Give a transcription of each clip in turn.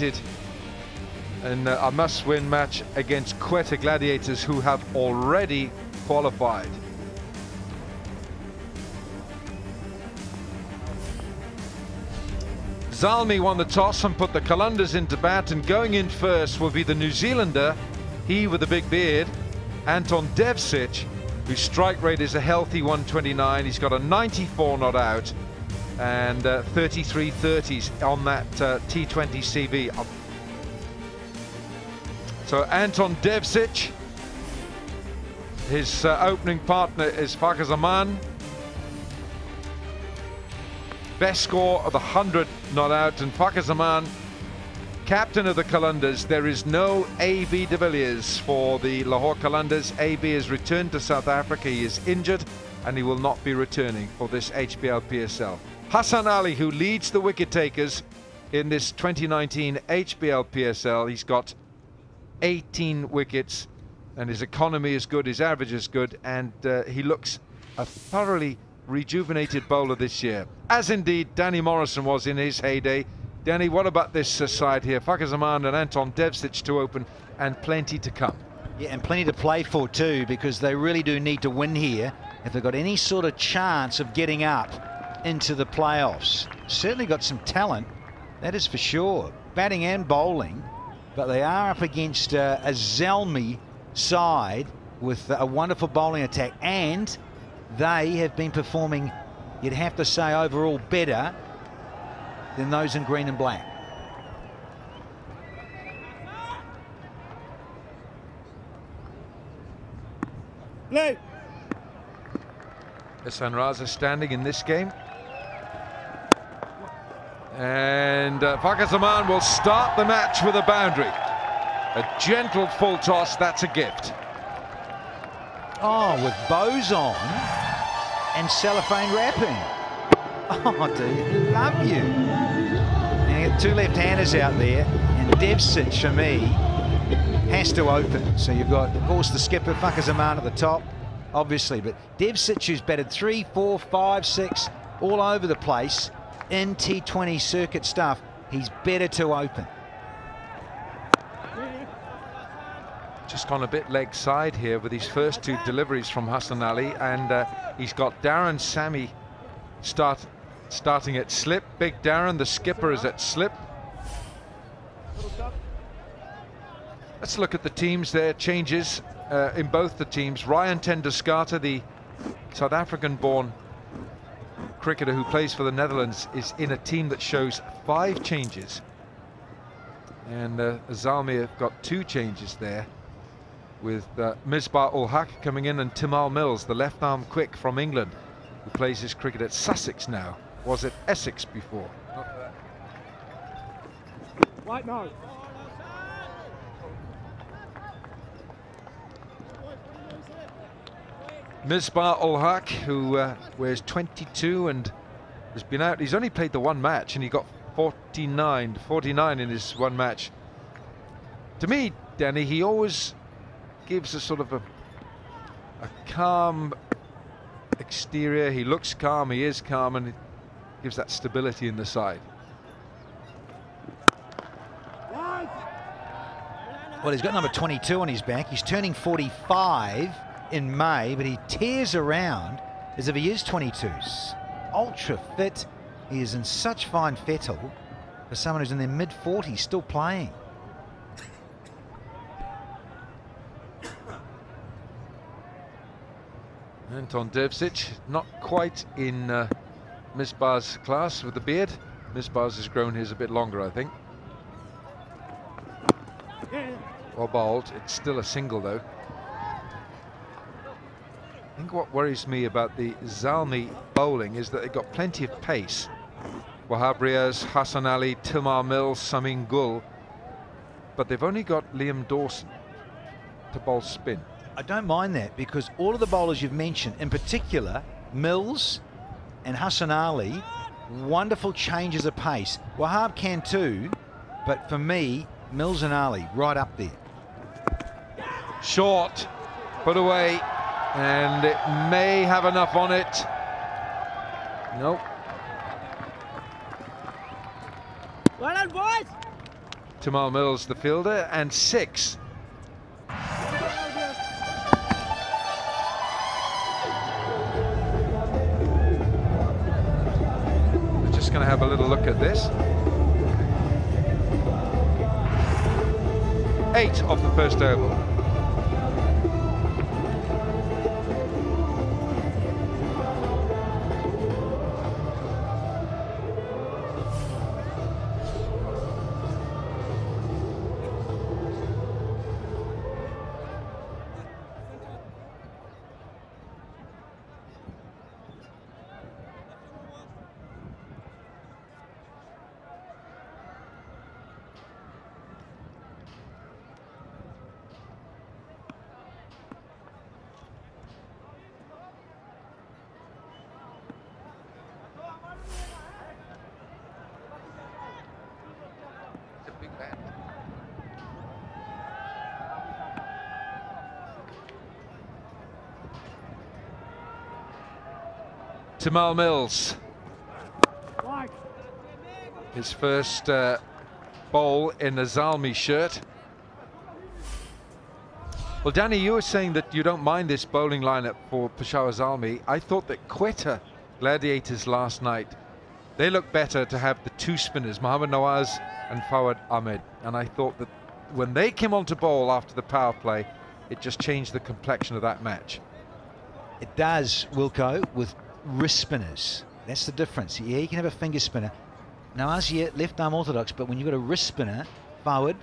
United in a must-win match against Quetta Gladiators, who have already qualified. Zalmi won the toss and put the Kalunders into bat, and going in first will be the New Zealander, he with the big beard, Anton Devcic, whose strike rate is a healthy 129. He's got a 94 not out and 33 30s on that T20 CV. So Anton Devcic, his opening partner is Fakhar Zaman. Best score of 100 not out, and Fakhar Zaman, captain of the Kalunders. There is no A.B. de Villiers for the Lahore Kalunders. A.B. has returned to South Africa. He is injured and he will not be returning for this HBL PSL. Hassan Ali, who leads the wicket takers in this 2019 HBL PSL, he's got 18 wickets and his economy is good, his average is good, and he looks a thoroughly rejuvenated bowler this year, as indeed Danny Morrison was in his heyday. Danny, what about this side here? Fakhar Zaman and Anton Devcic to open, and plenty to come. Yeah, and plenty to play for too, because they really do need to win here if they've got any sort of chance of getting up into the playoffs. Certainly got some talent, that is for sure, batting and bowling, but they are up against a Zalmi side with a wonderful bowling attack, and they have been performing, you'd have to say, overall better than those in green and black. Play. Hassan Raza standing in this game. And Fakhar Zaman will start the match with a boundary. A gentle full toss, that's a gift. Oh, with bows on and cellophane wrapping. Oh, dude, love you. Now, you get two left-handers out there, and Devcic, for me, has to open. So you've got, of course, the skipper, Fakhar Zaman, at the top, obviously, but Devcic, who's batted 3, 4, 5, 6, all over the place in T20 circuit stuff, he's better to open. Just gone a bit leg side here with his first two deliveries from Hassan Ali, and he's got Darren Sammy starting at slip. Big Darren, the skipper, is at slip. Let's look at the teams there. Changes in both the teams. Ryan Tenduskata, the South African-born cricketer who plays for the Netherlands, is in a team that shows 5 changes. And Zalmi have got 2 changes there, with Misbah ul Haq coming in, and Timal Mills, the left-arm quick from England, who plays his cricket at Sussex now. Was it Essex before? Right now. Misbah ul Haq, who wears 22 and has been out. He's only played the one match and he got 49 in his one match. To me, Danny, he always gives a sort of a calm exterior. He looks calm, he is calm, and it gives that stability in the side. Well, he's got number 22 on his back. He's turning 45 in May, but he tears around as if he is 22s. Ultra fit. He is in such fine fettle for someone who's in their mid-40s still playing. Anton Devcic, not quite in Misbah's class with the beard. Misbah's has grown his a bit longer, I think. Well bowled. It's still a single, though. I think what worries me about the Zalmi bowling is that they've got plenty of pace. Wahab Riaz, Hassan Ali, Timal Mills, Samin Gul, but they've only got Liam Dawson to bowl spin. I don't mind that, because all of the bowlers you've mentioned, in particular Mills and Hassan Ali, wonderful changes of pace. Wahab can too, but for me, Mills and Ali right up there. Short, put away, and it may have enough on it. Nope. Well done, boys. Tymal Mills, the fielder, and 6. We're just going to have a little look at this. 8 off the first oval. Tymal Mills, his first bowl in the Zalmi shirt. Well, Danny, you were saying that you don't mind this bowling lineup for Peshawar Zalmi. I thought that Quetta Gladiators last night, they looked better to have the 2 spinners, Mohammad Nawaz and Fawad Ahmed. And I thought that when they came on to bowl after the power play, it just changed the complexion of that match. It does, Wilco, with wrist spinners. That's the difference. Yeah, you can have a finger spinner. Nawaz, yeah, left arm orthodox, but when you've got a wrist spinner, forward.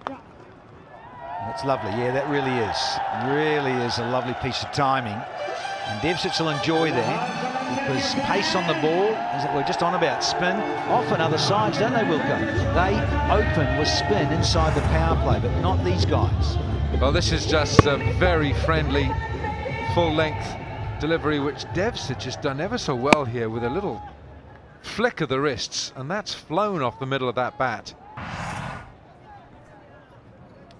That's lovely. Yeah, that really is a lovely piece of timing. And Devcich will enjoy that because pace on the ball, as we're just on about spin, often other sides, don't they, Wilco? They open with spin inside the power play, but not these guys. Well, this is just a very friendly full-length delivery, which Devcich has done ever so well here with a little flick of the wrists, and that's flown off the middle of that bat.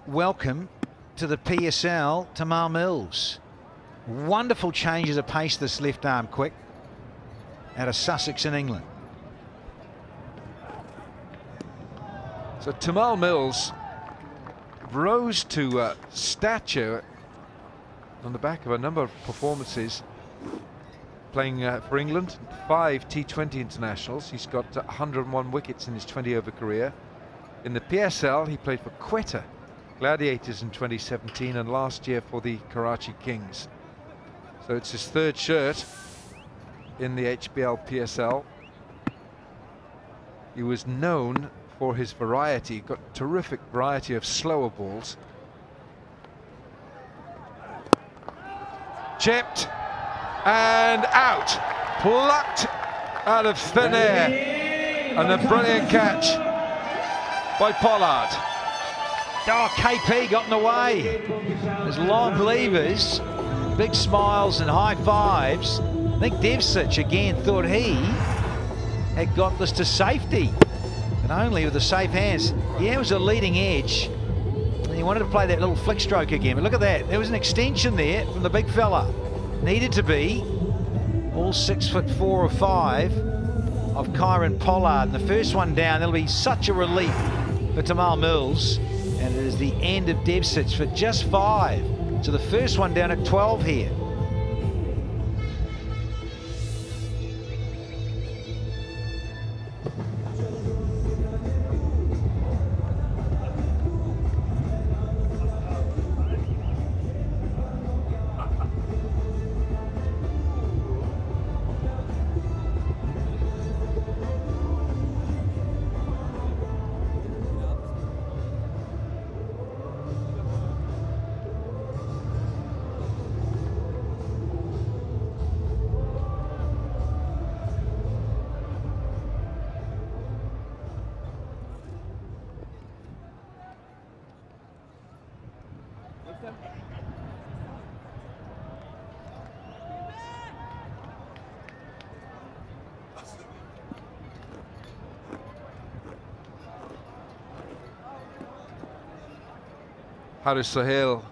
Welcome to the PSL, Tymal Mills. Wonderful changes of pace, this left arm quick, out of Sussex in England. So Tymal Mills rose to stature on the back of a number of performances, playing for England, 5 T20 internationals. He's got 101 wickets in his 20-over career. In the PSL, he played for Quetta Gladiators in 2017 and last year for the Karachi Kings. So it's his 3rd shirt in the HBL PSL. He was known for his variety, got terrific variety of slower balls. Chipped and out, plucked out of thin air, and a brilliant catch by Pollard. Oh, KP got in the way. There's long levers, big smiles and high fives. I think Devcich again thought he had got this to safety, and only with the safe hands. Yeah, it was a leading edge. And he wanted to play that little flick stroke again, but look at that. There was an extension there from the big fella. Needed to be all 6'4" or 5 of Kieron Pollard. And the first one down, it'll be such a relief for Tymal Mills. And it is the end of Devcich for just 5. So the first one down at 12 here. Haris Sohail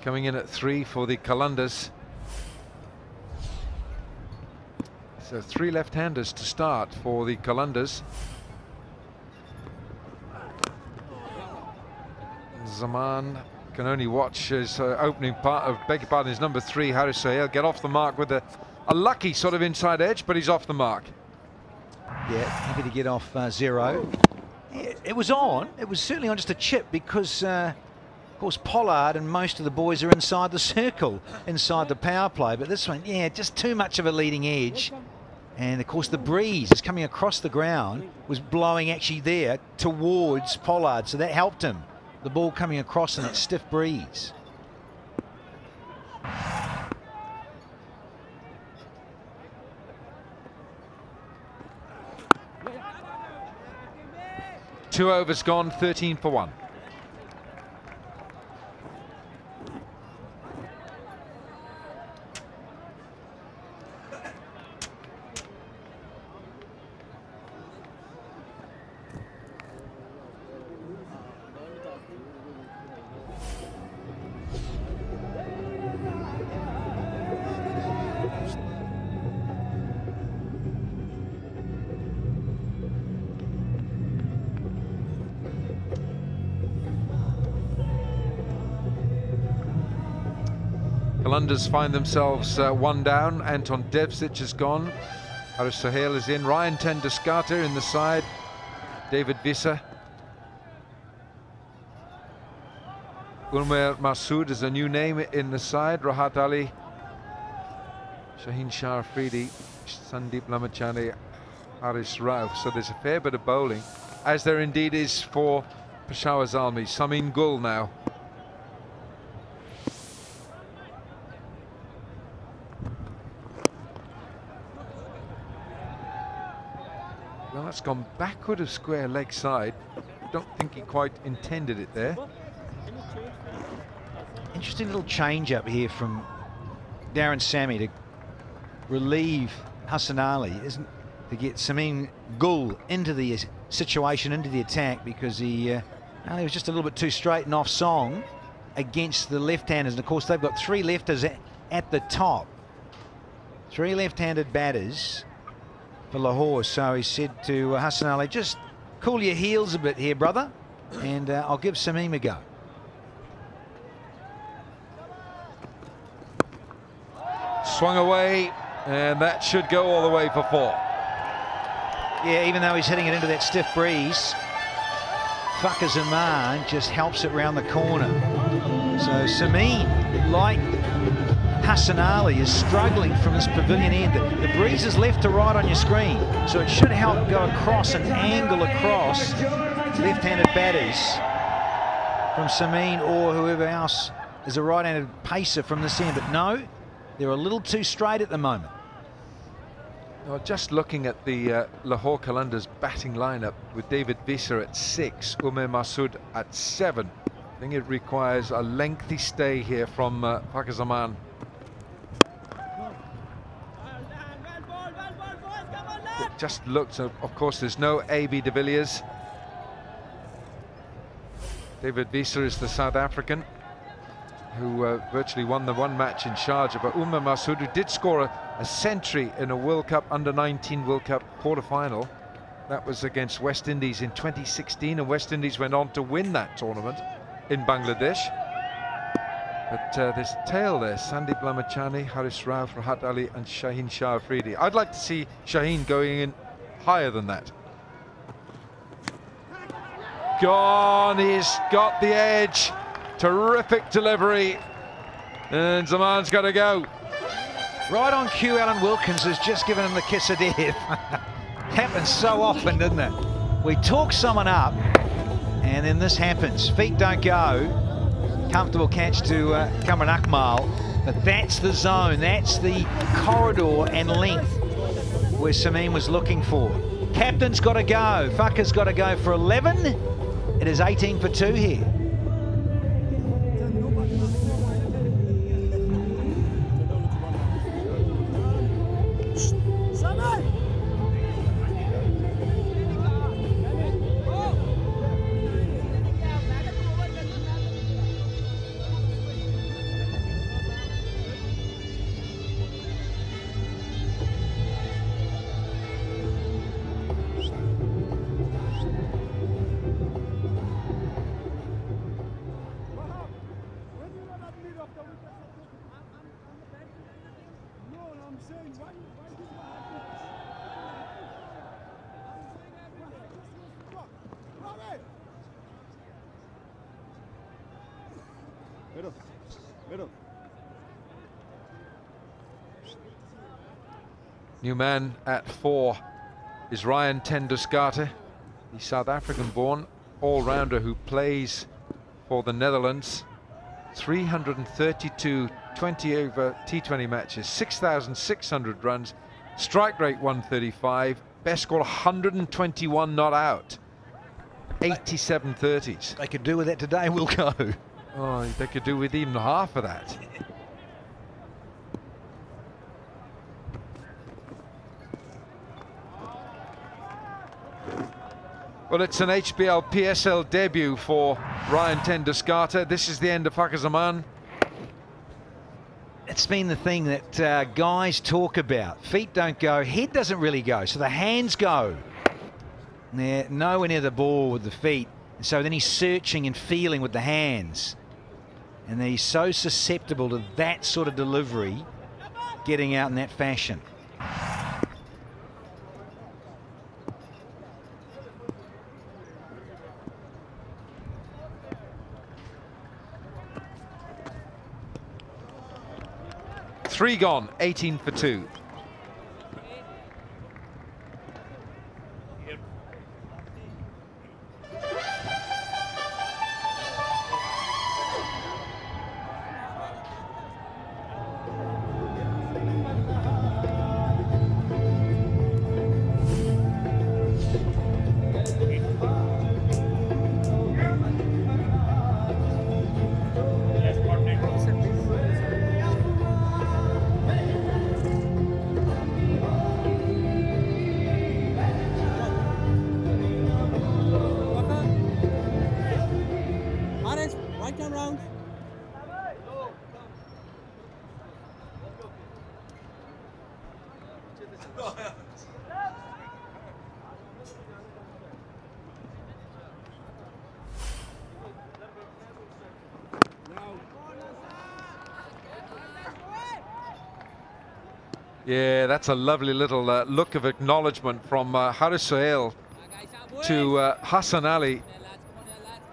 coming in at 3 for the Qalandars. So 3 left-handers to start for the Qalandars. Zaman can only watch his opening part of, beg your pardon, his number 3, Haris Sohail, get off the mark with a lucky sort of inside edge, but he's off the mark. Yeah, happy to get off 0. It was on. It was certainly on just a chip because, of course, Pollard and most of the boys are inside the circle, inside the power play. But this one, yeah, just too much of a leading edge. And, of course, the breeze is coming across the ground, was blowing actually there towards Pollard. So that helped him. The ball coming across in that stiff breeze. Two overs gone, 13 for 1. Qalandars find themselves 1 down. Anton Devcic is gone. Haris Sohail is in. Ryan ten Doeschate in the side. David Visser. Umer Masood is a new name in the side. Rahat Ali. Shaheen Shah Afridi. Sandeep Lamachani. Haris Rauf. So there's a fair bit of bowling, as there indeed is for Peshawar Zalmi. Samin Gul now. Well, that's gone backward of square leg side. Don't think he quite intended it there. Interesting little change up here from Darren Sammy to relieve Hassan Ali, isn't to get Samin Gul into the situation, into the attack, because he was just a little bit too straight and off song against the left-handers. And of course they've got 3 lefters at the top. 3 left-handed batters for Lahore. So he said to Hassan Ali, just cool your heels a bit here, brother, and I'll give Samin a go. Swung away, and that should go all the way for 4. Yeah, even though he's hitting it into that stiff breeze, Fakhar Zaman just helps it round the corner. So Samin, like Hassan Ali, is struggling from this pavilion end. The breeze is left to right on your screen, so it should help go across and angle across left-handed batters from Samin or whoever else is a right-handed pacer from this end. But no, they're a little too straight at the moment. Well, just looking at the Lahore Qalandars batting lineup with David Visser at 6, Umer Masood at 7. I think it requires a lengthy stay here from Fakhar Zaman. It just looks, of course, there's no A.B. de Villiers. David Visser is the South African who virtually won the 1 match in Sharjah, but Umer Masood, who did score a century in a World Cup, under-19 World Cup quarter-final. That was against West Indies in 2016, and West Indies went on to win that tournament in Bangladesh. But there's tail there: Sandeep Lamachani, Haris Rauf, Rahat Ali and Shaheen Shah Afridi. I'd like to see Shaheen going in higher than that. Gone, he's got the edge. Terrific delivery, and Zaman's got to go. Right on cue, Alan Wilkins has just given him the kiss of death. Happens so often, doesn't it? We talk someone up, and then this happens. Feet don't go. Comfortable catch to Kamran Akmal, but that's the zone, that's the corridor and length where Samin was looking for. Captain's got to go. Fakhar's got to go for 11. It is 18 for 2 here. New man at 4 is Ryan ten Doeschate, the South African-born all-rounder who plays for the Netherlands. 332 20-over T20 matches, 6,600 runs, strike rate 135, best score 121 not out, 87 30s. They could do with that today, Wilco. Oh, they could do with even half of that. Well, it's an HBL PSL debut for Ryan ten Doeschate. This is the end of Fakhar Zaman. It's been the thing that guys talk about. Feet don't go, head doesn't really go, so the hands go. They're nowhere near the ball with the feet. So then he's searching and feeling with the hands. And he's so susceptible to that sort of delivery, getting out in that fashion. Three gone, 18 for 2. Yeah, that's a lovely little look of acknowledgement from Haris Sohail to Hassan Ali.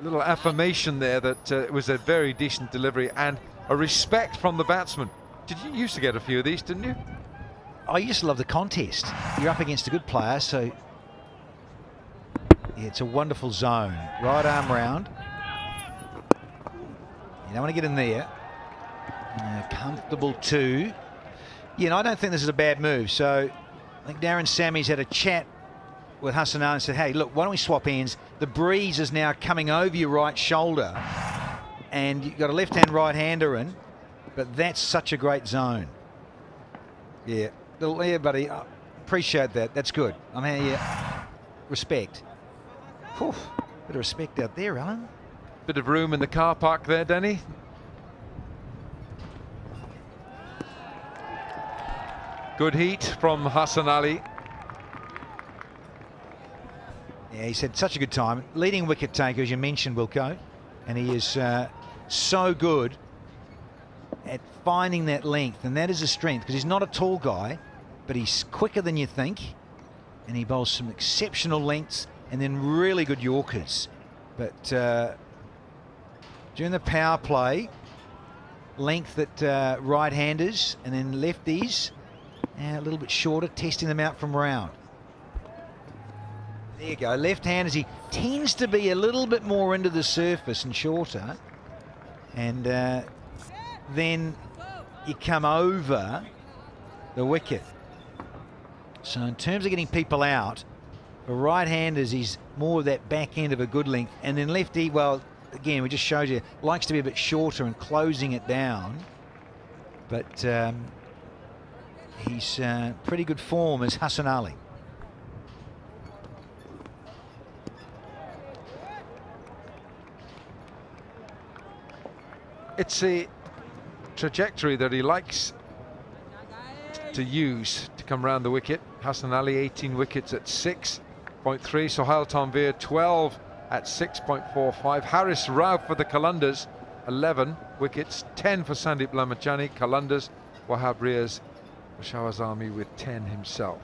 Little affirmation there that it was a very decent delivery and a respect from the batsman. You used to get a few of these, didn't you? I used to love the contest. You're up against a good player, so yeah, it's a wonderful zone. Right arm round. You don't want to get in there. Comfortable two. Yeah, and I don't think this is a bad move. So I think Darren Sammy's had a chat with Hassan Ali and said, hey, look, why don't we swap ends? The breeze is now coming over your right shoulder and you've got a left-hand right-hander in, but that's such a great zone. Yeah, yeah, buddy, I appreciate that. That's good. I mean, yeah, respect. Whew, bit of respect out there, Alan. Bit of room in the car park there, Denny. Good heat from Hassan Ali. Yeah, he's had such a good time. Leading wicket taker, as you mentioned, Wilco, and he is so good at finding that length, and that is a strength because he's not a tall guy, but he's quicker than you think, and he bowls some exceptional lengths and then really good Yorkers. But during the power play, length at right-handers and then lefties, a little bit shorter, testing them out from round. There you go, left-handers, he tends to be a little bit more into the surface and shorter, and then you come over the wicket. So in terms of getting people out, for right-handers, he's more of that back end of a good length, and then lefty, well, again, we just showed you, likes to be a bit shorter and closing it down, but he's pretty good form as Hassan Ali. It's a trajectory that he likes to use to come round the wicket. Hassan Ali 18 wickets at 6.3, Sohail Tanvir 12 at 6.45. Haris Rauf for the Qalandars 11 wickets, 10 for Sandeep Lamichhane. Qalandars, Wahab Riaz, Shahbaz Azmi with 10 himself.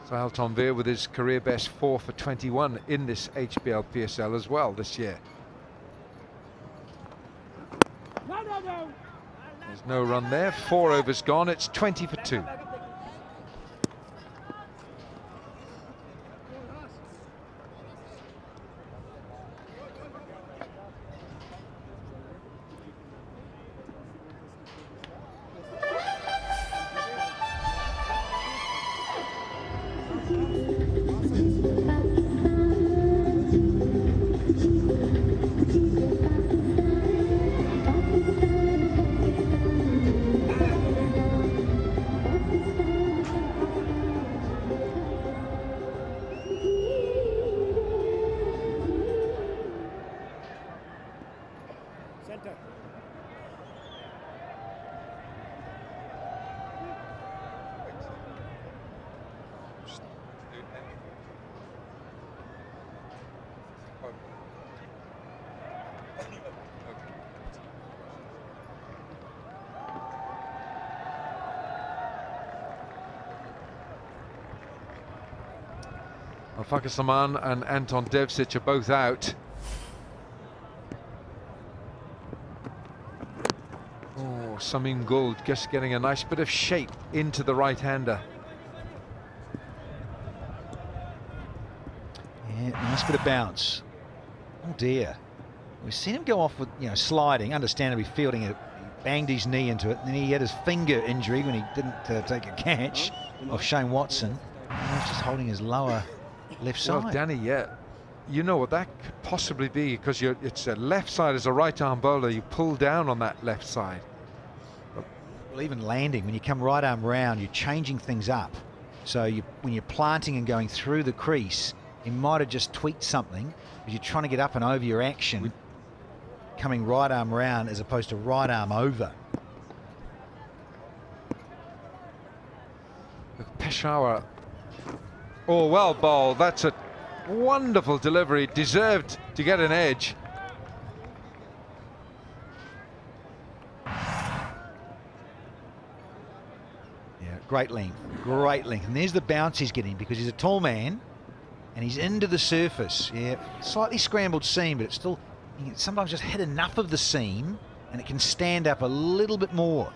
Sohail Tanvir with his career best 4 for 21 in this HBL PSL as well this year. There's no run there. 4 overs gone. It's 20 for 2. Fakhar Zaman and Anton Devcic are both out. Oh, Samin Gul just getting a nice bit of shape into the right-hander. Yeah, nice bit of bounce. Oh dear. We've seen him go off with, sliding, understandably fielding it. He banged his knee into it, and then he had his finger injury when he didn't take a catch of Shane Watson. And he was just holding his lower left side. Well, Danny, yeah, you know what that could possibly be, because it's a left side as a right-arm bowler. You pull down on that left side. Well, even landing, when you come right arm round, you're changing things up. So when you're planting and going through the crease, you might have just tweaked something, but you're trying to get up and over your action, coming right arm round as opposed to right arm over. Peshawar. Oh, well bowled. That's a wonderful delivery. Deserved to get an edge. Yeah, great length. Great length. And there's the bounce he's getting, because he's a tall man and he's into the surface. Yeah, slightly scrambled seam, but it's still, you can sometimes just hit enough of the seam and it can stand up a little bit more.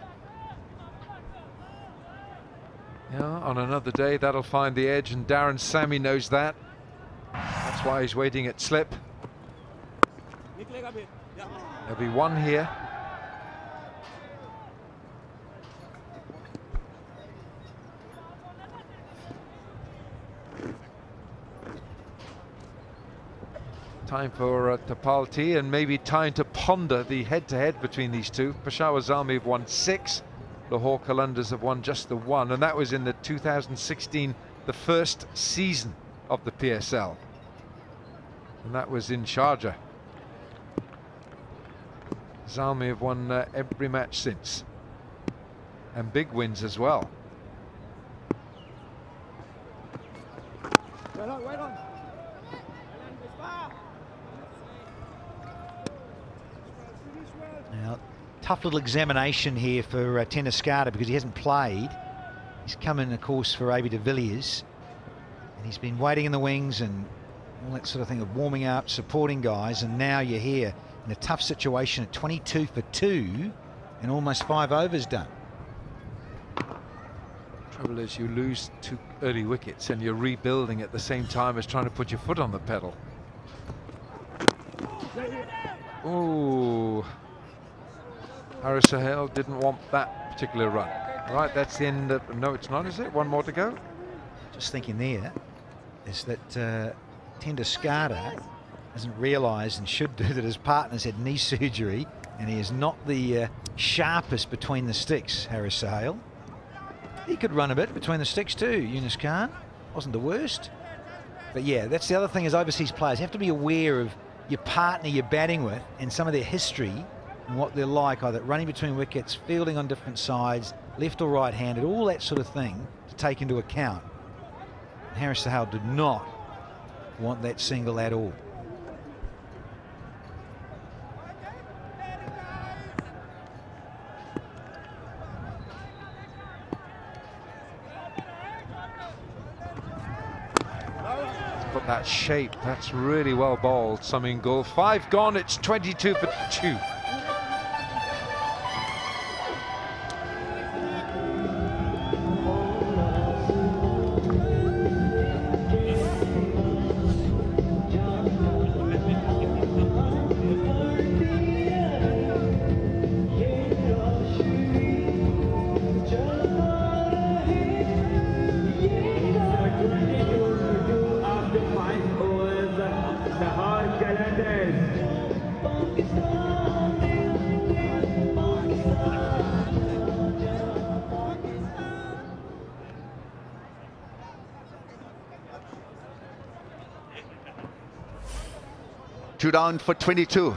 Yeah, on another day that'll find the edge, and Darren Sammy knows that. That's why he's waiting at slip. There'll be one here. Time for Tapalti, and maybe time to ponder the head-to-head between these two. Peshawar Zalmi have won 6. Lahore Qalandars have won just the 1, and that was in the 2016, the first season of the PSL, and that was in Sharjah. Zalmi have won every match since, and big wins as well. Now, tough little examination here for Tennascarter, because he hasn't played. He's come in, of course, for AB de Villiers, and he's been waiting in the wings and all that sort of thing of warming up, supporting guys, and now you're here in a tough situation at 22 for 2 and almost 5 overs done. Trouble is, you lose 2 early wickets and you're rebuilding at the same time as trying to put your foot on the pedal. Oh, Haris Sohail didn't want that particular run. Right, that's the end of, no, it's not, is it? One more to go? Just thinking there is that Tendulkar hasn't realised, and should do, that his partner's had knee surgery and he is not the sharpest between the sticks, Haris Sohail. He could run a bit between the sticks too, Yunus Khan. Wasn't the worst. But yeah, that's the other thing, as overseas players, you have to be aware of your partner you're batting with and some of their history and what they're like, either running between wickets, fielding on different sides, left or right-handed, all that sort of thing to take into account. Haris Sohail did not want that single at all. Got that shape, that's really well bowled, Samin Gul. 5 gone, it's 22 for 2. 2 down for 22.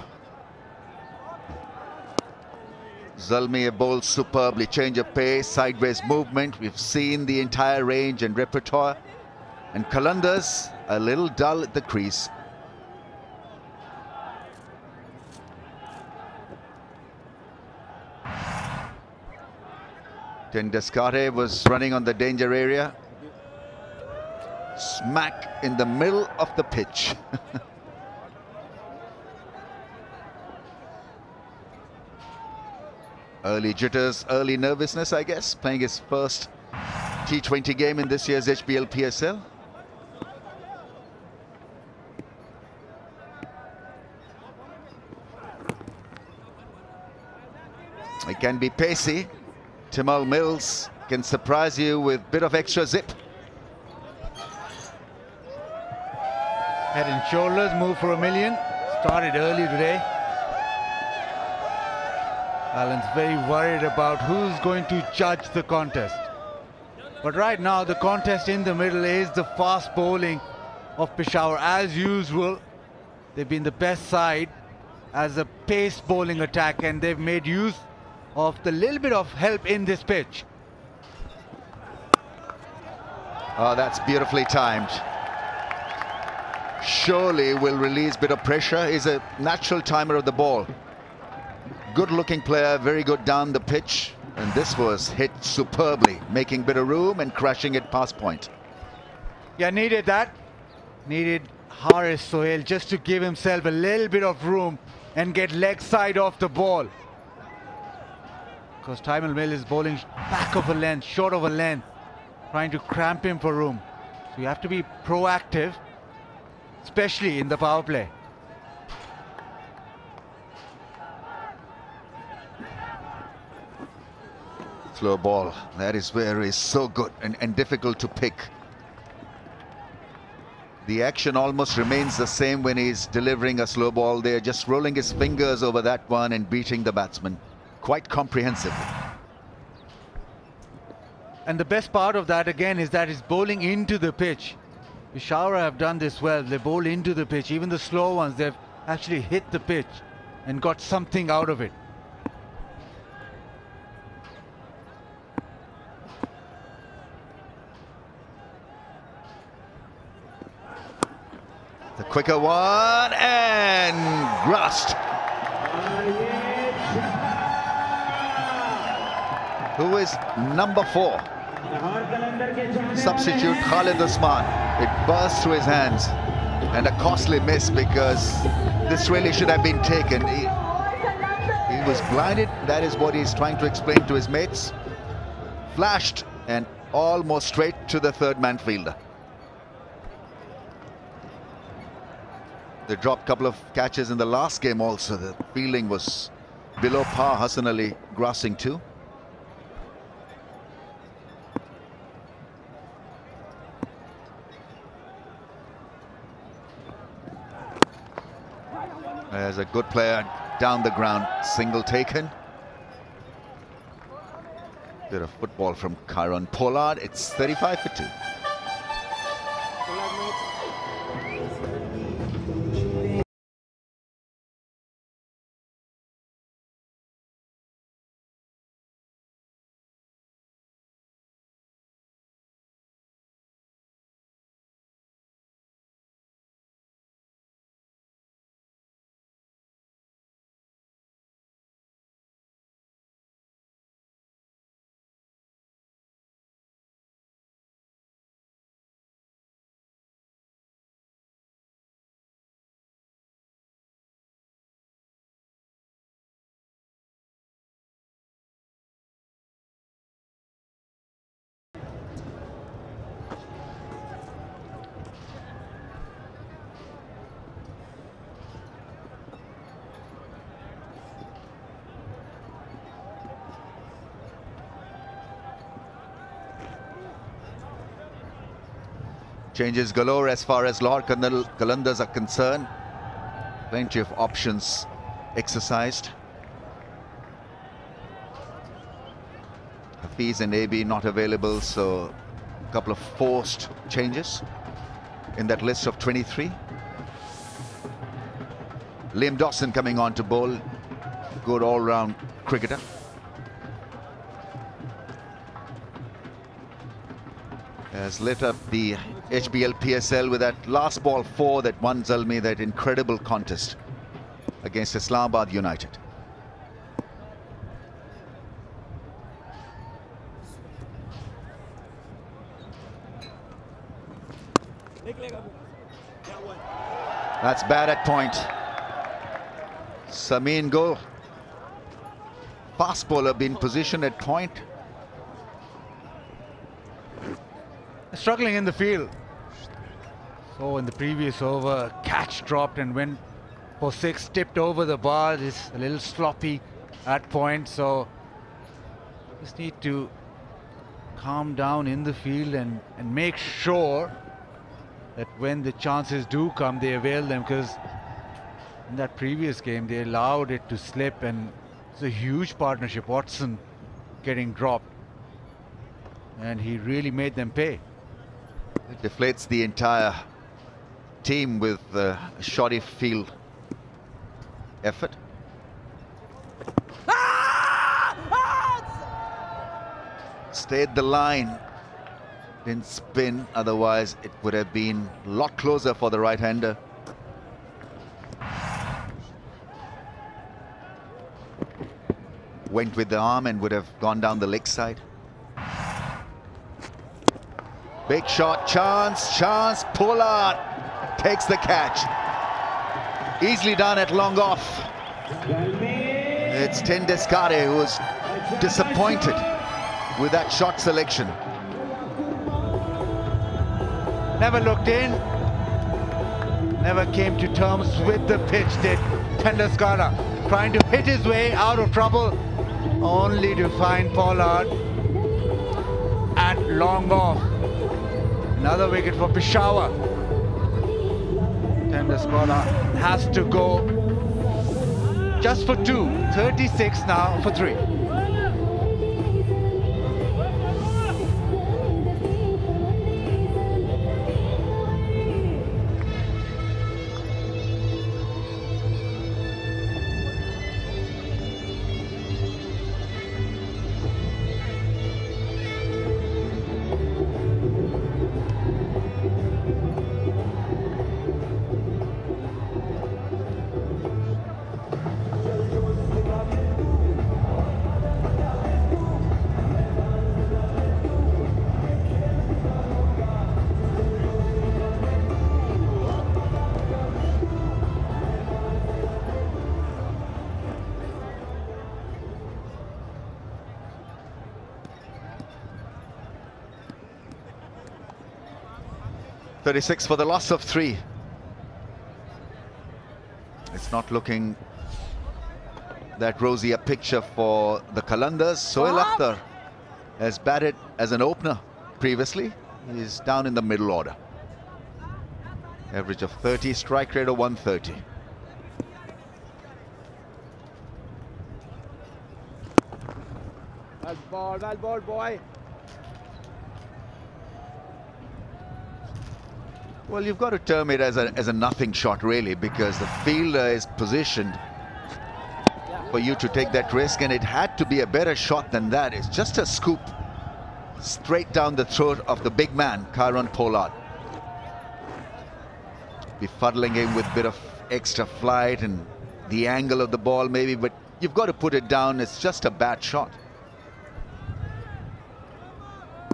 Zalmi bowls superbly, change of pace, sideways movement. We've seen the entire range and repertoire. And Qalandars a little dull at the crease. Tendulkar was running on the danger area. Smack in the middle of the pitch. Early jitters, early nervousness, I guess, playing his first T20 game in this year's HBL PSL. It can be pacey. Tymal Mills can surprise you with a bit of extra zip. Head and shoulders, move for $1 million. Started early today. Alan's very worried about who's going to judge the contest. But right now, the contest in the middle is the fast bowling of Peshawar. As usual, they've been the best side as a pace bowling attack, and they've made use of the little bit of help in this pitch. Oh, that's beautifully timed. Surely will release a bit of pressure. He's a natural timer of the ball. Good looking player, very good down the pitch, and this was hit superbly, making a bit of room and crashing it past point. Yeah, needed that. Needed Haris Sohail just to give himself a little bit of room and get leg side off the ball. Because Tymal Mills is bowling back of a length, short of a length, trying to cramp him for room. So you have to be proactive, especially in the power play. Slow ball, that is where he's so good and difficult to pick. The action almost remains the same when he's delivering a slow ball there, just rolling his fingers over that one and beating the batsman quite comprehensively. And the best part of that again is that he's bowling into the pitch. Peshawar have done this well. They bowl into the pitch. Even the slow ones, they've actually hit the pitch and got something out of it. The quicker one and grasped. Who is number 4? Substitute Khalid Usman. It burst through his hands, and a costly miss because this really should have been taken. He was blinded. That is what he's trying to explain to his mates. Flashed and almost straight to the third man fielder. They dropped a couple of catches in the last game also. The fielding was below par. Hassan Ali grassing too. There's a good player down the ground, single taken. Bit of football from Kieron Pollard. It's 35 for 2. Changes galore as far as Lahore Qalandars are concerned. Plenty of options exercised. Hafiz and AB not available, so a couple of forced changes in that list of 23. Liam Dawson coming on to bowl. Good all-round cricketer. Has lit up the HBL PSL with that last ball 4 that won Zalmi that incredible contest against Islamabad United. That's bad at point. Samin Gul, fast bowler, been positioned at point. Struggling in the field. So in the previous over, catch dropped and went for 6, tipped over the bar. It's a little sloppy at point, so just need to calm down in the field and make sure that when the chances do come, they avail them, because in that previous game they allowed it to slip, and it's a huge partnership. Watson getting dropped, and he really made them pay. It deflates the entire team with shoddy field effort. Stayed the line, didn't spin, otherwise it would have been a lot closer for the right-hander. Went with the arm and would have gone down the leg side. Big shot, chance, Pollard takes the catch. Easily done at long off. It's Tendeskare who was disappointed with that shot selection. Never looked in, never came to terms with the pitch, did Tendeskare, trying to hit his way out of trouble, only to find Pollard at long off. Another wicket for Peshawar. Tendeskare has to go just for 2, 36 now for 3. .36 for the loss of 3. It's not looking that rosy a picture for the Qalandars. Sohail Akhtar has batted as an opener previously. He's down in the middle order. Average of 30, strike rate of 130. Well ball, boy. Well, you've got to term it as a nothing shot, really, because the fielder is positioned for you to take that risk, and it had to be a better shot than that. It's just a scoop straight down the throat of the big man, Kieron Pollard. Befuddling him with a bit of extra flight and the angle of the ball maybe, but you've got to put it down. It's just a bad shot.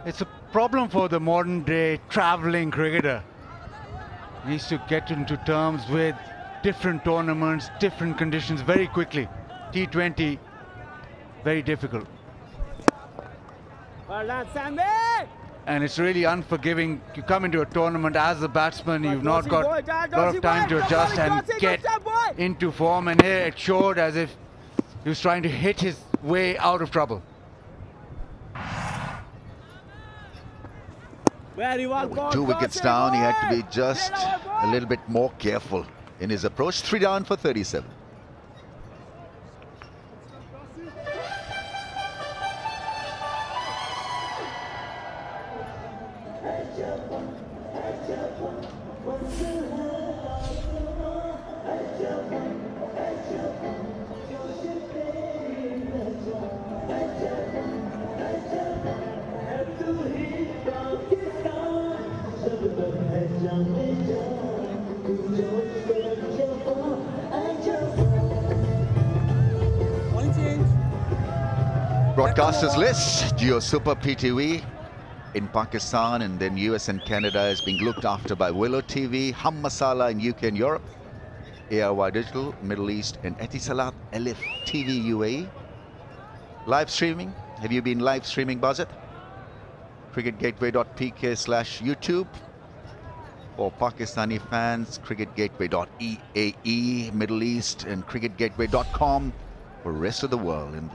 It's a problem for the modern day traveling cricketer. Needs to get into terms with different tournaments, different conditions very quickly. T20, very difficult. Well done, Sammy! And it's really unforgiving. You come into a tournament as a batsman, you've not got a lot of time to adjust and get into form, and here it showed as if he was trying to hit his way out of trouble. Very well With 2 wickets down, he had to be just a little bit more careful in his approach. 3 down for 37. Broadcasters list, Jio Super PTV in Pakistan, and then US and Canada is being looked after by Willow TV, Hum Masala in UK and Europe, ARY Digital, Middle East, and Etisalat Elif TV UAE. Live streaming, have you been live streaming, Buzzet? cricketgateway.pk/YouTube. For Pakistani fans, cricketgateway.eae, Middle East, and cricketgateway.com for the rest of the world. And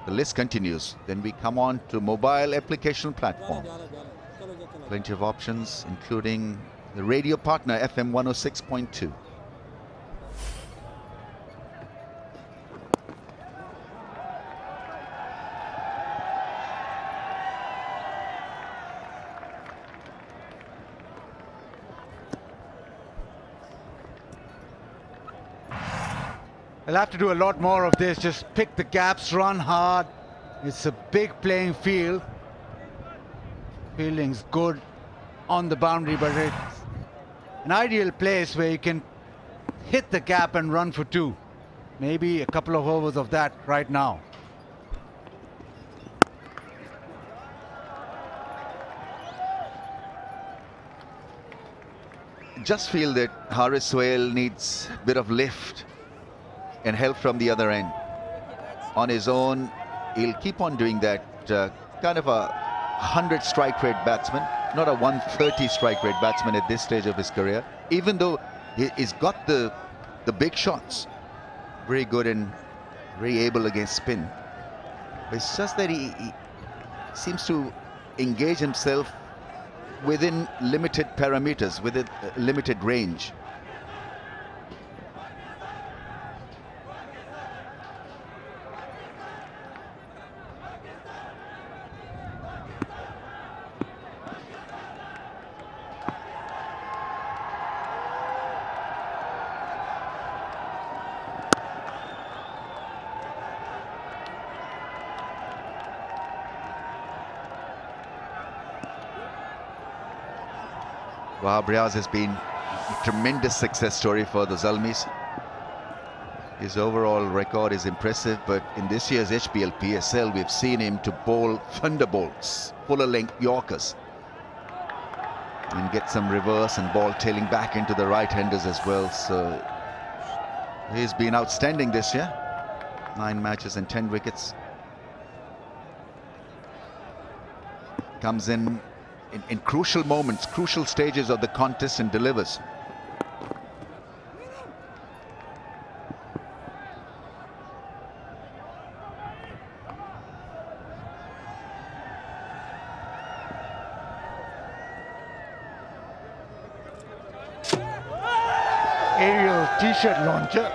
the list continues. Then we come on to mobile application platform. Plenty of options, including the radio partner FM 106.2. I'll have to do a lot more of this. Just pick the gaps, run hard. It's a big playing field. Fielding's good on the boundary, but it's an ideal place where you can hit the gap and run for two. Maybe a couple of overs of that right now. Just feel that Haris Sohail needs a bit of lift and help from the other end. On his own, he'll keep on doing that. Kind of a 100 strike rate batsman, not a 130 strike rate batsman at this stage of his career. Even though he's got the big shots, very good and very able against spin. But it's just that he seems to engage himself within limited parameters, within limited range. Wahab Riaz has been a tremendous success story for the Zalmis. His overall record is impressive, but in this year's HBL PSL, we've seen him to bowl thunderbolts, fuller length Yorkers, and get some reverse and ball tailing back into the right-handers as well. So he's been outstanding this year. 9 matches and 10 wickets. Comes in crucial moments, crucial stages of the contest and delivers. Aerial t-shirt launcher.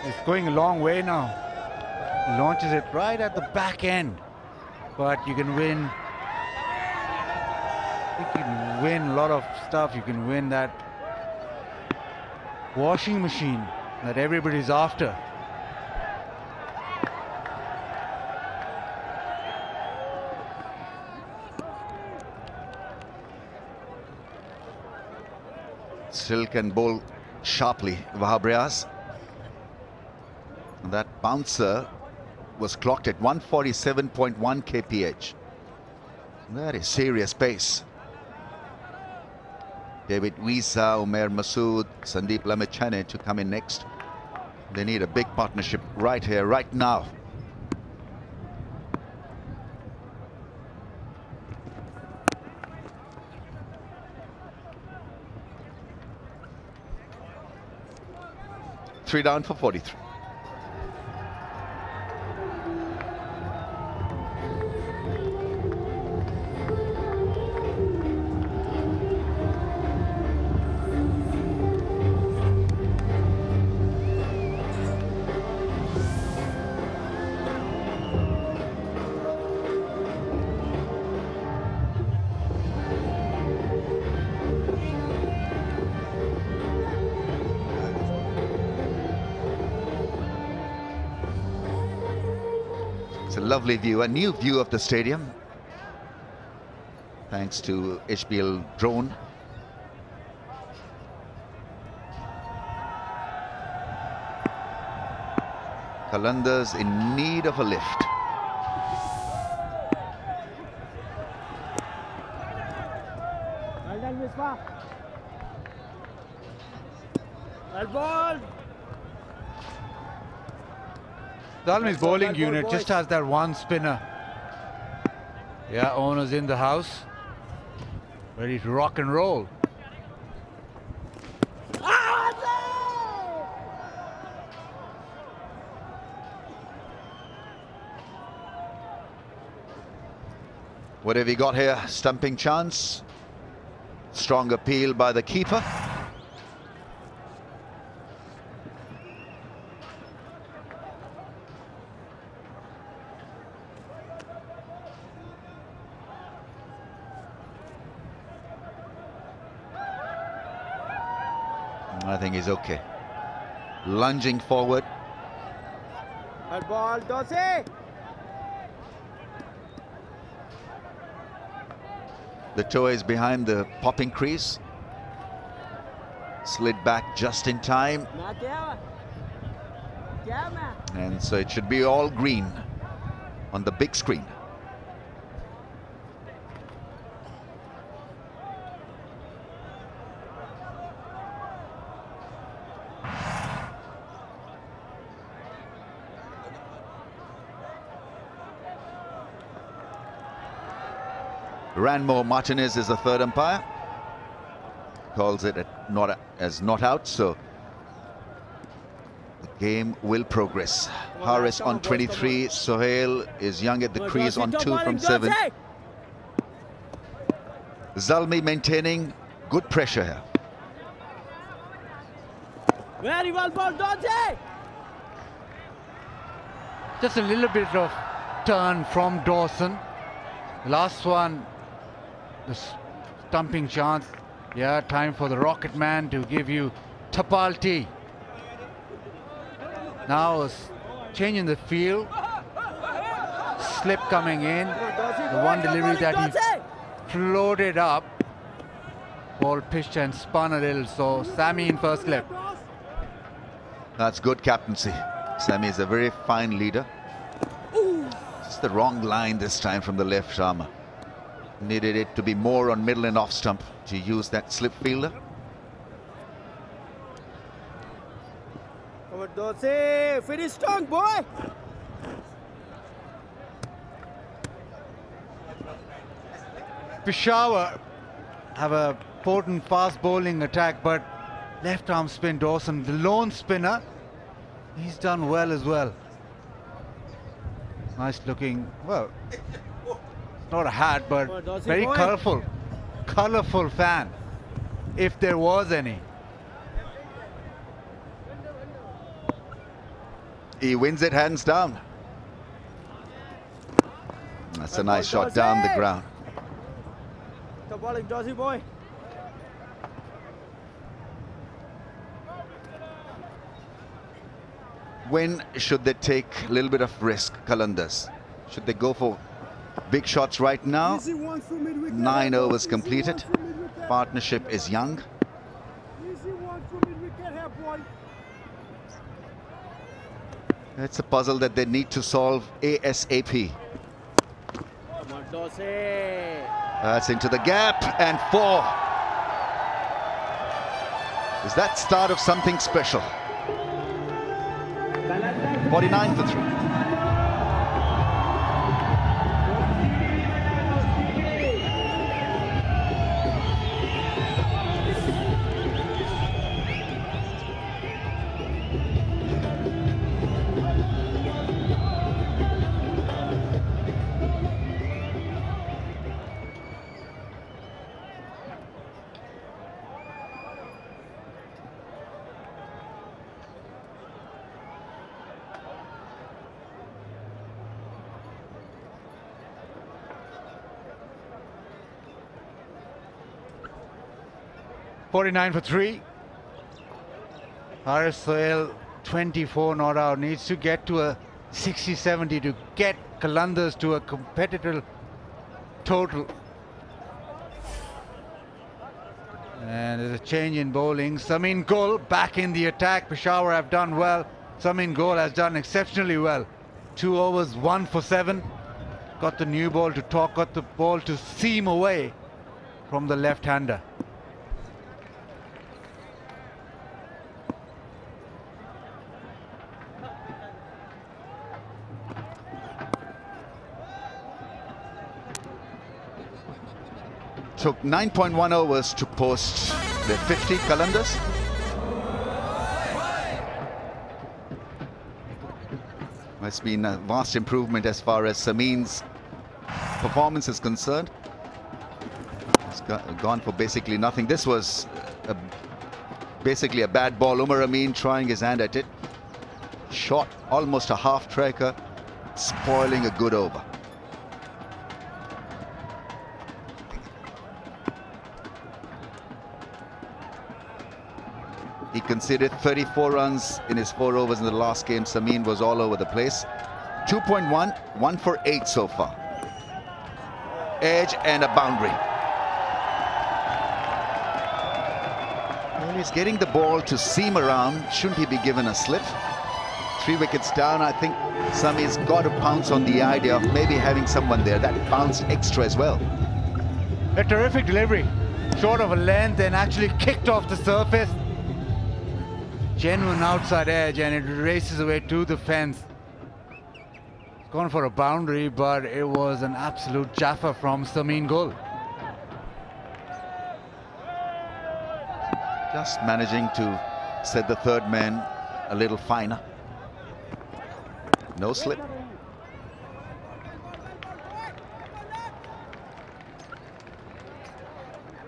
It's going a long way now. He launches it right at the back end. But you can win. You can win a lot of stuff. You can win that washing machine that everybody's after. Still can bowl sharply, Wahab Riaz. That bouncer was clocked at 147.1 kph. That is serious pace. David Wiesa, Umer Masood, Sandeep Lamechhane to come in next. They need a big partnership right here, right now. Three down for 43. It's a lovely view, a new view of the stadium, thanks to HBL drone. Qalandars in need of a lift. Well done, Misbah. Well ball. Dalmi's bowling Well ball, unit boys. just has that one spinner. Yeah, owners in the house, ready to rock and roll. What have you got here? Stumping chance. Strong appeal by the keeper. I think he's okay. Lunging forward. Well ball, Dorsey. The toe is behind the popping crease. Slid back just in time. Na kya? Kya man? And so it should be all green on the big screen. Ranmore Martinez is the third umpire. Calls it as not out, so the game will progress. Harris on 23, Sohail is young at the crease on 2 from 7. Zalmi maintaining good pressure here. Very well ball, Dorsey. Just a little bit of turn from Dawson. Last one, the stumping chance. Yeah, time for the Rocket Man to give you Tapalti. Now changing the field. Slip coming in. The one delivery that he floated up. Ball pitched and spun a little. So Sammy in first slip. That's good captaincy. Sammy is a very fine leader. Just the wrong line this time from the left armour. Needed it to be more on middle and off stump to use that slip fielder. Come on, Dorsey. Finish strong, boy. Peshawar have a potent fast bowling attack, but left arm spin Dawson, the lone spinner, he's done well as well. Nice looking, well, not a hat, but Come on, Dorsey very boy. colourful fan, if there was any. He wins it hands down. That's a nice shot down the ground. The bowling, Dorsey boy. When should they take a little bit of risk, Qalandars? Should they go for big shots right now? 9 overs completed. Partnership is young. It's a puzzle that they need to solve ASAP. Come on, Dorsey. That's into the gap and 4. Is that start of something special? 49 for 3. .49 for 3. Haris Sohail 24 not out, needs to get to a 60-70 to get Qalandars to a competitive total. And there's a change in bowling. Samin Gul back in the attack. Peshawar have done well. Samin Gol has done exceptionally well. 2 overs, 1 for 7. Got the new ball to talk, got the ball to seam away from the left-hander. Took 9.1 overs to post the 50 Qalandars. It's been a vast improvement as far as Samin's performance is concerned. He's gone for basically nothing. This was basically a bad ball. Umar Amin trying his hand at it. Shot almost a half-tracker, spoiling a good over. He conceded 34 runs in his 4 overs in the last game. Samin was all over the place. 2.1, 1 for 8 so far. Edge and a boundary. Well, he's getting the ball to seam around. Shouldn't he be given a slip? 3 wickets down. I think Samin's got to pounce on the idea of maybe having someone there. That bounced extra as well. A terrific delivery. Short of a length and actually kicked off the surface. Genuine outside edge, and it races away to the fence. It's gone for a boundary, but it was an absolute jaffa from Samin Gol. Just managing to set the third man a little finer. No slip.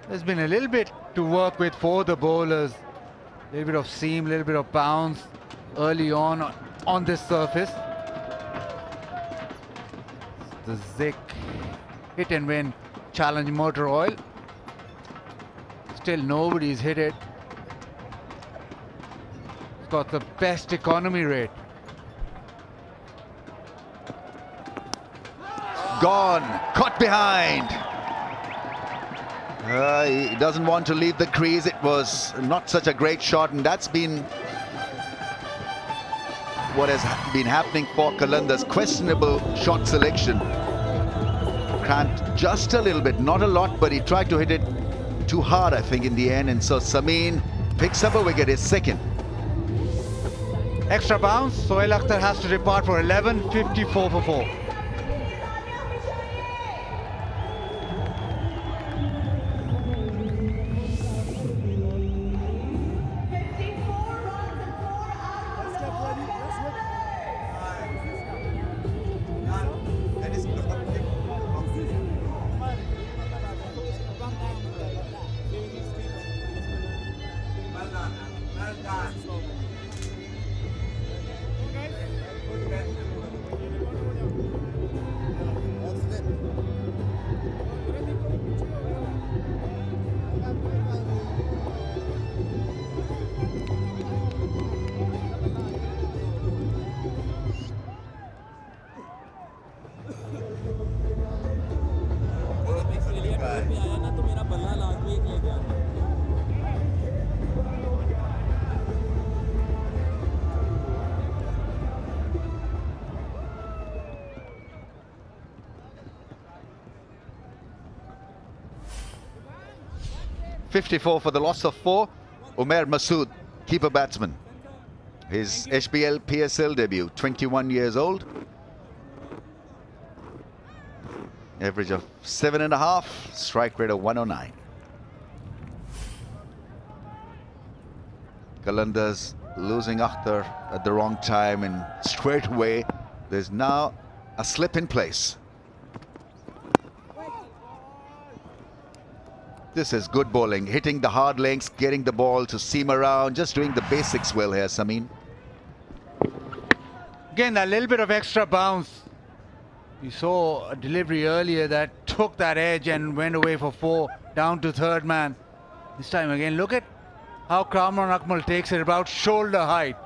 There's been a little bit to work with for the bowlers. A little bit of seam, a little bit of bounce early on this surface. The Zik hit and win challenge motor oil. Still nobody's hit it. It's got the best economy rate. Gone, caught behind. He doesn't want to leave the crease. It was not such a great shot, and that's been what has been happening for Qalandars. Questionable shot selection. Cramped just a little bit, not a lot, but he tried to hit it too hard, I think, in the end, and so Samin picks up a wicket, his second. Extra bounce, Sohail Akhtar has to depart for 11, 54 for 4. .54 for the loss of 4. Umair Masood, keeper batsman. His HBL PSL debut, 21 years old. Average of 7.5, strike rate of 109. Qalandars losing Akhtar at the wrong time, and straight away there's now a slip in place. This is good bowling, hitting the hard lengths, getting the ball to seam around, just doing the basics well here, Samin. Again, a little bit of extra bounce. You saw a delivery earlier that took that edge and went away for 4, down to third man. This time again, look at how Kamran Akmal takes it about shoulder height.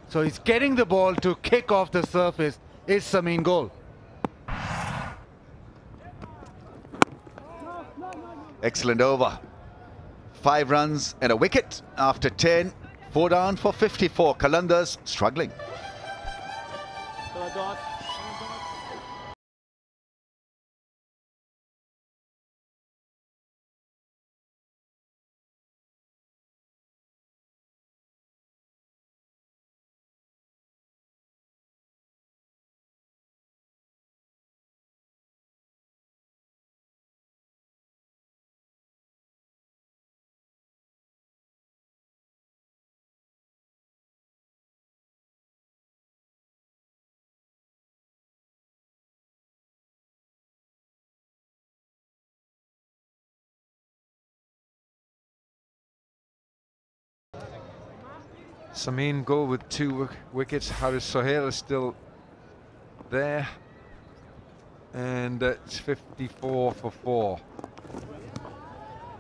So he's getting the ball to kick off the surface. Is Samin Gol. Excellent over. 5 runs and a wicket after 10. 4 down for 54. Qalandars struggling. Come on, Dot. Samin Gul with 2 wickets. Haris Sohail is still there. And it's 54 for 4.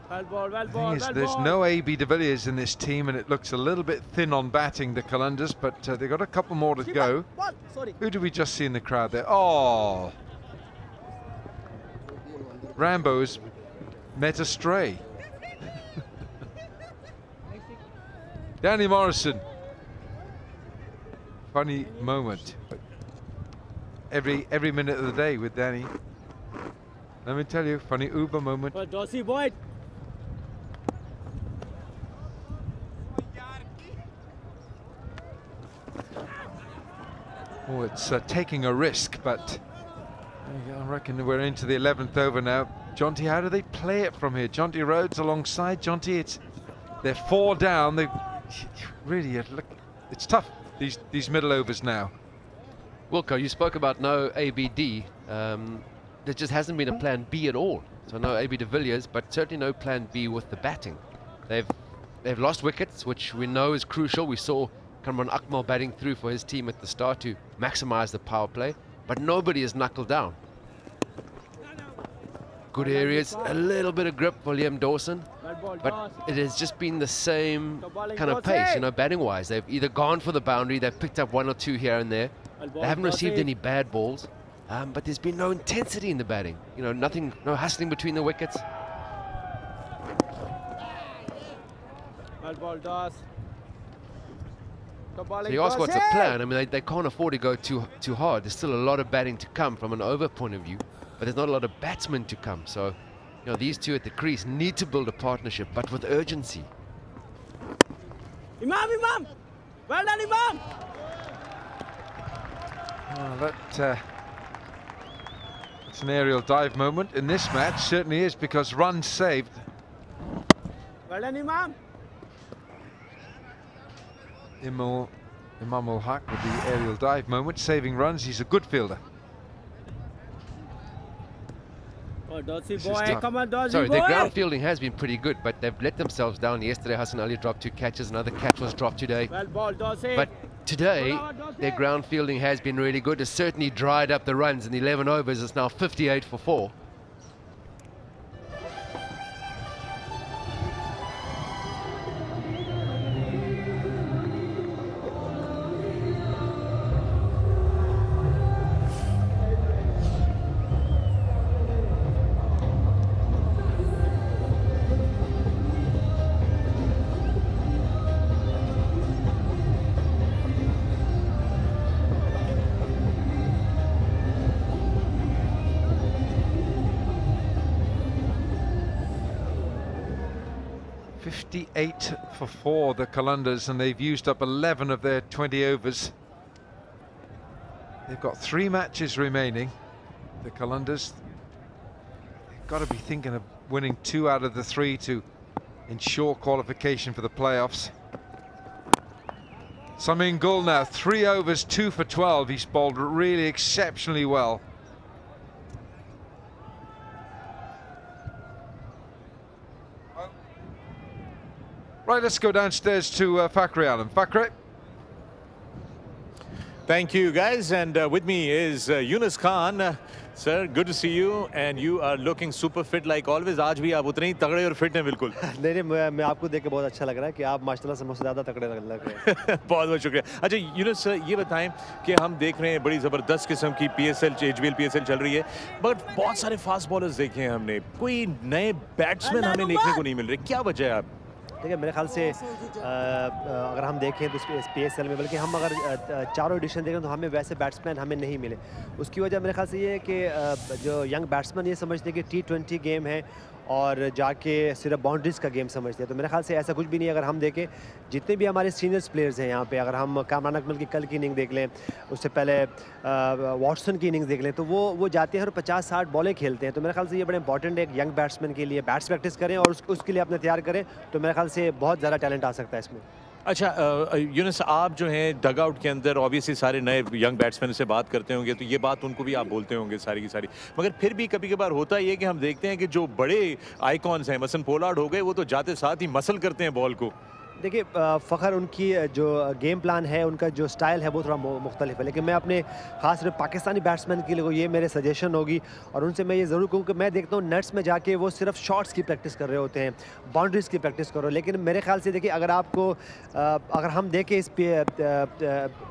Well ball, well The ball, thing is, well there's ball. no AB de Villiers in this team, and it looks a little bit thin on batting, the Qalandars, but they've got a couple more to go. Ball, sorry. Who do we just see in the crowd there? Oh! Rambo's met a stray. Danny Morrison. Funny moment. But every minute of the day with Danny. Let me tell you, funny Uber moment. Well, Dossi boy. Oh, it's taking a risk, but I reckon we're into the 11th over now. Jonty, how do they play it from here? Jonty Rhodes alongside Jonty. They're 4 down. They really look. It's tough these middle overs now. Wilco, you spoke about no ABD. There just hasn't been a plan B at all. So no AB de Villiers, but certainly no plan B with the batting. They've lost wickets, which we know is crucial. We saw Kamran Akmal batting through for his team at the start to maximize the power play, but nobody has knuckled down. Good areas, a little bit of grip for Liam Dawson, but it has just been the same kind of pace, you know, batting-wise. They've either gone for the boundary, they've picked up 1 or 2 here and there. They haven't received any bad balls, but there's been no intensity in the batting. You know, nothing, no hustling between the wickets. Well ball, Dos. So you ask what's the plan? I mean, they can't afford to go too hard. There's still a lot of batting to come from an over point of view, but there's not a lot of batsmen to come. So, you know, these two at the crease need to build a partnership, but with urgency. Imam! Well done, Imam! It's an aerial dive moment in this match, certainly is, because runs saved. Well done, Imam! Imam ul Haq with the aerial dive moment, saving runs. He's a good fielder. Oh, Dossi This is boy, tough. come on, Dossi Sorry, boy! their ground fielding has been pretty good, but they've let themselves down. Yesterday, Hassan Ali dropped 2 catches. Another catch was dropped today. Well ball, Dossi! But today, their ground fielding has been really good. It's certainly dried up the runs in the 11 overs. It's now 58 for 4. For 4, the Qalandars, and they've used up 11 of their 20 overs. They've got 3 matches remaining. The Qalandars, they've got to be thinking of winning 2 out of the 3 to ensure qualification for the playoffs. Samin Gul now, 3 overs, 2 for 12. He's bowled really exceptionally well. Right, let's go downstairs to Fakhri Alam. Fakhri. Thank you, guys. And with me is Yunus Khan. Sir, good to see you. And you are looking super fit like always. आज भी आप उतने ही तगड़े और fit हैं बिल्कुल. नहीं मैं आपको देख के बहुत अच्छा लग रहा है कि आप माशाल्लाह से मुझसे ज़्यादा तगड़े लग रहे हैं. बहुत शुक्रिया. अच्छा यूनुस सर, ये बताएं कि हम देख रहे हैं बड़ी ज़बरदस्त किस्म की HBL PSL चल रही है, बट बहुत सारे फास्ट बॉलर्स देखे हैं हमने. कोई नए बैट्समैन हमें देखने को नहीं मिल रहे. क्या वजह है आप? देखिए मेरे ख्याल से अगर हम देखें तो इस PSL में, बल्कि हम अगर चारों एडिशन देखें तो हमें वैसे बैट्समैन हमें नहीं मिले। उसकी वजह मेरे ख्याल से ये है कि जो यंग बैट्समैन ये समझते हैं कि T20 गेम है और जाके सिर्फ बाउंड्रीज़ का गेम समझते हैं। तो मेरे ख्याल से ऐसा कुछ भी नहीं है। अगर हम देखें जितने भी हमारे सीनियर्स प्लेयर्स हैं यहाँ पे, अगर हम कामरान अकमल की कल की इनिंग देख लें, उससे पहले वॉटसन की इनिंग्स देख लें, तो वो जाते हैं और 50-60 बॉलें खेलते हैं। तो मेरे ख्याल से ये बड़े इंपॉर्टेंट है एक यंग बैट्समैन के लिए, बैट्स प्रैक्टिस करें और उसके लिए अपने तैयार करें, तो मेरे ख्याल से बहुत ज़्यादा टैलेंट आ सकता है इसमें। अच्छा यूनुस, आप जो हैं डग आउट के अंदर ऑब्वियसली सारे नए यंग बैट्समैन से बात करते होंगे, तो ये बात उनको भी आप बोलते होंगे सारी की सारी, मगर फिर भी कभी कभार होता ये कि हम देखते हैं कि जो बड़े आइकॉन्स हैं, मसलन पोलार्ड हो गए, वो तो जाते साथ ही मसल करते हैं बॉल को। देखिए फ़खर उनकी जो गेम प्लान है, उनका जो स्टाइल है वो थोड़ा मुख्तलिफ है, लेकिन मैं अपने खास पाकिस्तानी बैट्समैन के लिए ये मेरे सजेशन होगी और उनसे मैं ये ज़रूर कहूँ कि मैं देखता हूँ नेट्स में जाके वो सिर्फ शॉट्स की प्रैक्टिस कर रहे होते हैं, बाउंड्रीज़ की प्रैक्टिस करो। लेकिन मेरे ख्याल से देखिए अगर हम देखें इस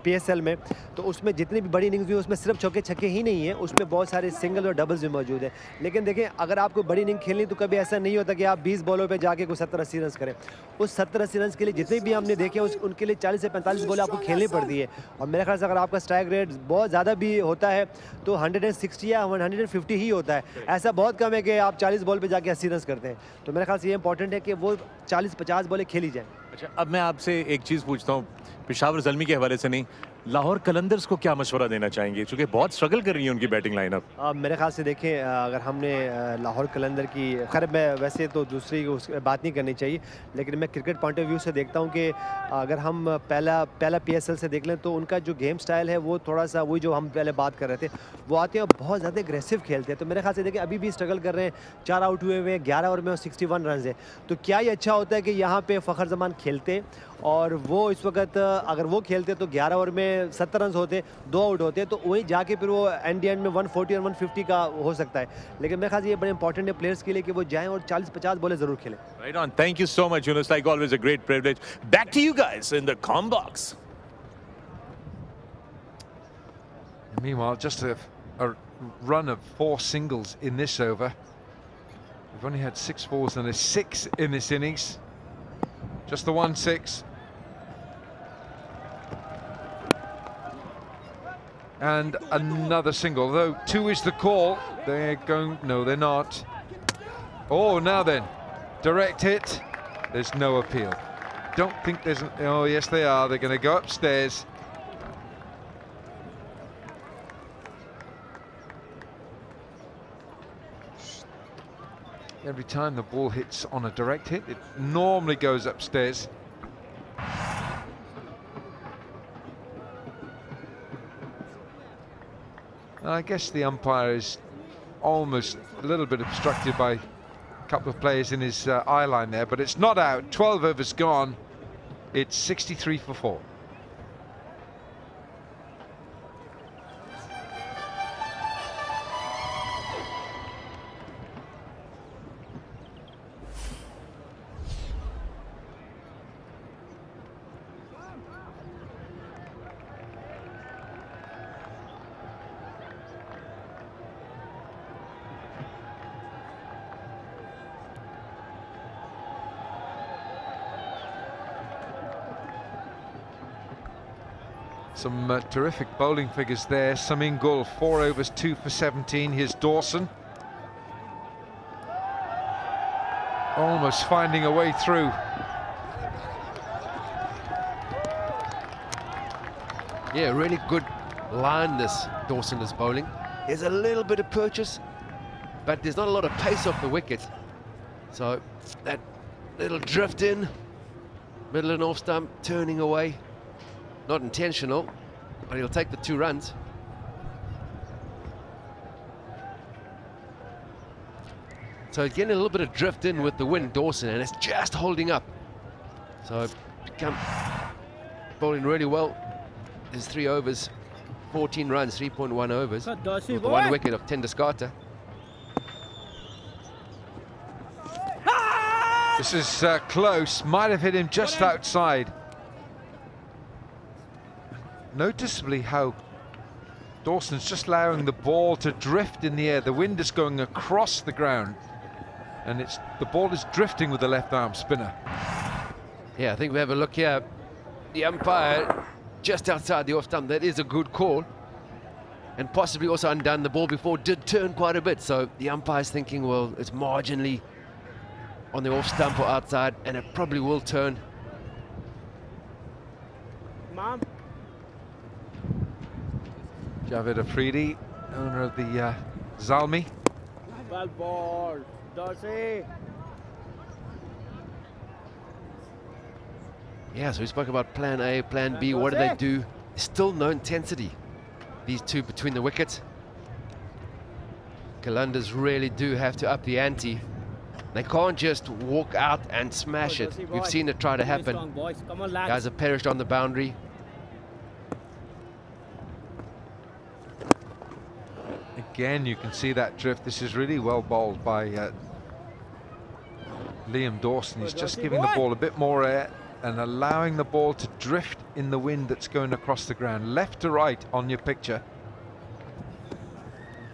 PSL में, तो उसमें जितनी भी बड़ी इनिंग्स हुई उसमें सिर्फ चौके छक्के ही नहीं है, उसमें बहुत सारे सिंगल और डबल्स भी मौजूद हैं। लेकिन देखें अगर आपको बड़ी इनिंग खेलनी तो कभी ऐसा नहीं होता कि आप 20 बॉलों पर जाके कोई 70-80 रन करें। उस 70-80 रन के लिए जितने भी हमने देखे उनके लिए 40 से 45 बॉल आपको खेलनी पड़ती है। और मेरे ख्याल से अगर आपका स्ट्राइक रेट बहुत ज़्यादा भी होता है तो 160 या 150 ही होता है। ऐसा बहुत कम है कि आप 40 बॉल पे जाके 80 रन करते हैं। तो मेरे ख्याल से ये इंपॉर्टेंट है कि वो 40-50 बॉलें खेली जाएँ। अच्छा, अब मैं आपसे एक चीज़ पूछता हूँ, पेशावर ज़ल्मी के हवाले से नहीं, लाहौर कलंदर्स को क्या मशवरा देना चाहेंगे, क्योंकि बहुत स्ट्रगल कर रही है उनकी बैटिंग लाइनअप। मेरे ख्याल से देखें अगर हमने लाहौर कलंदर की, खैर मैं वैसे तो दूसरी बात नहीं करनी चाहिए, लेकिन मैं क्रिकेट पॉइंट ऑफ व्यू से देखता हूं कि अगर हम पहला PSL से देख लें तो उनका जो गेम स्टाइल है वो थोड़ा सा वही जो हम पहले बात कर रहे थे, वो आते हैं और बहुत ज़्यादा एग्रेसिव खेलते हैं। तो मेरे ख्याल से देखिए अभी भी स्ट्रगल कर रहे हैं, 4 आउट हुए हुए, 11 ओवर में 61 रन है। तो क्या ही अच्छा होता है कि यहाँ पर फ़खर जमान खेलते और वो इस वक्त अगर वो खेलते तो 11 ओवर में 70 रन होते, 2 आउट होते, तो वहीं जाके फिर वो एंड में 140 और 150 का हो सकता है। लेकिन मेरे ख्याल से ये बड़े इंपॉर्टेंट है प्लेयर्स के लिए कि वो जाएं और 40-50 बॉलें जरूर खेलें। Right on. Thank you so much, Yunus. Like always, a great privilege. Back to you guys in the comm box. Meanwhile, just a run of 4 singles in this over. We've only had 6 fours and a 6 in this innings. Just the 1-6. And another single, though 2 is the call. They're going, no they're not. Oh, now then, direct hit. There's no appeal. Don't think there's oh yes they are, they're going to go upstairs. Every time the ball hits on a direct hit, it normally goes upstairs. I guess the umpire is almost a little bit obstructed by a couple of players in his eye line there, but it's not out. 12 overs gone. It's 63 for 4. Some terrific bowling figures there. Samin Gul, 4 overs, 2 for 17. Here's Dawson. Almost finding a way through. Yeah, really good line this Dawson is bowling. There's a little bit of purchase, but there's not a lot of pace off the wicket. So that little drift in, middle and off stump, turning away. Not intentional, but he'll take the 2 runs. So getting a little bit of drift in with the wind, Dawson, and it's just holding up. So become bowling really well. There's 3 overs, 14 runs, 3.1 overs. With the 1 wicket of Tendusgarta. This is close, might have hit him just outside. Noticeably how Dawson's just allowing the ball to drift in the air. The wind is going across the ground and the ball is drifting with the left arm spinner. Yeah, I think we have a look here. The umpire just outside the off stump. That is a good call. And possibly also undone. The ball before did turn quite a bit. So the umpire's thinking, well, it's marginally on the off stump or outside, and it probably will turn. Mom. Javed Afridi, owner of the Zalmi. Well ball. Dorsey. Yeah, so we spoke about plan A, plan B. What do they do? There's still no intensity, these two between the wickets. Qalandars really do have to up the ante. They can't just walk out and smash it. We've seen it try to happen. Guys have perished on the boundary. Again, you can see that drift. This is really well bowled by Liam Dawson. He's just giving the ball a bit more air and allowing the ball to drift in the wind that's going across the ground. Left to right on your picture.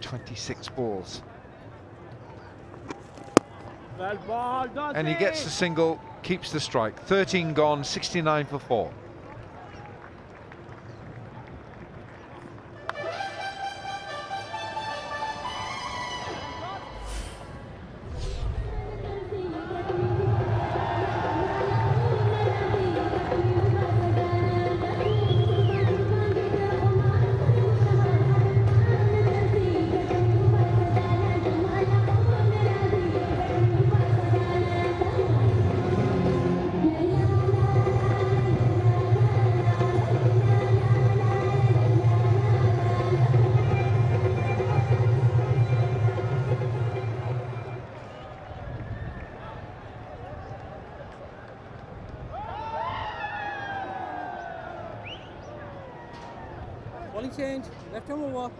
26 balls. Well ball. Dorsey. And he gets the single, keeps the strike. 13 gone, 69 for 4. Bowling change. Left arm over.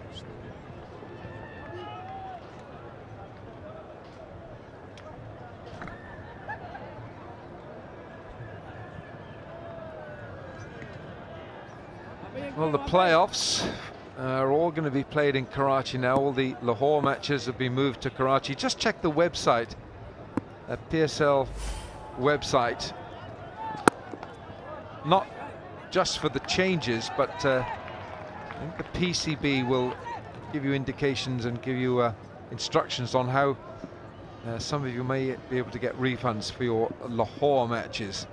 Well, the playoffs are all going to be played in Karachi now. All the Lahore matches have been moved to Karachi. Just check the website, PSL website. Not just for the changes, but I think the PCB will give you indications and give you instructions on how some of you may be able to get refunds for your Lahore matches.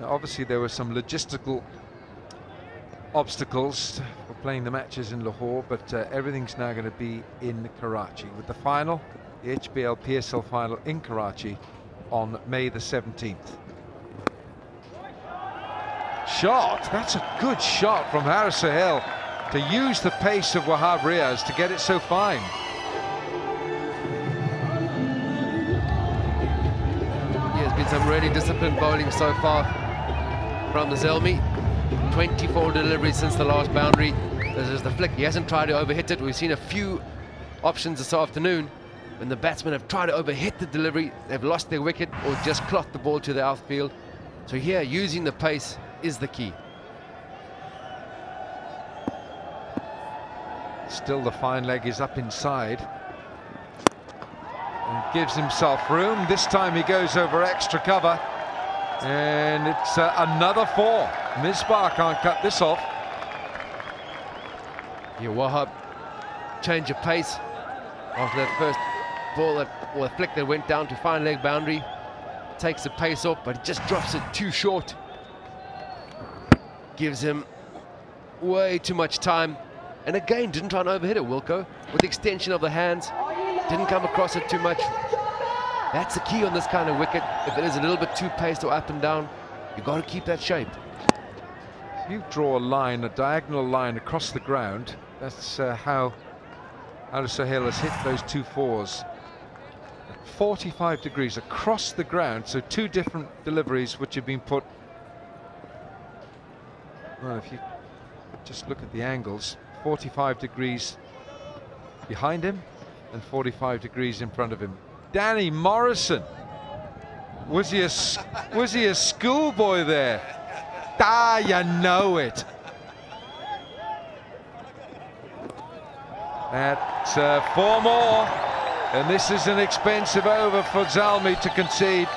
Obviously, there were some logistical obstacles for playing the matches in Lahore, but everything's now going to be in Karachi, with the final, the HBL PSL final in Karachi on May the 17th. Shot, that's a good shot from Haris Sohail to use the pace of Wahab Riaz to get it so fine. Yeah, there's been some really disciplined bowling so far from the Zalmi. 24 deliveries since the last boundary. This is the flick. He hasn't tried to overhit it. We've seen a few options this afternoon when the batsmen have tried to overhit the delivery. They've lost their wicket or just clocked the ball to the outfield. So here, using the pace is the key. Still the fine leg is up inside and gives himself room. This time he goes over extra cover, and it's another 4. Misbah can't cut this off. Yeah, Wahab change of pace after that first ball or flick that went down to fine leg boundary. Takes the pace off, but he just drops it too short. Gives him way too much time. And again, didn't try and overhit it, Wilco. With the extension of the hands, didn't come across it too much. That's the key on this kind of wicket. If it is a little bit too paced or up and down, you've got to keep that shape. If you draw a line, a diagonal line across the ground, that's how Haris Sohail has hit those 2 4s. 45 degrees across the ground, so 2 different deliveries which have been put. Well, if you just look at the angles, 45 degrees behind him and 45 degrees in front of him. Danny Morrison, was he a schoolboy there? Ah, you know it. That's 4 more, and this is an expensive over for Zalmi to concede.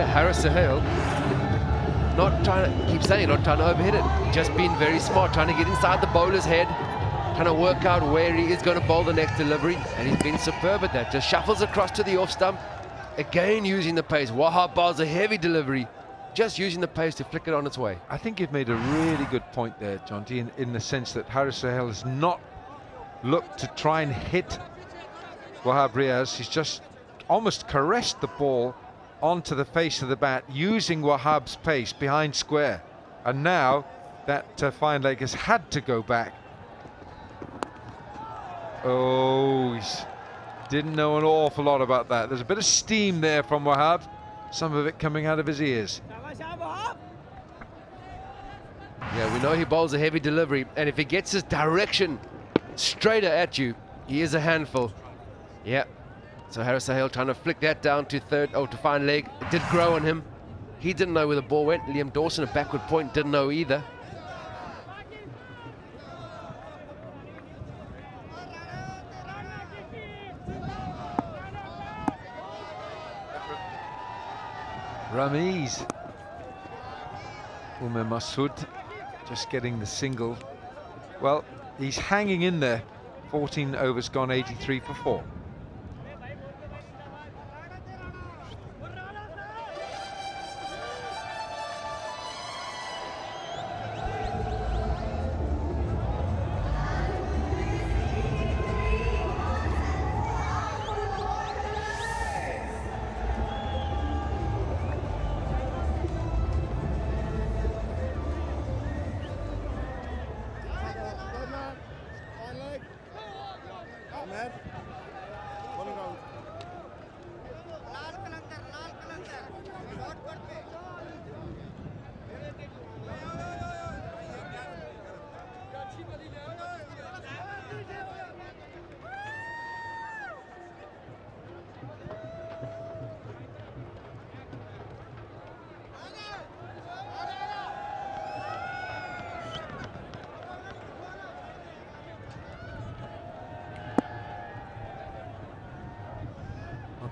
Yeah, Haris Sohail, not trying to, keep saying, not trying to overhit it. Just being very smart, trying to get inside the bowler's head, trying to work out where he is going to bowl the next delivery, and he's been superb at that. Just shuffles across to the off stump, again using the pace. Wahab bowls a heavy delivery, just using the pace to flick it on its way. I think you've made a really good point there, Jonty, in the sense that Haris Sohail has not looked to try and hit Wahab Riaz. He's just almost caressed the ball onto the face of the bat, using Wahab's pace behind square. And now that fine leg has had to go back. Oh, he didn't know an awful lot about that. There's a bit of steam there from Wahab, some of it coming out of his ears. Yeah, we know he bowls a heavy delivery, and if he gets his direction straighter at you, he is a handful. Yeah. So Haris Sohail trying to flick that down to to fine leg. It did grow on him. He didn't know where the ball went. Liam Dawson, a backward point, didn't know either. Ramiz. Umer Masood just getting the single. Well, he's hanging in there. 14 overs gone, 83 for 4.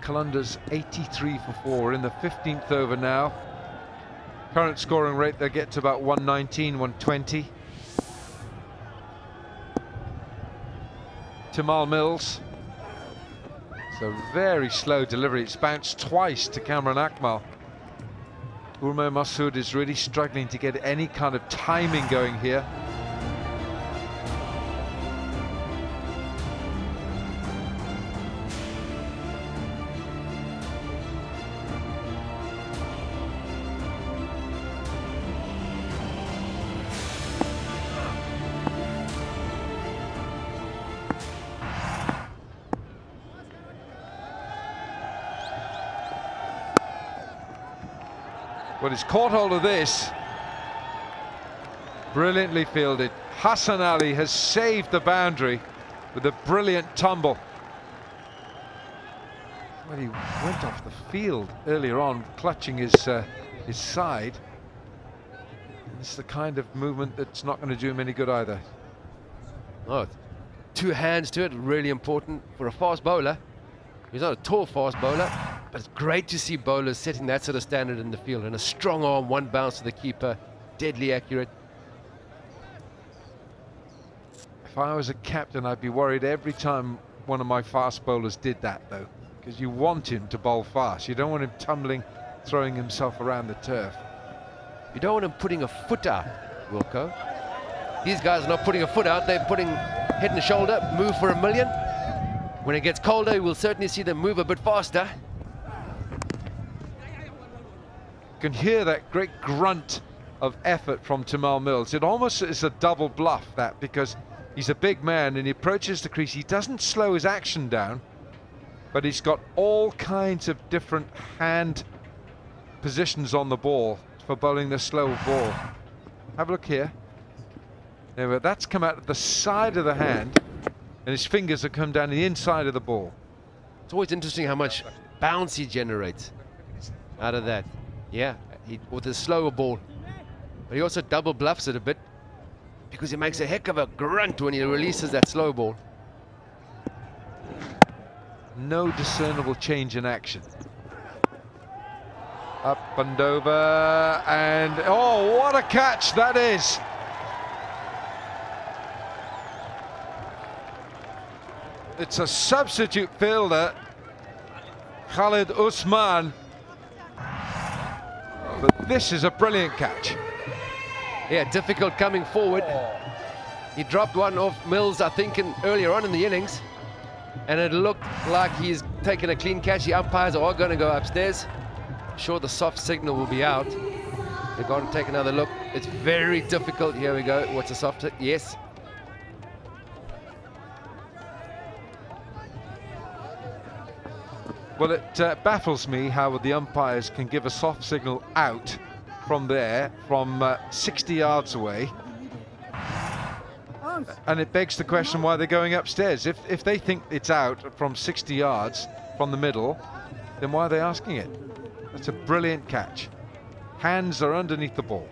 Kalunda's 83 for 4 in the 15th over now. Current scoring rate, they get to about 119, 120. Tamal Mills. It's a very slow delivery. It's bounced twice to Kamran Akmal. Umer Masood is really struggling to get any kind of timing going here. Well, he's caught hold of this. Brilliantly fielded. Hassan Ali has saved the boundary with a brilliant tumble. Well, he went off the field earlier on, clutching his side. It's the kind of movement that's not going to do him any good either. Oh, 2 hands to it, really important for a fast bowler. He's not a tall fast bowler, but it's great to see bowlers setting that sort of standard in the field. And a strong arm, 1 bounce to the keeper, deadly accurate. If I was a captain, I'd be worried every time one of my fast bowlers did that, though, because you want him to bowl fast. You don't want him tumbling, throwing himself around the turf. You don't want him putting a foot out, Wilco. These guys are not putting a foot out, they're putting head and shoulder, move for a million. When it gets colder, we'll certainly see them move a bit faster. You can hear that great grunt of effort from Tamal Mills. It almost is a double bluff, that, because he's a big man and he approaches the crease. He doesn't slow his action down, but he's got all kinds of different hand positions on the ball for bowling the slow ball. Have a look here. There, that's come out of the side of the hand, and his fingers have come down the inside of the ball. It's always interesting how much bounce he generates out of that. Yeah, with a slower ball. But he also double bluffs it a bit because he makes a heck of a grunt when he releases that slow ball. No discernible change in action. Up and over, and oh, what a catch that is! It's a substitute fielder, Khalid Usman, but this is a brilliant catch. Yeah, difficult coming forward. He dropped one off Mills, I think, earlier on in the innings, and it looked like he's taken a clean catch. The umpires are going to go upstairs. I'm sure the soft signal will be out. They've got to take another look. It's very difficult. Here we go. What's a soft signal? Yes. Well, it baffles me how the umpires can give a soft signal out from there, from 60 yards away. And it begs the question why they're going upstairs. If they think it's out from 60 yards from the middle, then why are they asking it? That's a brilliant catch. Hands are underneath the ball.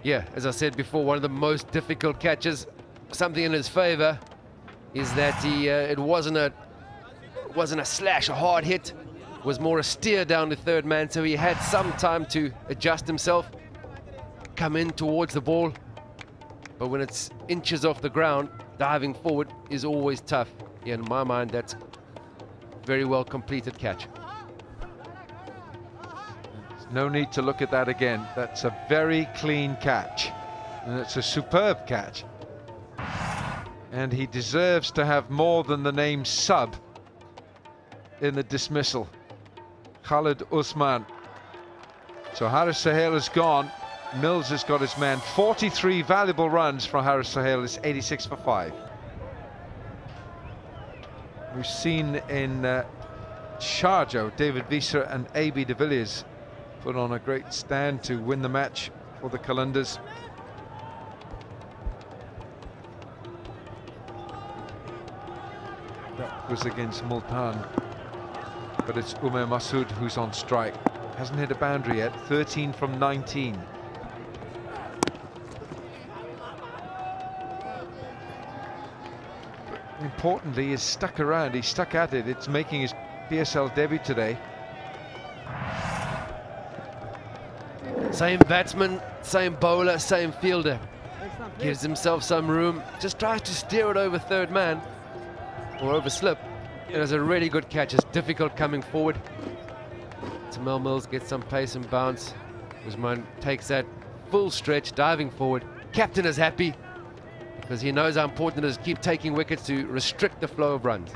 Yeah, as I said before, one of the most difficult catches. Something in his favor is that it wasn't a slash, a hard hit. It was more a steer down the third man, so he had some time to adjust himself, come in towards the ball. But when it's inches off the ground, diving forward is always tough. Yeah, in my mind, that's very well completed catch. No need to look at that again. That's a very clean catch, and it's a superb catch. And he deserves to have more than the name sub in the dismissal. Khalid Usman. So Haris Sohail is gone. Mills has got his man. 43 valuable runs for Haris Sohail. It's 86 for 5. We've seen in Sharjah, David Wiese and AB de Villiers put on a great stand to win the match for the Qalandars. That was against Multan, but it's Umer Masood who's on strike. Hasn't hit a boundary yet. 13 from 19. Importantly, he's stuck around. He's stuck at it. It's making his PSL debut today. Same batsman, same bowler, same fielder. Gives himself some room. Just tries to steer it over third man or over slip. It is a really good catch. It's difficult coming forward. Tamil Mills gets some pace and bounce. Usman takes that full stretch, diving forward. Captain is happy because he knows how important it is to keep taking wickets to restrict the flow of runs.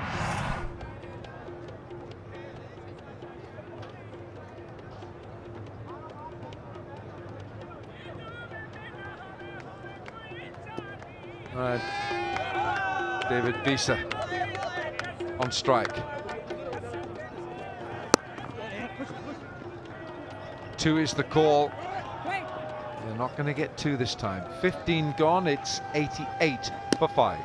David Wiese on strike. 2 is the call. They're not going to get 2 this time. 15 gone, it's 88 for 5.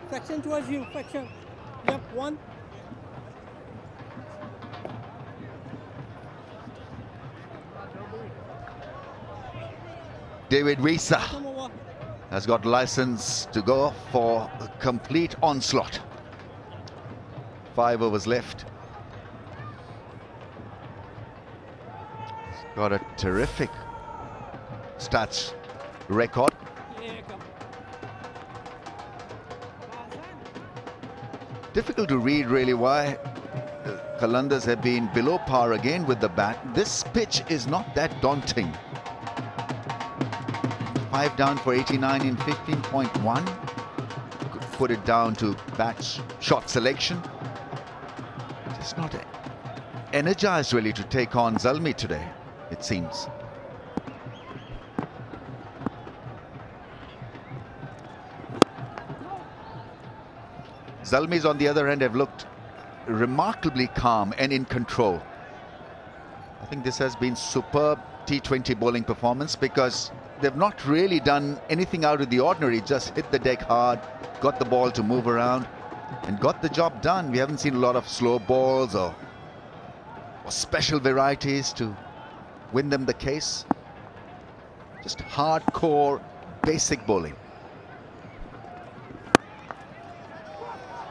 Faction towards you, faction. Yep, 1. David Wiese has got license to go for a complete onslaught. 5 overs left. He's got a terrific stats record. Difficult to read really why the Qalandars have been below par again with the bat. This pitch is not that daunting. 5 down for 89 in 15.1. Could put it down to bat shot selection. Just not energized really to take on Zalmi today, it seems. Zalmis, on the other hand, have looked remarkably calm and in control. I think this has been superb T20 bowling performance, because they've not really done anything out of the ordinary, just hit the deck hard, got the ball to move around and got the job done. We haven't seen a lot of slow balls or special varieties to win them the case. Just hardcore basic bowling.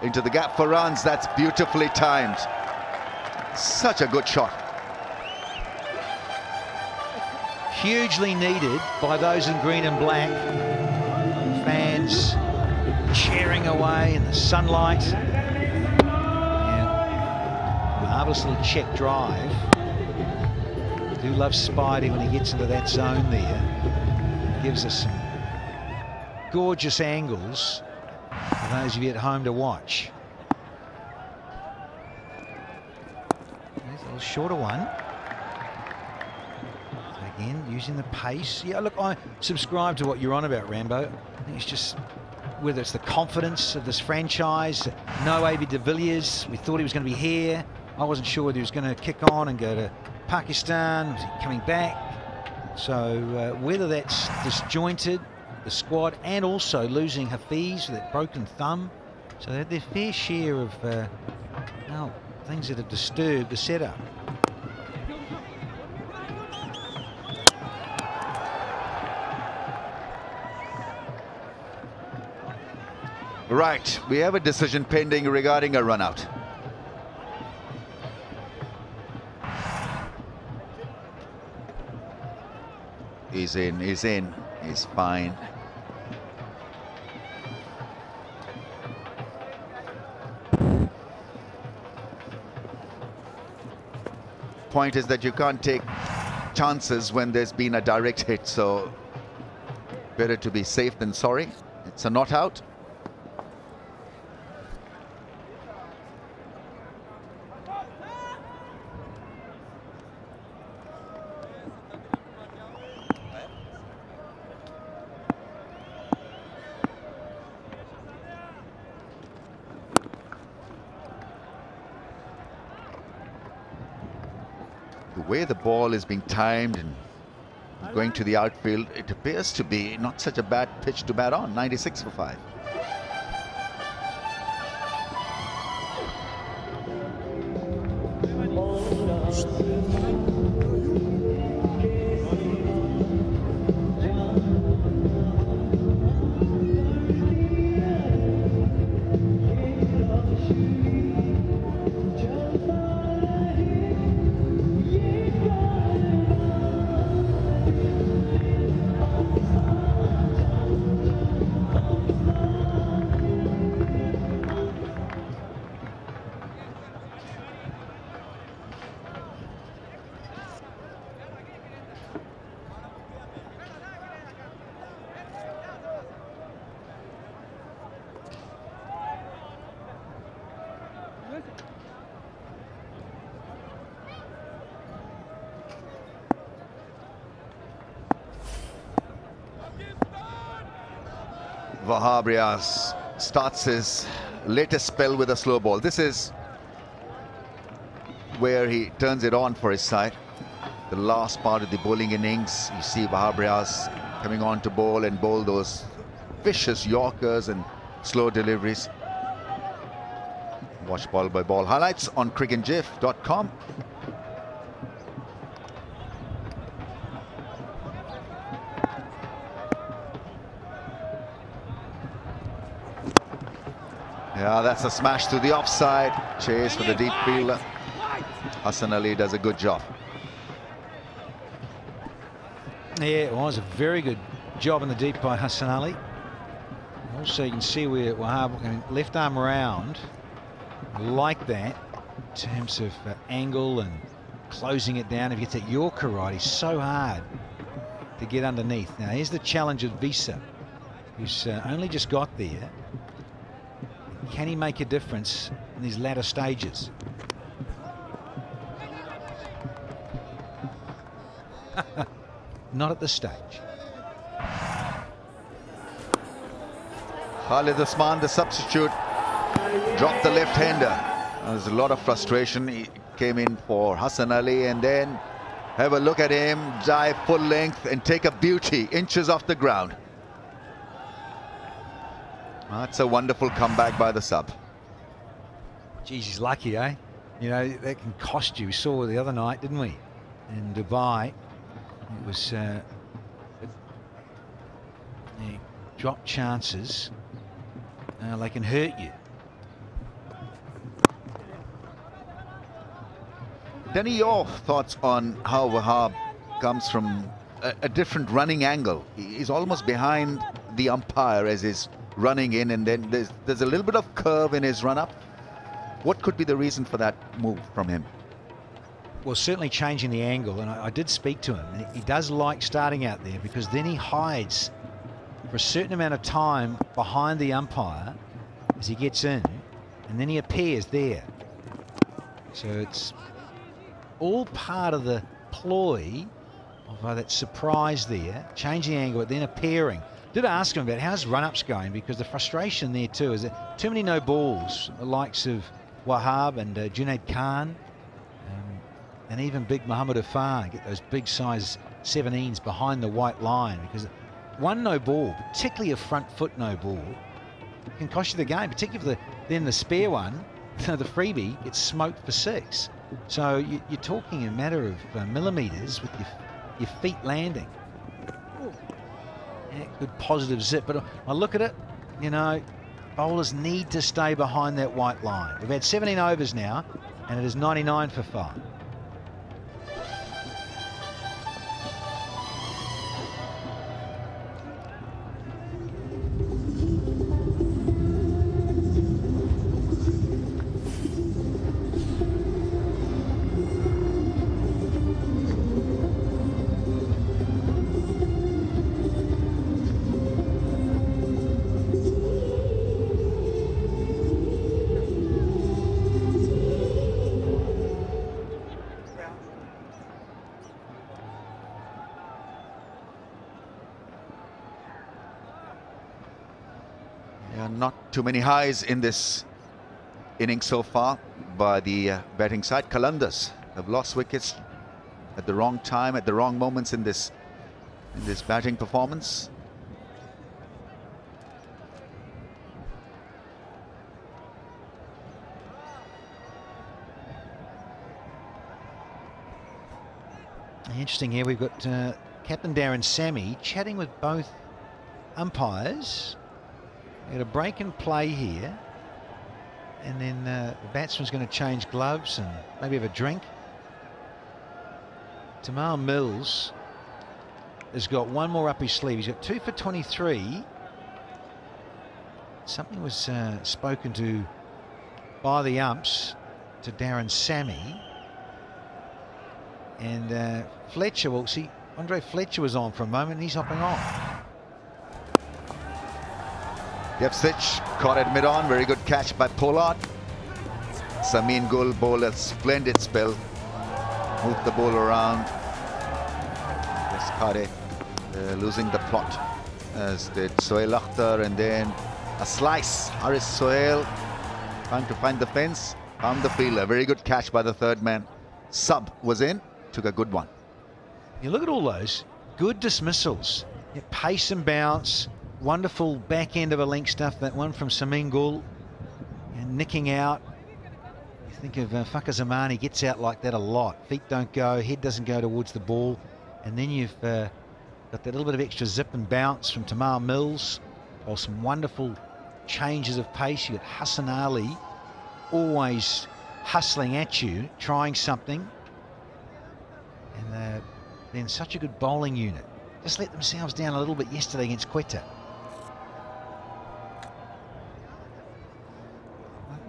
Into the gap for runs. That's beautifully timed. Such a good shot. Hugely needed by those in green and black. Fans cheering away in the sunlight. Yeah. Marvellous little check drive. I do love Spidey when he gets into that zone there. Gives us some gorgeous angles for those of you at home to watch. There's a little shorter one. Again, using the pace. Yeah, look, I subscribe to what you're on about, Rambo. I think it's just, whether it's the confidence of this franchise, no AB de Villiers, we thought he was going to be here. I wasn't sure whether he was going to kick on and go to Pakistan, was he coming back? So whether that's disjointed, the squad, and also losing Hafiz with that broken thumb. So they had their fair share of things that have disturbed the setup. Right, we have a decision pending regarding a run out. He's in, he's fine. Point is that you can't take chances when there's been a direct hit, so better to be safe than sorry. It's a not out. The way the ball is being timed and going to the outfield, it appears to be not such a bad pitch to bat on. 96 for 5. Wahab Riaz starts his latest spell with a slow ball. This is where he turns it on for his side. The last part of the bowling innings, you see Wahab Riaz coming on to bowl and bowl those vicious Yorkers and slow deliveries. Watch ball by ball highlights on crickandjiff.com. Yeah, that's a smash to the offside. Chase for the deep fielder. Hassan Ali does a good job. Yeah, it was a very good job in the deep by Hassan Ali. Also, you can see where Wahab, left arm round like that in terms of angle and closing it down. If he gets that Yorker right, he's so hard to get underneath. Now, here's the challenge of Visa, who's only just got there. Can he make a difference in these latter stages? Not at this stage. Khalid Usman, the substitute, dropped the left-hander. There's a lot of frustration. He came in for Hassan Ali, and then have a look at him dive full length and take a beauty, inches off the ground. That's a wonderful comeback by the sub. Geez, he's lucky, eh? You know, that can cost you. We saw the other night, didn't we? In Dubai, it was drop chances. They can hurt you. Danny, your thoughts on how Wahab comes from a different running angle? He's almost behind the umpire as he's running in, and then there's a little bit of curve in his run-up. What could be the reason for that move from him? Well, certainly changing the angle, and I did speak to him. And he does like starting out there because then he hides for a certain amount of time behind the umpire as he gets in, and then he appears there. So it's all part of the ploy of that surprise there, changing angle, but then appearing. Did ask him about how's run-ups going, because the frustration there too is that too many no balls, the likes of Wahab and Junaid Khan, and even big Mohamed Afar get those big size 17s behind the white line, because one no ball, particularly a front foot no ball, can cost you the game, particularly if then the spare one, the freebie, gets smoked for 6. So you're talking a matter of millimetres with your feet landing. Yeah, good positive zip, but I look at it, you know, bowlers need to stay behind that white line. We've had 17 overs now, and it is 99 for 5. Not too many highs in this innings so far by the batting side. Qalandars have lost wickets at the wrong time, at the wrong moments in this batting performance. Interesting here, we've got Captain Darren Sammy chatting with both umpires. Got a break and play here, and then the batsman's going to change gloves and maybe have a drink. Tamal Mills has got one more up his sleeve. He's got 2 for 23. Something was spoken to by the umps to Darren Sammy, and Fletcher, well, see, Andre Fletcher was on for a moment, and he's hopping off. Yepsich caught it mid-on, very good catch by Pollard. Samin Gul bowled a splendid spell, moved the ball around. Yaskare losing the plot, as did Sohail Akhtar, and then a slice. Haris Sohail trying to find the fence, found the fielder. Very good catch by the third man. Sub was in, took a good one. You look at all those good dismissals, pace and bounce. Wonderful back end of a link stuff, that one from Samin Gul, and nicking out. You think of Fakhar Zaman, he gets out like that a lot. Feet don't go, head doesn't go towards the ball. And then you've got that little bit of extra zip and bounce from Tamal Mills, or some wonderful changes of pace. You got Hassan Ali always hustling at you, trying something. And then such a good bowling unit. Just let themselves down a little bit yesterday against Quetta.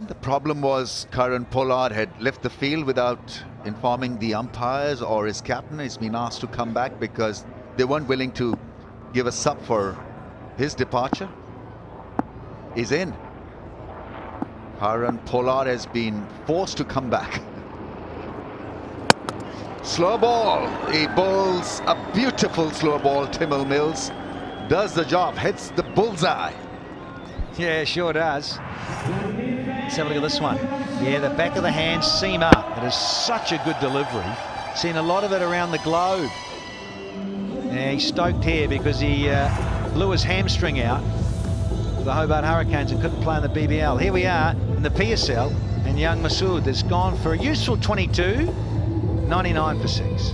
The problem was Karan Pollard had left the field without informing the umpires or his captain. He's been asked to come back because they weren't willing to give a sub for his departure. He's in. Karan Pollard has been forced to come back. Slow ball. He bowls a beautiful slow ball. Tamal Mills does the job, hits the bullseye. Yeah, sure does. Let's have a look at this one. Yeah, the back of the hand seam up. It is such a good delivery. Seen a lot of it around the globe. Yeah, he's stoked here because he blew his hamstring out for the Hobart Hurricanes and couldn't play in the BBL. Here we are in the PSL, and young Masood has gone for a useful 22, 99 for 6.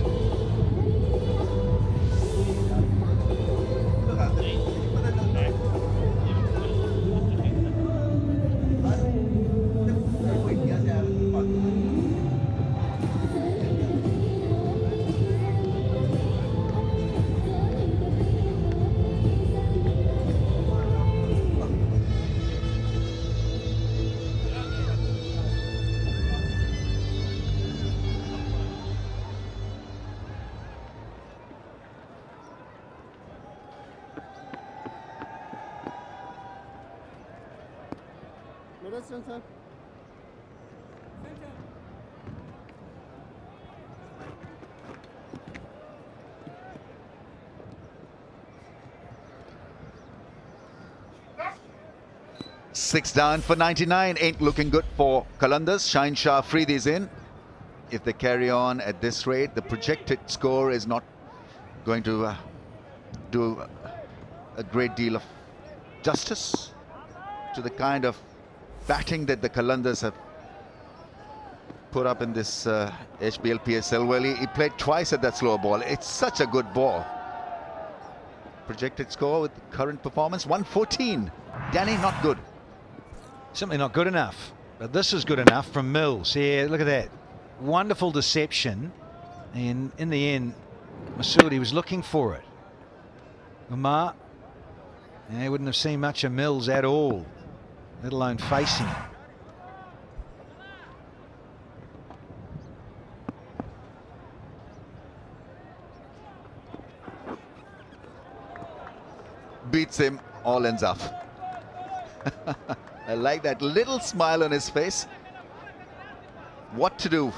Sir. 6 down for 99. Ain't looking good for Qalandars. Shaheen Shah Afridi's in. If they carry on at this rate, the projected score is not going to do a great deal of justice to the kind of batting that the Qalandars have put up in this HBL PSL. Well, he played twice at that slower ball. It's such a good ball. Projected score with current performance 114. Danny, not good. Simply not good enough. But this is good enough from Mills. Yeah, look at that. Wonderful deception. And in the end, Masood, he was looking for it. Umar, he wouldn't have seen much of Mills at all, let alone facing it. Beats him, all ends up. I like that little smile on his face. What to do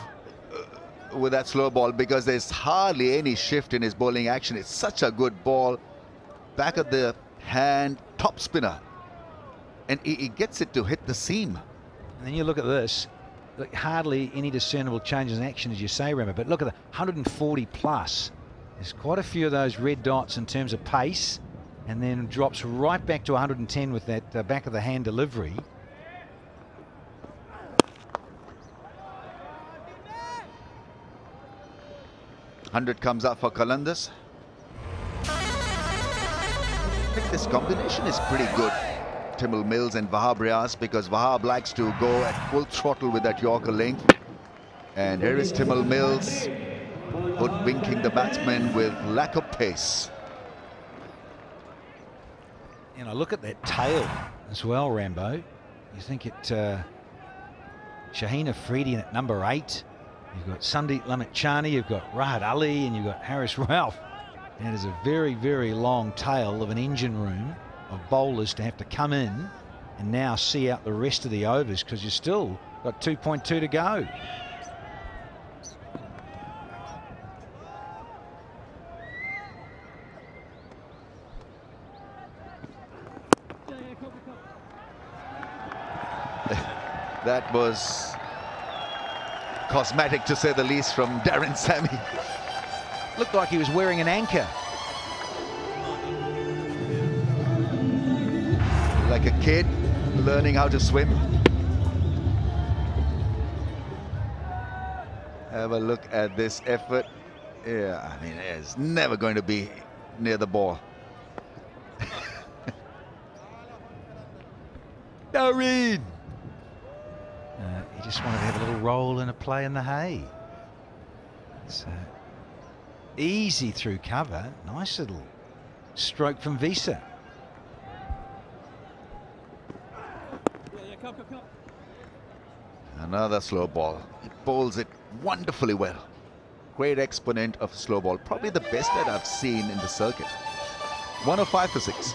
with that slow ball, because there's hardly any shift in his bowling action. It's such a good ball. Back of the hand, top spinner. And he gets it to hit the seam. And then you look at this. Look, hardly any discernible changes in action, as you say, Remo. But look at the 140 plus. There's quite a few of those red dots in terms of pace. And then drops right back to 110 with that back of the hand delivery. $100 comes up for Qalandars. I think this combination is pretty good. Timil Mills and Wahab Riaz, because Wahab likes to go at full throttle with that Yorker length. And here is Timil Mills, hoodwinking the batsman with lack of pace. You know, look at that tail as well, Rambo. You think it Shaheen Afridi at number 8. You've got Sandeep Lamichhane, you've got Rahat Ali, and you've got Haris Rauf. And it is a very, very long tail of an engine room of bowlers to have to come in and now see out the rest of the overs, because you've still got 2.2 to go. That was cosmetic, to say the least, from Darren Sammy. Looked like he was wearing an anchor. Like a kid learning how to swim. Have a look at this effort. Yeah, I mean, it's never going to be near the ball. Darren! He just wanted to have a little roll and a play in the hay. So easy through cover. Nice little stroke from Visa. Another slow ball. He bowls it wonderfully well. Great exponent of slow ball. Probably the best that I've seen in the circuit. 105 for 6.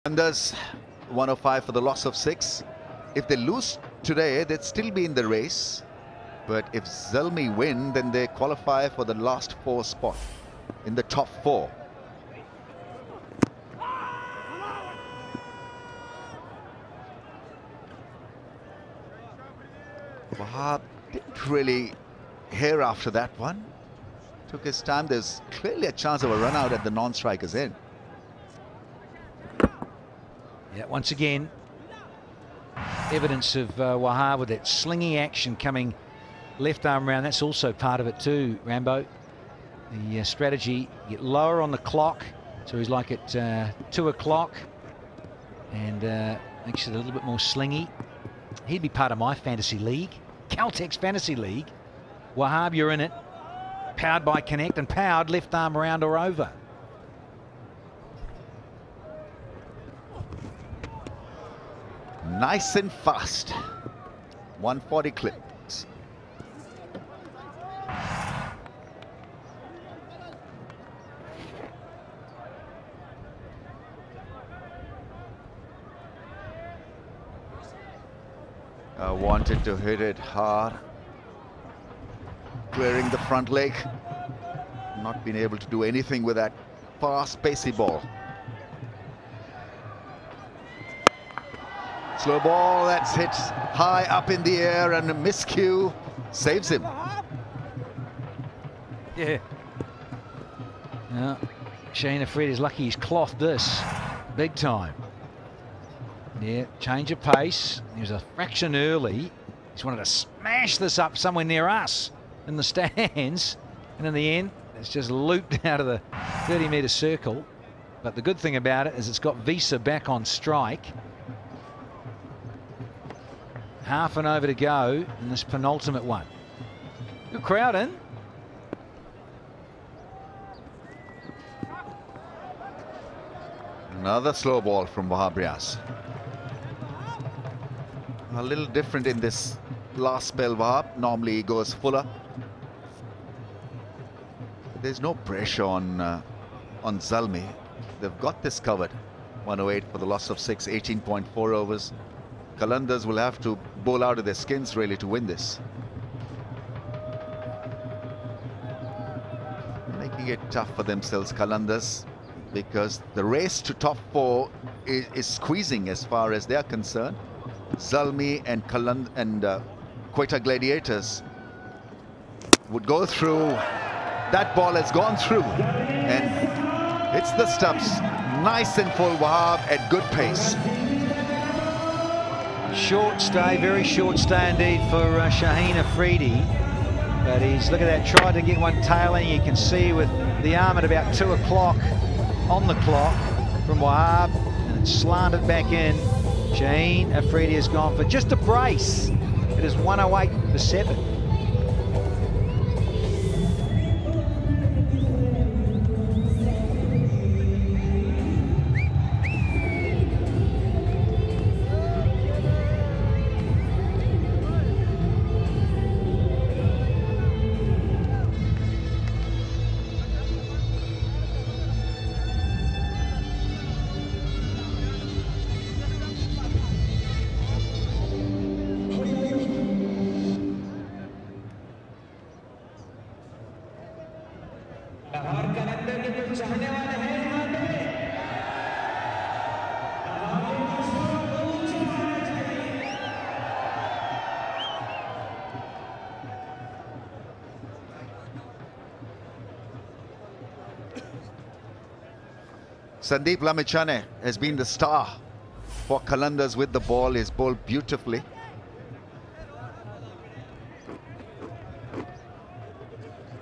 Qalandars 105 for the loss of 6. If they lose today, they'd still be in the race. But if Zalmi win, then they qualify for the last 4 spot in the top 4. Wahab didn't really hear after that one. Took his time. There's clearly a chance of a run out at the non-striker's end. Yeah, once again, evidence of Wahab with that slingy action coming left arm round. That's also part of it too, Rambo. The strategy, get lower on the clock. So he's like at 2 o'clock and makes it a little bit more slingy. He'd be part of my fantasy league, Caltex Fantasy League. Wahab, you're in it. Powered by Connect and powered left arm round or over. Nice and fast. 140 clicks. I wanted to hit it hard. Clearing the front leg. Not been able to do anything with that fast, pacey ball. Slow ball that's hit high up in the air and a miscue saves him. Yeah. No, Shaheen Afridi is lucky he's clothed this big time. Yeah, change of pace. He was a fraction early. He's wanted to smash this up somewhere near us in the stands. And in the end, it's just looped out of the 30-metre circle. But the good thing about it is it's got Visa back on strike. Half an over to go in this penultimate one. Good crowd in. Another slow ball from Wahab Riaz. A little different in this last spell, Wahab. Normally he goes fuller. There's no pressure on Zalmi. They've got this covered. 108 for the loss of 6, 18.4 overs. Qalandars will have to bowl out of their skins really to win this. Making it tough for themselves, Qalandars, because the race to top 4 is squeezing as far as they're concerned. Zalmi and Quetta Gladiators would go through. That ball has gone through and hits the stumps. Nice and full, Wahab at good pace. Short stay, very short stay indeed for Shaheen Afridi. But he's, look at that, tried to get one tailing. You can see with the arm at about 2 o'clock on the clock from Wahab, and it's slanted back in. Shaheen Afridi has gone for just a brace. It is 108 for 7. Sandeep Lamichhane has been the star for Qalandars with the ball. He's bowled beautifully.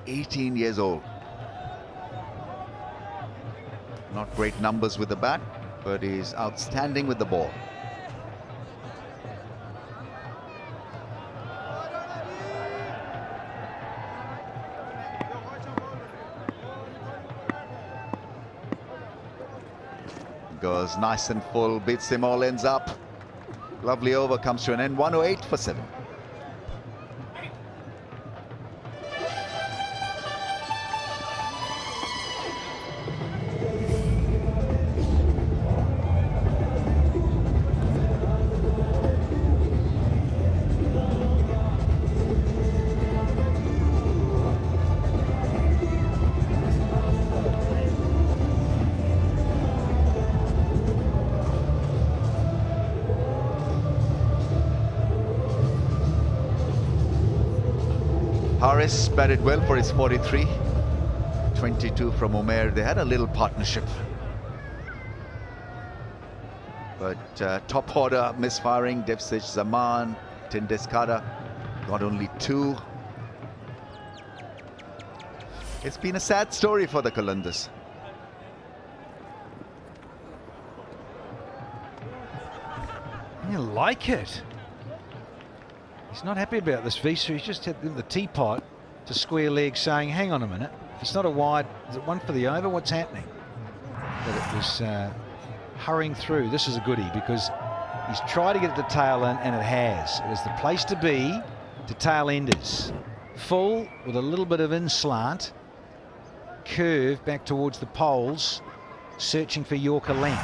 (18 years old. Not great numbers with the bat, but he's outstanding with the ball. Goes nice and full, beats him all ends up. Lovely over, comes to an end. 108 for 7. Haris batted well for his 43. 22 from Umair. They had a little partnership. But top order misfiring. Devsich, Zaman, Tindeskara got only 2. It's been a sad story for the Qalandars. You like it. He's not happy about this, Wiese. He's just hit the teapot to square leg saying, hang on a minute. If it's not a wide, is it one for the over? What's happening? But it was hurrying through. This is a goodie because he's tried to get the tail in and it has. It was the place to be to tail enders. Full with a little bit of in slant. Curve back towards the poles, searching for Yorker length.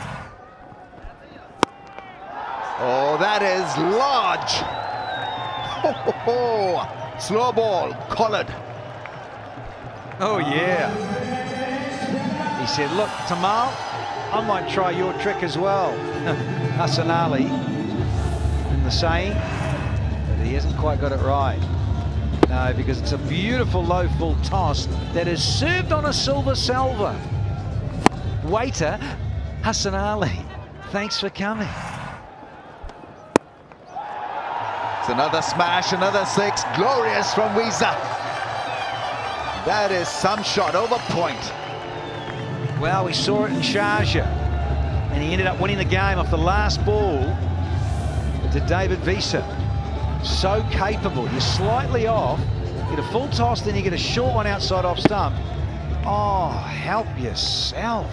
Oh, that is large. Ho, ho, ho. Slow ball, collared. Oh, yeah. He said, look, Tamal, I might try your trick as well. Hassan Ali in the saying, but he hasn't quite got it right. No, because it's a beautiful low full toss that is served on a silver salver. Waiter, Hassan Ali, thanks for coming. It's another smash, another 6. Glorious from Wiese. That is some shot over point. Well, we saw it in Sharjah, and he ended up winning the game off the last ball to David Wiese. So capable. You're slightly off, get a full toss, then you get a short one outside off stump. Oh, help yourself.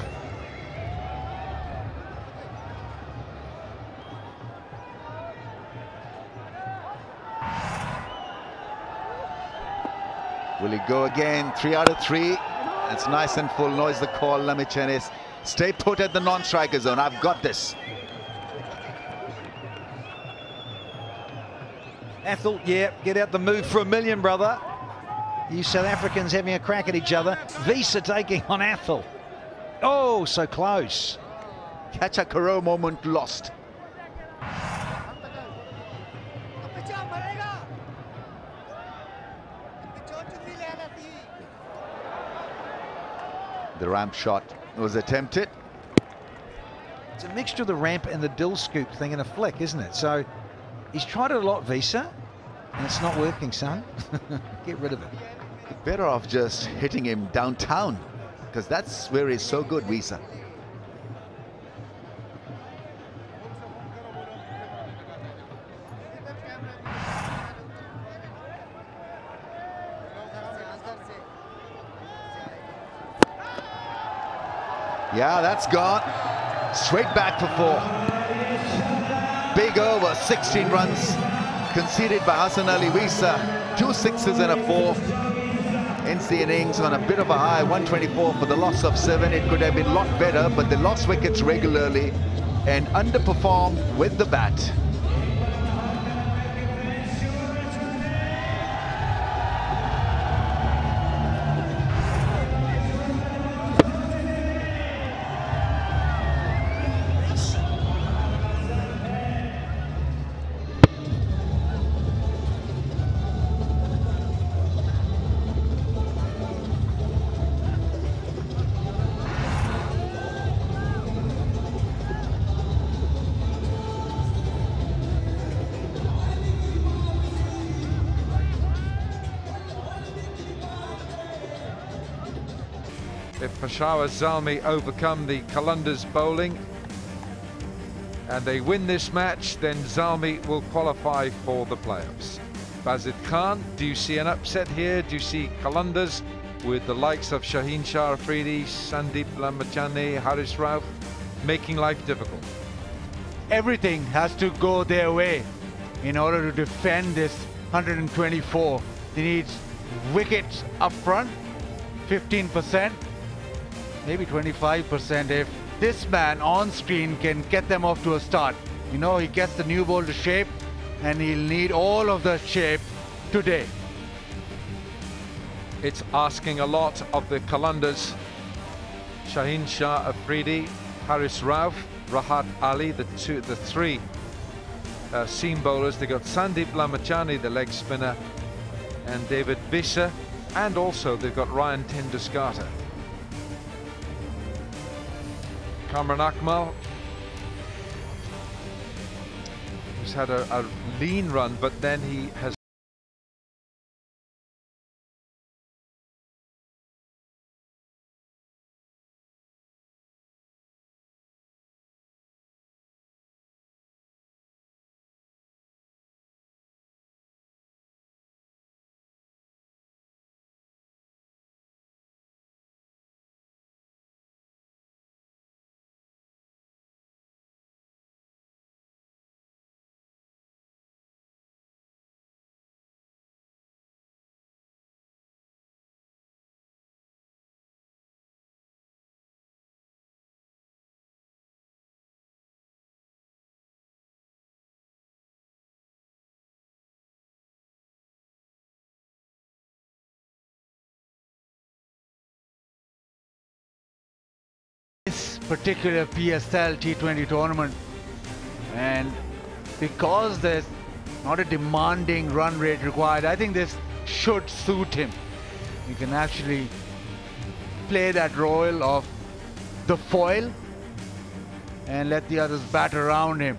Will he go again? 3 out of 3. It's nice and full. Noise the call, Lamichenis. Stay put at the non-striker zone. I've got this. Athol, yeah, get out the move for a million, brother. You South Africans having a crack at each other. Wiese taking on Athol. Oh, so close. Catch a Karo moment lost. The ramp shot was attempted. It's a mixture of the ramp and the dill scoop thing in a flick, isn't it? So he's tried it a lot, Wiese, and it's not working, son. Get rid of it. Better off just hitting him downtown, because that's where he's so good, Wiese. Yeah, that's gone. Straight back for 4. Big over, 16 runs conceded by Hassan Ali Wiese. 2 6s and a 4. Ends the innings on a bit of a high, 124 for the loss of 7. It could have been a lot better, but they lost wickets regularly and underperformed with the bat. If Peshawar Zalmi overcome the Qalandars bowling and they win this match, then Zalmi will qualify for the playoffs. Bazid Khan, do you see an upset here? Do you see Qalandars with the likes of Shaheen Shah Afridi, Sandeep Lamachani, Haris Rauf making life difficult? Everything has to go their way in order to defend this 124. They need wickets up front, 15%. Maybe 25% if this man on screen can get them off to a start. You know, he gets the new ball to shape and he'll need all of the shape today. It's asking a lot of the Qalandars. Shaheen Shah Afridi, Haris Rauf, Rahat Ali, the 3 seam bowlers. They got Sandeep Lamachani, the leg spinner, and David Visser, and also they've got Ryan Tenduskata. Kamran Akmal, who's had a lean run, but then he has particular PSL T20 tournament, and because there's not a demanding run rate required, I think this should suit him. He can actually play that role of the foil and let the others bat around him.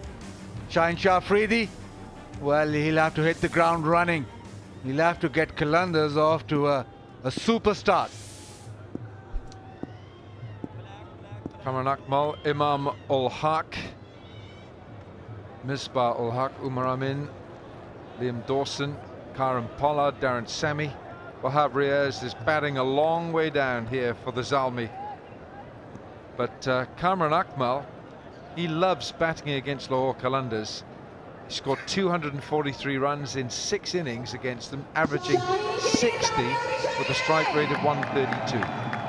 Shaheen Shah Afridi, well, he'll have to hit the ground running. He'll have to get Qalandars off to a super start. Kamran Akmal, Imam Ul Haq, Misbah Ul Haq, Umar Amin, Liam Dawson, Karen Pollard, Darren Sammy. Wahab Riaz is batting a long way down here for the Zalmi. But Kamran Akmal, he loves batting against Lahore Qalandars. He scored 243 runs in 6 innings against them, averaging 60 with a strike rate of 132.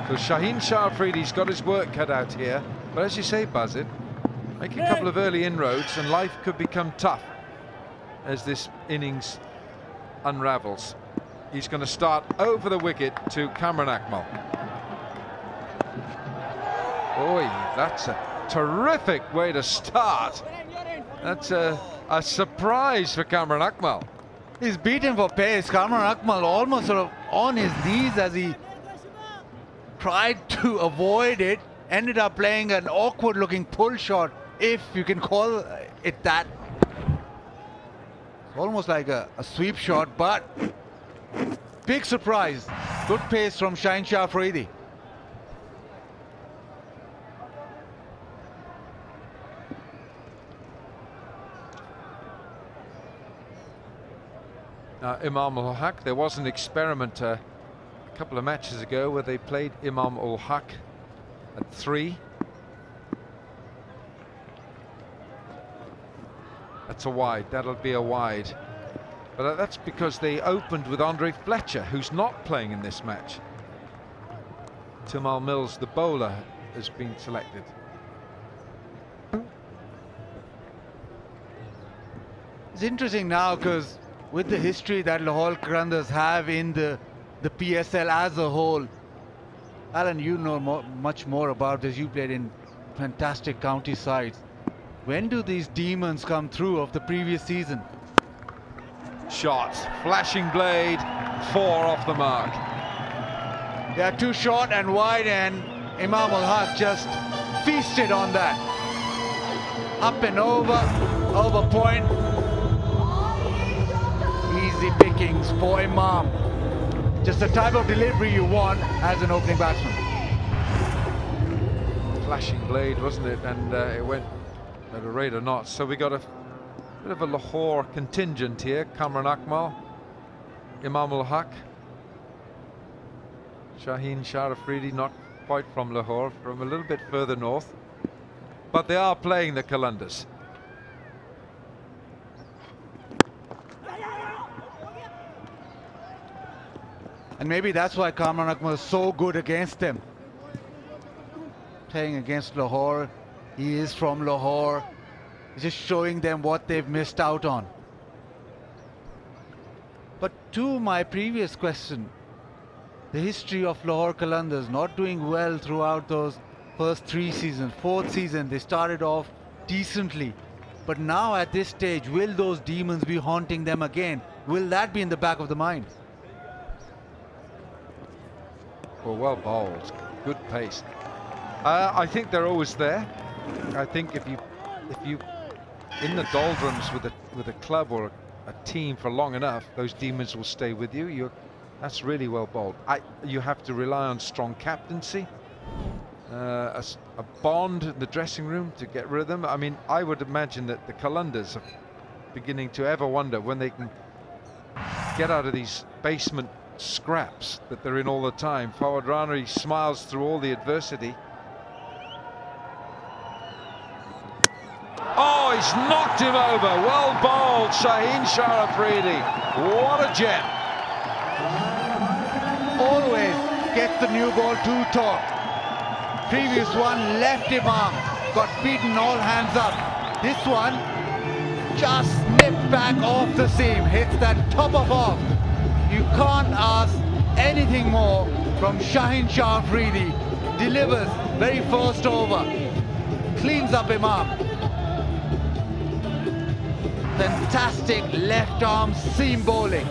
So Shaheen Shah Afridi's got his work cut out here, but as you say, Bazid, make a couple of early inroads and life could become tough as this innings unravels. He's going to start over the wicket to Kamran Akmal. Oi, that's a terrific way to start. That's a surprise for Kamran Akmal. He's beaten for pace. Kamran Akmal almost sort of on his knees as he tried to avoid it, ended up playing an awkward looking pull shot, if you can call it that. It's almost like a sweep shot, but big surprise. Good pace from Shaheen Shah Afridi. Imam Ul Haq, there was an experiment a couple of matches ago where they played Imam Ul Haq at 3. That's a wide, that'll be a wide. But that's because they opened with Andre Fletcher, who's not playing in this match. Timal Mills, the bowler, has been selected. It's interesting now because with the history that Lahore Qalandars have in the PSL as a whole, Alan, you know much more about this. You played in fantastic county sides. When do these demons come through of the previous season? Shots, flashing blade, 4 off the mark. They are too short and wide, and Imam Ul Haq just feasted on that. Up and over point. Easy pickings for Imam. Just the type of delivery you want as an opening batsman. Flashing blade, wasn't it? And it went at a rate of knots. So we got a bit of a Lahore contingent here. Kamran Akmal, Imam Ul Haq, Shaheen Shah Afridi, not quite from Lahore, from a little bit further north. But they are playing the Qalandars. And maybe that's why Kamran Akmal is so good against them. Playing against Lahore, he is from Lahore. He's just showing them what they've missed out on. But to my previous question, the history of Lahore Qalandars not doing well throughout those first 3 seasons. 4th season, they started off decently. But now at this stage, will those demons be haunting them again? Will that be in the back of the mind? well bowled. Good pace. I think they're always there. I think if you in the doldrums with a club or a team for long enough, those demons will stay with you. That's really well bowled. You have to rely on strong captaincy, a bond in the dressing room to get rid of them. I mean, I would imagine that the Qalandars are beginning to ever wonder when they can get out of these basement scraps that they're in all the time. Fawad Rana, he smiles through all the adversity. Oh, he's knocked him over. Well bowled, Shaheen Shah Afridi. What a gem. Always gets the new ball too tall. Previous one, left him arm, got beaten all hands up. This one, just snipped back off the seam, hits that top of off. You can't ask anything more from Shaheen Shah Afridi. Delivers very first over, cleans up Imam. Fantastic left arm seam bowling.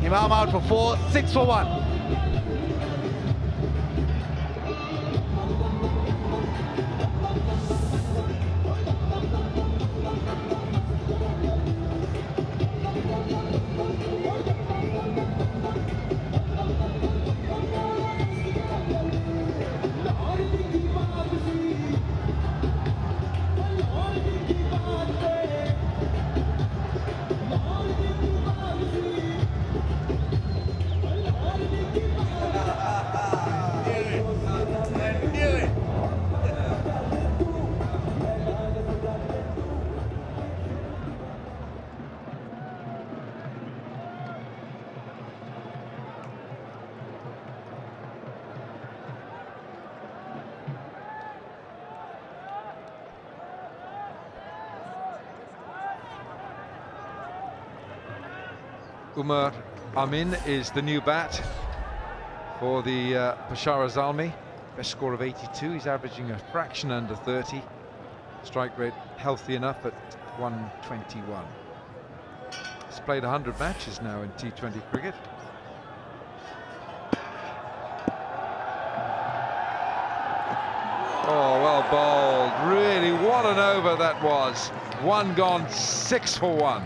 Imam out for 4, 6 for 1. Umar Amin is the new bat for the Peshawar Zalmi. Best score of 82. He's averaging a fraction under 30. Strike rate healthy enough at 121. He's played 100 matches now in T20 cricket. Oh, well bowled. Really, what an over that was. One gone, 6 for 1.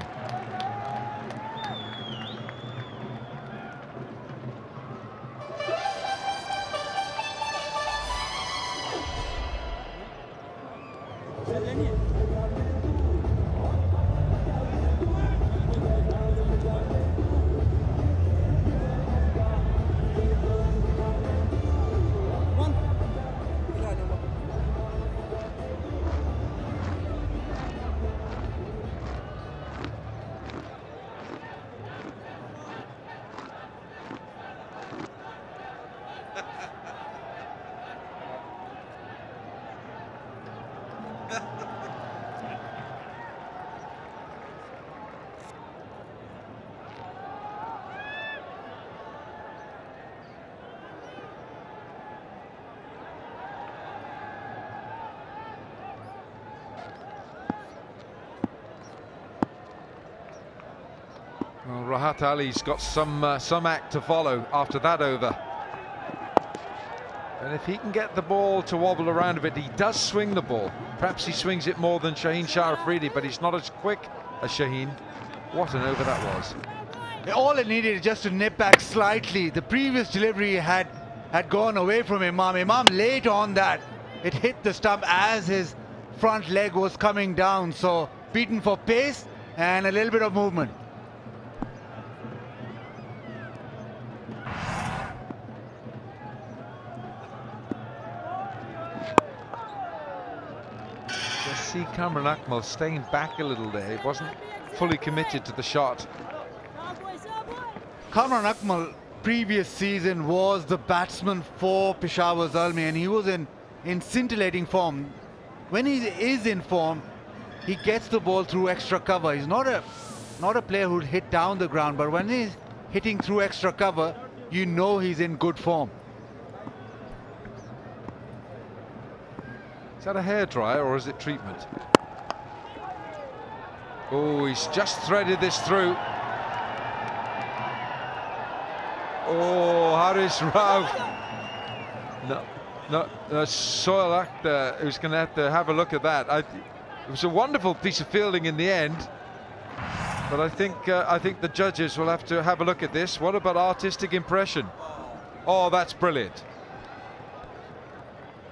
Well, Rahat Ali's got some act to follow after that over. And if he can get the ball to wobble around a bit, he does swing the ball. Perhaps he swings it more than Shaheen Shah Afridi, but he's not as quick as Shaheen. What an over that was. All it needed is just to nip back slightly. The previous delivery had gone away from Imam. Imam late on that. It hit the stump as his front leg was coming down. So beaten for pace and a little bit of movement. See Kamran Akmal staying back a little there. He wasn't fully committed to the shot. Kamran Akmal previous season was the batsman for Peshawar Zalmi, and he was in scintillating form. When he is in form, he gets the ball through extra cover. He's not a player who'd hit down the ground, but when he's hitting through extra cover, you know he's in good form. Is that a hairdryer or is it treatment? Oh, he's just threaded this through. Oh, Haris Rauf No, Soil Akhtar, who's going to have a look at that. It was a wonderful piece of fielding in the end, but I think the judges will have to have a look at this. What about artistic impression? Oh, that's brilliant.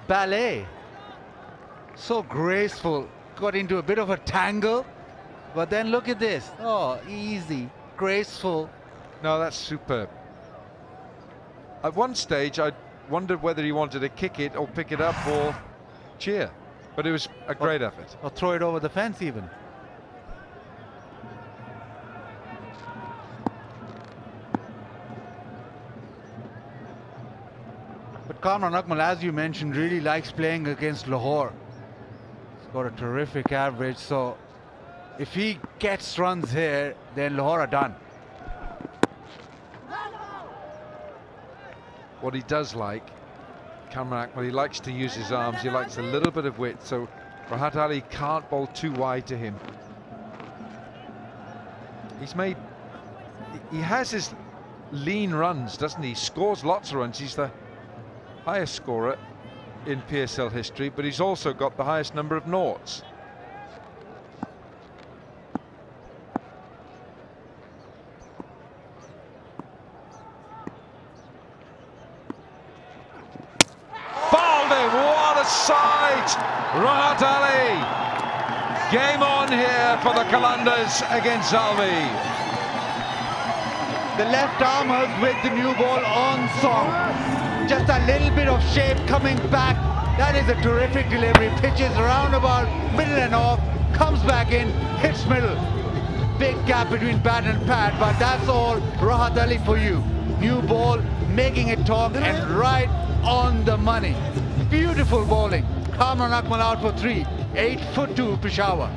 Ballet. So graceful. Got into a bit of a tangle, but then look at this. Oh, easy, graceful. No, that's superb. At one stage, I wondered whether he wanted to kick it or pick it up or cheer, but it was a great effort. Or throw it over the fence even. But Kamran Akmal, as you mentioned, really likes playing against Lahore. He's got a terrific average, so if he gets runs here, then Lahore are done. What he does like, Kamran Akmal, he likes to use his arms, he likes a little bit of width, so Rahat Ali can't bowl too wide to him. He has his lean runs, doesn't he? He scores lots of runs. He's the highest scorer in PSL history, but he's also got the highest number of noughts. Sight, Rahat Ali. Game on here for the Qalandars against Zalmi. The left armers with the new ball on song. Just a little bit of shape coming back. That is a terrific delivery. Pitches around about middle and off. Comes back in, hits middle. Big gap between bat and pad, but that's all Rahat Ali for you. New ball, making it talk and right on the money. Beautiful bowling. Kamran Akmal out for 3. 8-2 Peshawar.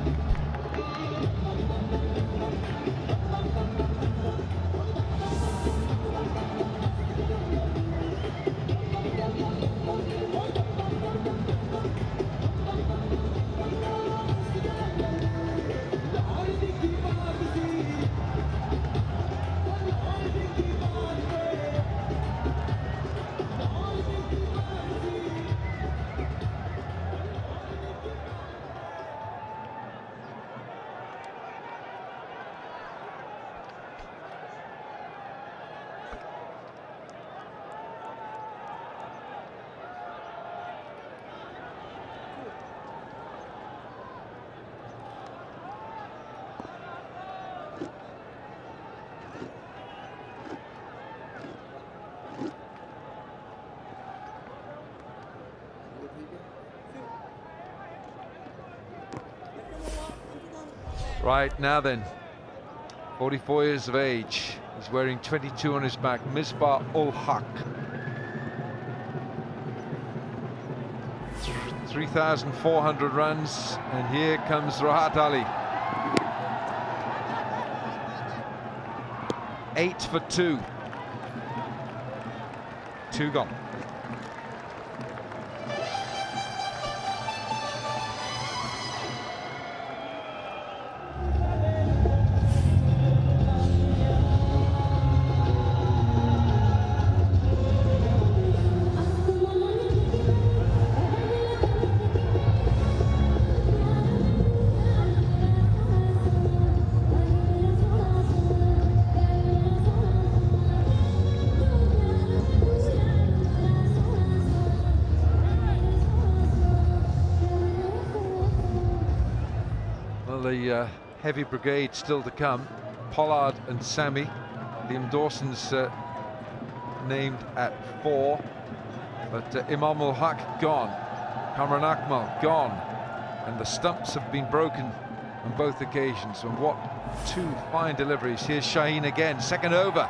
Right, now then, 44 years of age. He's wearing 22 on his back, Misbah-ul-Haq. 3,400 runs, and here comes Rahat Ali. 8 for 2. 2 gone. The heavy brigade still to come. Pollard and Sami. Liam Dawson's named at 4, but Imam-ul-Haq gone. Kamran Akmal gone, and the stumps have been broken on both occasions. And what 2 fine deliveries. Here's Shaheen again, second over.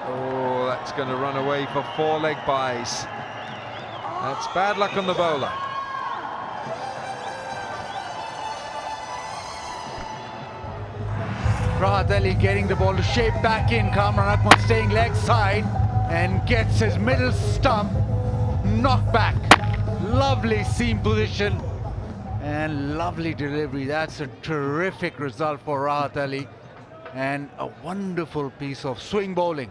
Oh, that's going to run away for 4 leg byes. That's bad luck on the bowler. Rahat Ali getting the ball to shape back in. Kamran Akmal staying leg side and gets his middle stump knocked back. Lovely seam position and lovely delivery. That's a terrific result for Rahat Ali and a wonderful piece of swing bowling.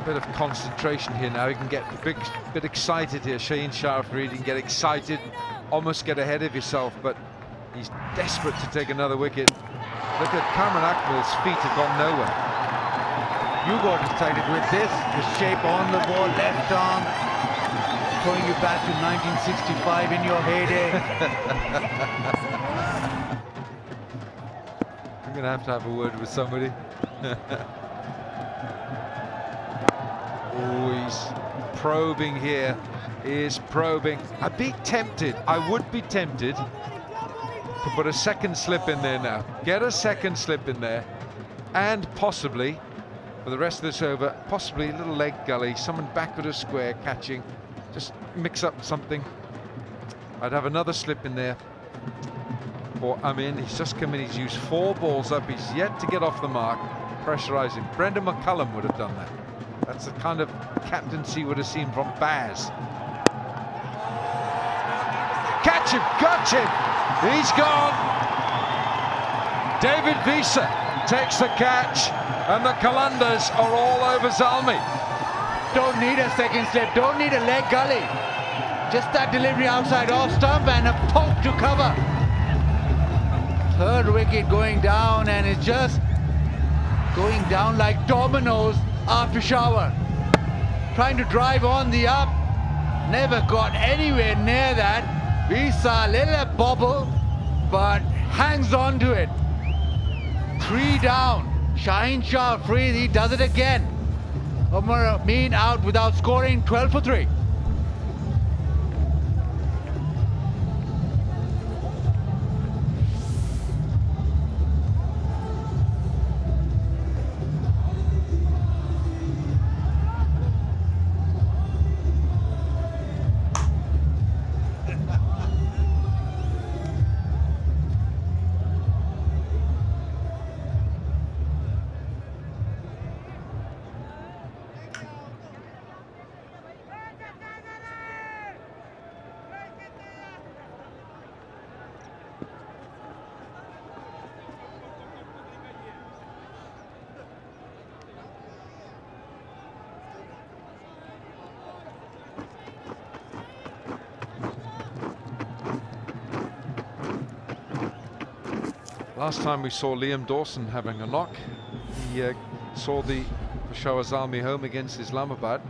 bit of concentration here now. He can get a bit excited here. Shaheen Shah Afridi can get excited, almost get ahead of yourself, but he's desperate to take another wicket. Look at Kamran Akmal's feet have gone nowhere. You got excited with this. The shape on the ball, left arm, throwing you back to 1965 in your heyday. I'm going to have a word with somebody. Oh, he's probing here. He is probing. I'd be tempted. I would be tempted to put a second slip in there now. Get a second slip in there. And possibly, for the rest of this over, possibly a little leg gully. Someone backward of square catching. Just mix up something. I'd have another slip in there. For Amin, he's just come in, he's used 4 balls up, he's yet to get off the mark, pressurising. Brendan McCullum would have done that. That's the kind of captaincy would have seen from Baz. Catch him, got him, he's gone. David Wiese takes the catch, and the Qalandars are all over Zalmi. Don't need a second slip, don't need a leg gully. Just that delivery outside off stump and a poke to cover. Third wicket going down, and it's just going down like dominoes after shower. Trying to drive on the up, never got anywhere near that. We saw a little bobble, but hangs on to it. 3 down. Shaheen Shah Afridi does it again. Umar Amin out without scoring, 12 for 3. Last time we saw Liam Dawson having a knock, he saw the Peshawar Zalmi home against Islamabad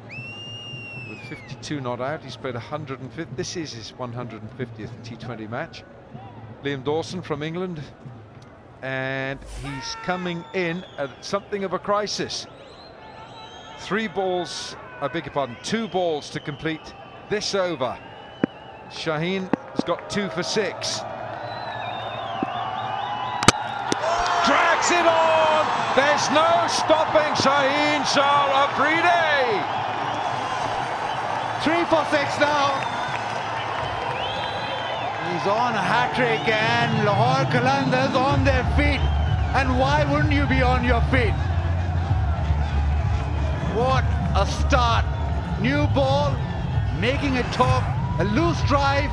with 52 not out. He's played 150. This is his 150th T20 match. Liam Dawson from England, and he's coming in at something of a crisis. 2 balls to complete this over. Shaheen has got 2 for 6. Drags it on! There's no stopping Shaheen Shah Afridi! 3 for 6 now. He's on a hat-trick, and Lahore Qalandars on their feet. And why wouldn't you be on your feet? What a start. New ball, making it top, a loose drive.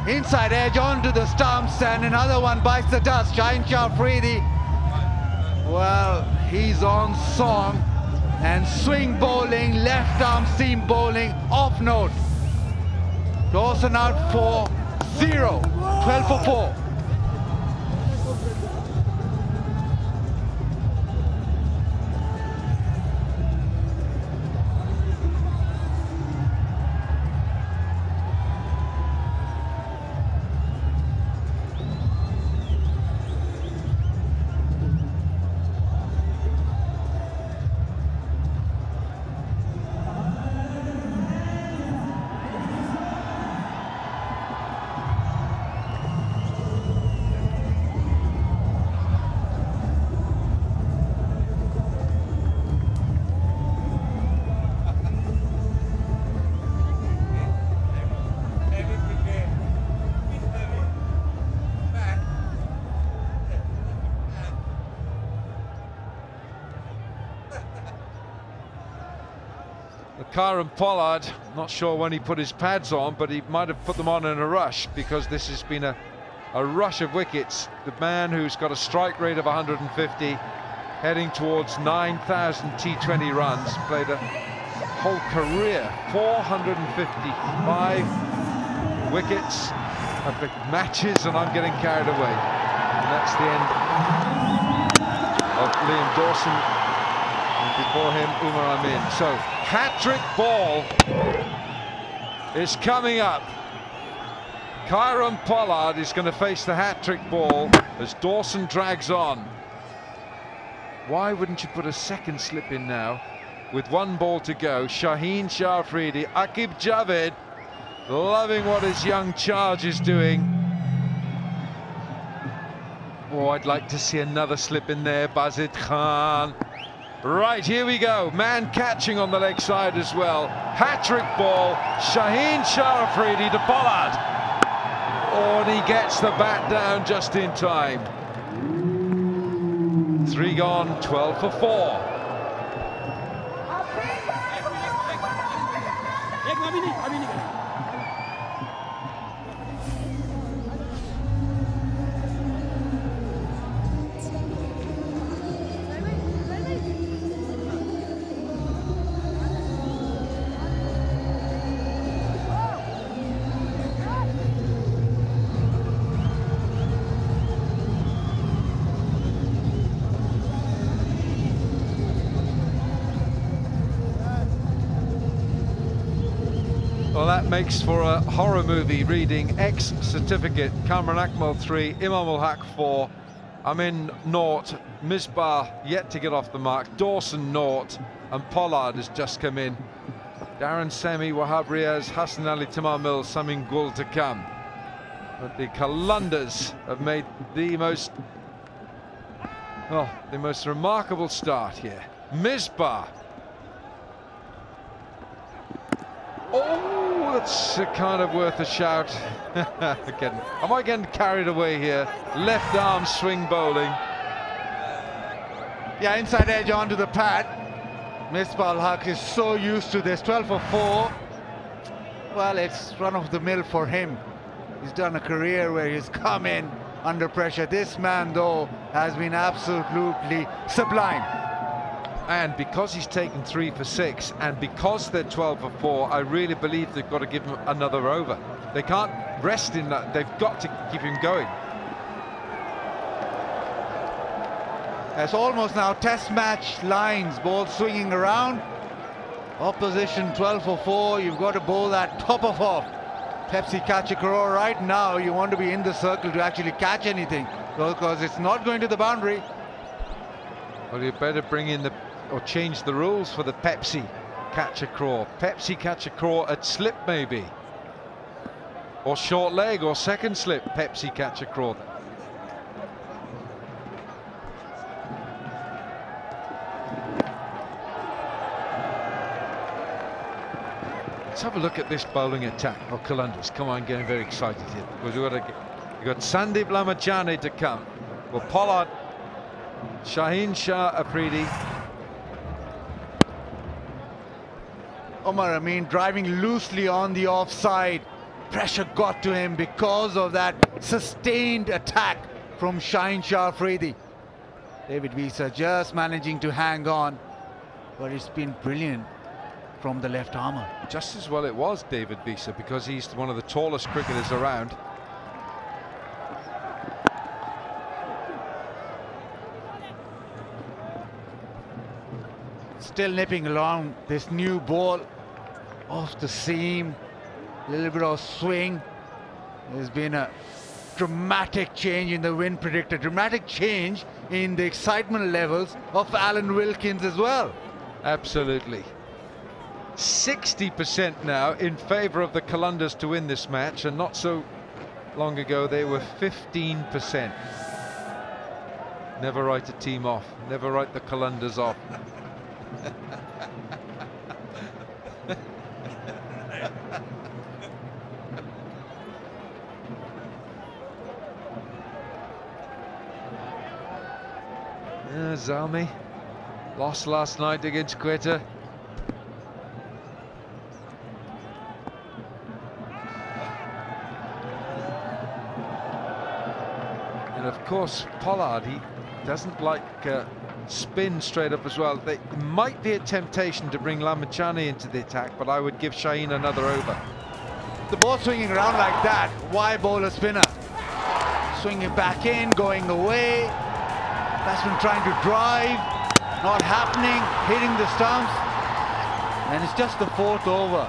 Inside edge onto the stumps, and another one bites the dust. Shaheen Shah Afridi, well, he's on song. And swing bowling, left arm seam bowling, off note. Dawson out for 0, 12 for 4. Kieron Pollard, not sure when he put his pads on, but he might have put them on in a rush, because this has been a rush of wickets. The man who's got a strike rate of 150 heading towards 9,000 T20 runs, played a whole career, 455 wickets, big matches, and I'm getting carried away. And that's the end of Liam Dawson, and before him Umar Amin. So hat-trick ball is coming up. Kieron Pollard is going to face the hat-trick ball as Dawson drags on. Why wouldn't you put a second slip in now with one ball to go? Shaheen Shah Afridi, Aqib Javed loving what his young charge is doing. Oh, I'd like to see another slip in there. Bazid Khan. Right, here we go. Man catching on the leg side as well. Hat-trick ball. Shaheen Shah Afridi to Pollard. Oh, and he gets the bat down just in time. 3 gone, 12 for 4. Well, that makes for a horror movie reading. X certificate, Kamran Akmal 3, Imam ul Haq 4, Amin 0, Misbah yet to get off the mark, Dawson 0, and Pollard has just come in. Darren Semi, Wahab Riaz, Hassan Ali Tamamil, Samin Gul to come. But the Qalandars have made the most remarkable start here. Misbah. Oh, that's kind of worth a shout. Again, am I getting carried away here? Left arm swing bowling. Yeah, inside edge onto the pad. Misbah ul Haq is so used to this. 12 for 4. Well, it's run of the mill for him. He's done a career where he's come in under pressure. This man, though, has been absolutely sublime. And because he's taken 3 for 6, and because they're 12 for 4, I really believe they've got to give him another over. They can't rest in that. They've got to keep him going. It's almost now test match lines, ball swinging around. Opposition 12 for 4, you've got to bowl that top of off. Pepsi catch a crore right now, you want to be in the circle to actually catch anything, because it's not going to the boundary. Well, you better bring in the, or change the rules for the Pepsi catch a craw. Pepsi catch a craw at slip maybe. Or short leg or second slip, Pepsi catch a craw. Let's have a look at this bowling attack of Qalandars. Come on, getting very excited here. Because we've got Sandeep Lamachane to come. Well, Pollard, Shaheen Shah Afridi. Umar Amin driving loosely on the offside. Pressure got to him because of that sustained attack from Shaheen Shah Afridi. David Wiese just managing to hang on, but it's been brilliant from the left armour. Just as well it was David Wiese, because he's one of the tallest cricketers around. Still nipping along this new ball off the seam, a little bit of swing. There's been a dramatic change in the wind predictor, dramatic change in the excitement levels of Alan Wilkins as well. Absolutely. 60% now in favour of the Qalandars to win this match, and not so long ago they were 15%. Never write a team off, never write the Qalandars off. Zalmi lost last night against Quetta. And of course Pollard, he doesn't like spin straight up as well. There might be a temptation to bring Lamichhane into the attack, but I would give Shaheen another over. The ball swinging around like that, why bowl a spinner? Swinging back in, going away. Batsman trying to drive, not happening, hitting the stumps. And it's just the 4th over.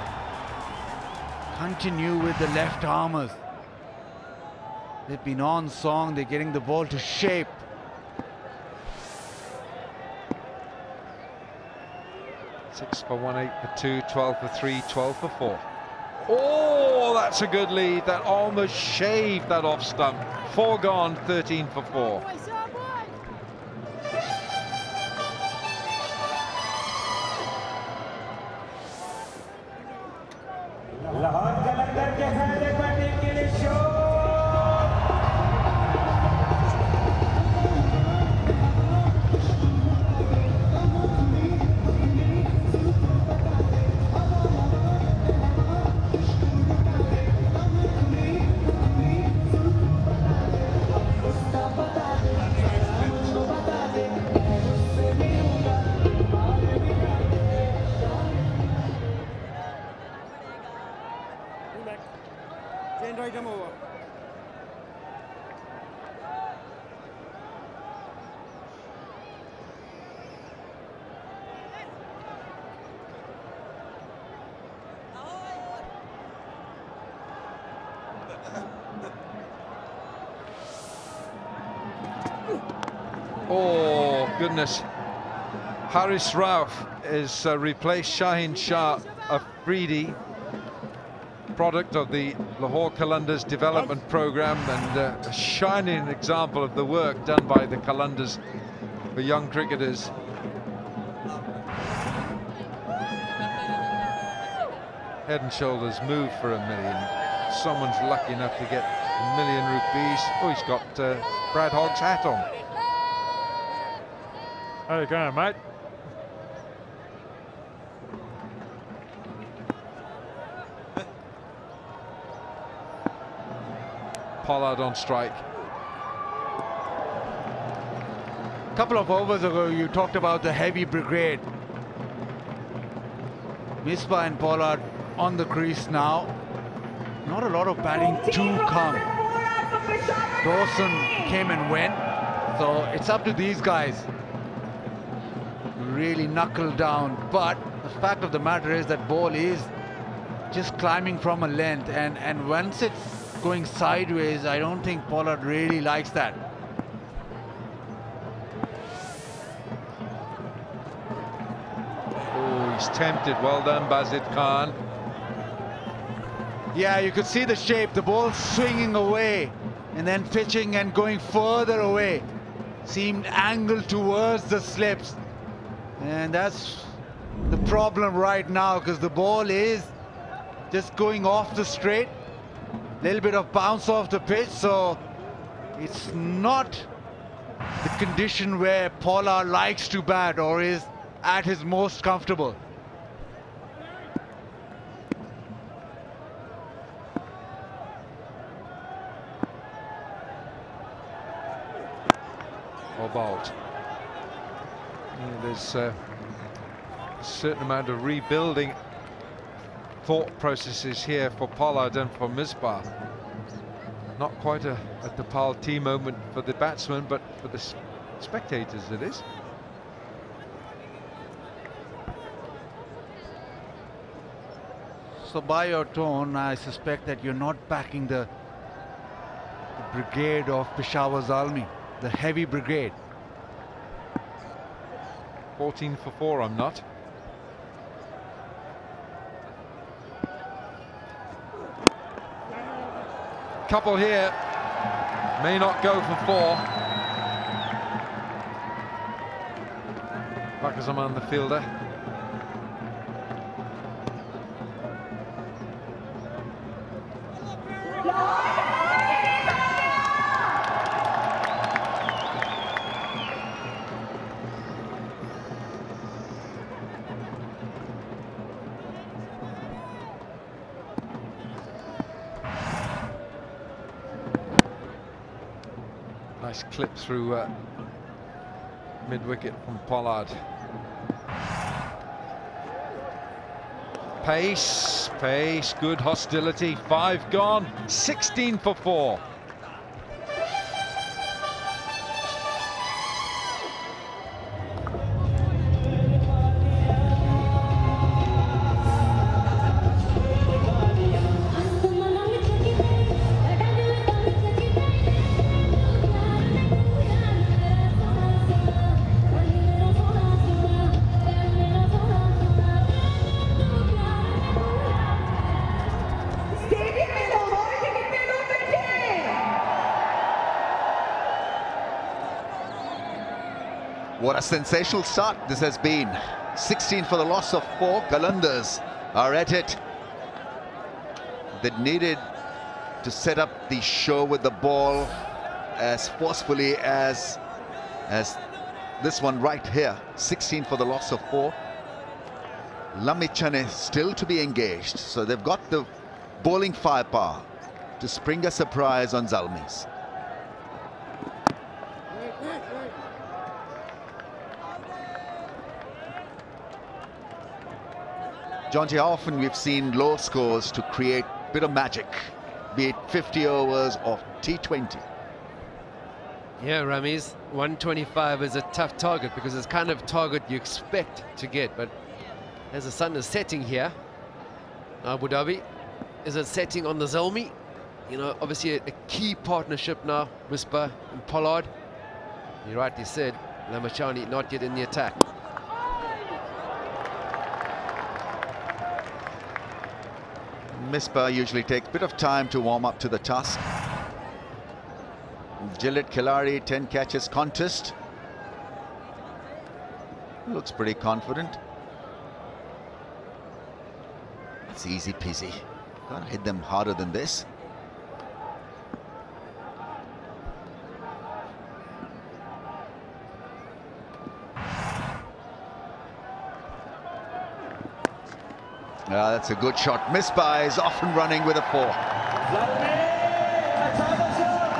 Continue with the left armers. They've been on song, they're getting the ball to shape. Six for 1, 8 for 2, 12 for 3, 12 for 4. Oh, that's a good lead. That almost shaved that off stump. 4 gone, 13 for 4. Oh, goodness. Haris Rauf is replaced Shaheen Shah Afridi, product of the Lahore Qalandars development program, and a shining example of the work done by the Qalandars for young cricketers. Head and shoulders move for $1 million. Someone's lucky enough to get $1 million rupees. Oh, he's got Brad Hogg's hat on. How you going, mate? Pollard on strike. A couple of overs ago, you talked about the heavy brigade. Misbah and Pollard on the crease now. Not a lot of batting to come. Dawson came and went, so it's up to these guys to really knuckle down. But the fact of the matter is that ball is just climbing from a length, and once it's going sideways, I don't think Pollard really likes that. Oh, he's tempted. Well done, Bazid Khan. Yeah, you could see the shape, the ball swinging away and then pitching and going further away. Seemed angled towards the slips. And that's the problem right now, because the ball is just going off the straight. Little bit of bounce off the pitch, so it's not the condition where Pollard likes to bat or is at his most comfortable. Or bowled. Yeah, there's a certain amount of rebuilding thought processes here for Pollard and for Misbah. Not quite a Tapal T moment for the batsman, but for the spectators it is. So by your tone, I suspect that you're not backing the brigade of Peshawar Zalmi, the heavy brigade. 14 for 4, I'm not. Couple here, may not go for 4. Waqar the fielder. Nice clip through mid-wicket from Pollard. Pace, good hostility. 5 gone, 16 for 4. What a sensational start this has been. 16 for the loss of 4. Qalandars are at it. They needed to set up the show with the ball as forcefully as this one right here. 16 for the loss of 4. Lamichhane still to be engaged, so they've got the bowling firepower to spring a surprise on Zalmis. Jonty, how often we've seen low scores to create a bit of magic, be it 50 overs or T20. Yeah, Ramiz, 125 is a tough target because it's kind of target you expect to get, but as the sun is setting here, Abu Dhabi, is it setting on the Zalmi? You know, obviously a key partnership now, Misbah and Pollard. You rightly said, Lamichhane not yet in the attack. Misbah usually takes a bit of time to warm up to the task. Gillett Khilari, 10 catches contest. Looks pretty confident. It's easy peasy. Gotta hit them harder than this. That's a good shot. Misbah is off and running with a 4.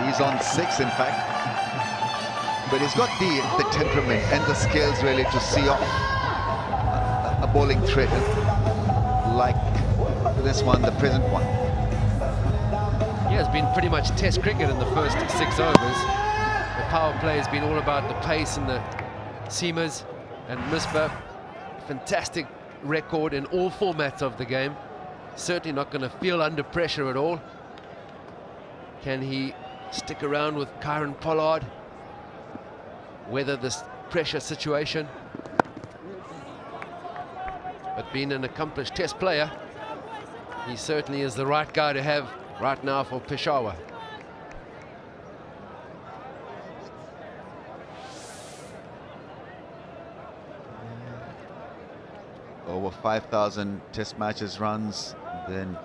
He's on 6, in fact. But he's got the temperament and the skills really to see off a bowling threat like this one, the present one. Yeah, it's been pretty much test cricket in the first 6 overs. The power play has been all about the pace and the seamers, and Misbah, fantastic record in all formats of the game. Certainly not going to feel under pressure at all. Can he stick around with Kieron Pollard, weather this pressure situation? But being an accomplished test player, he certainly is the right guy to have right now for Peshawar. Over 5,000 test matches runs, then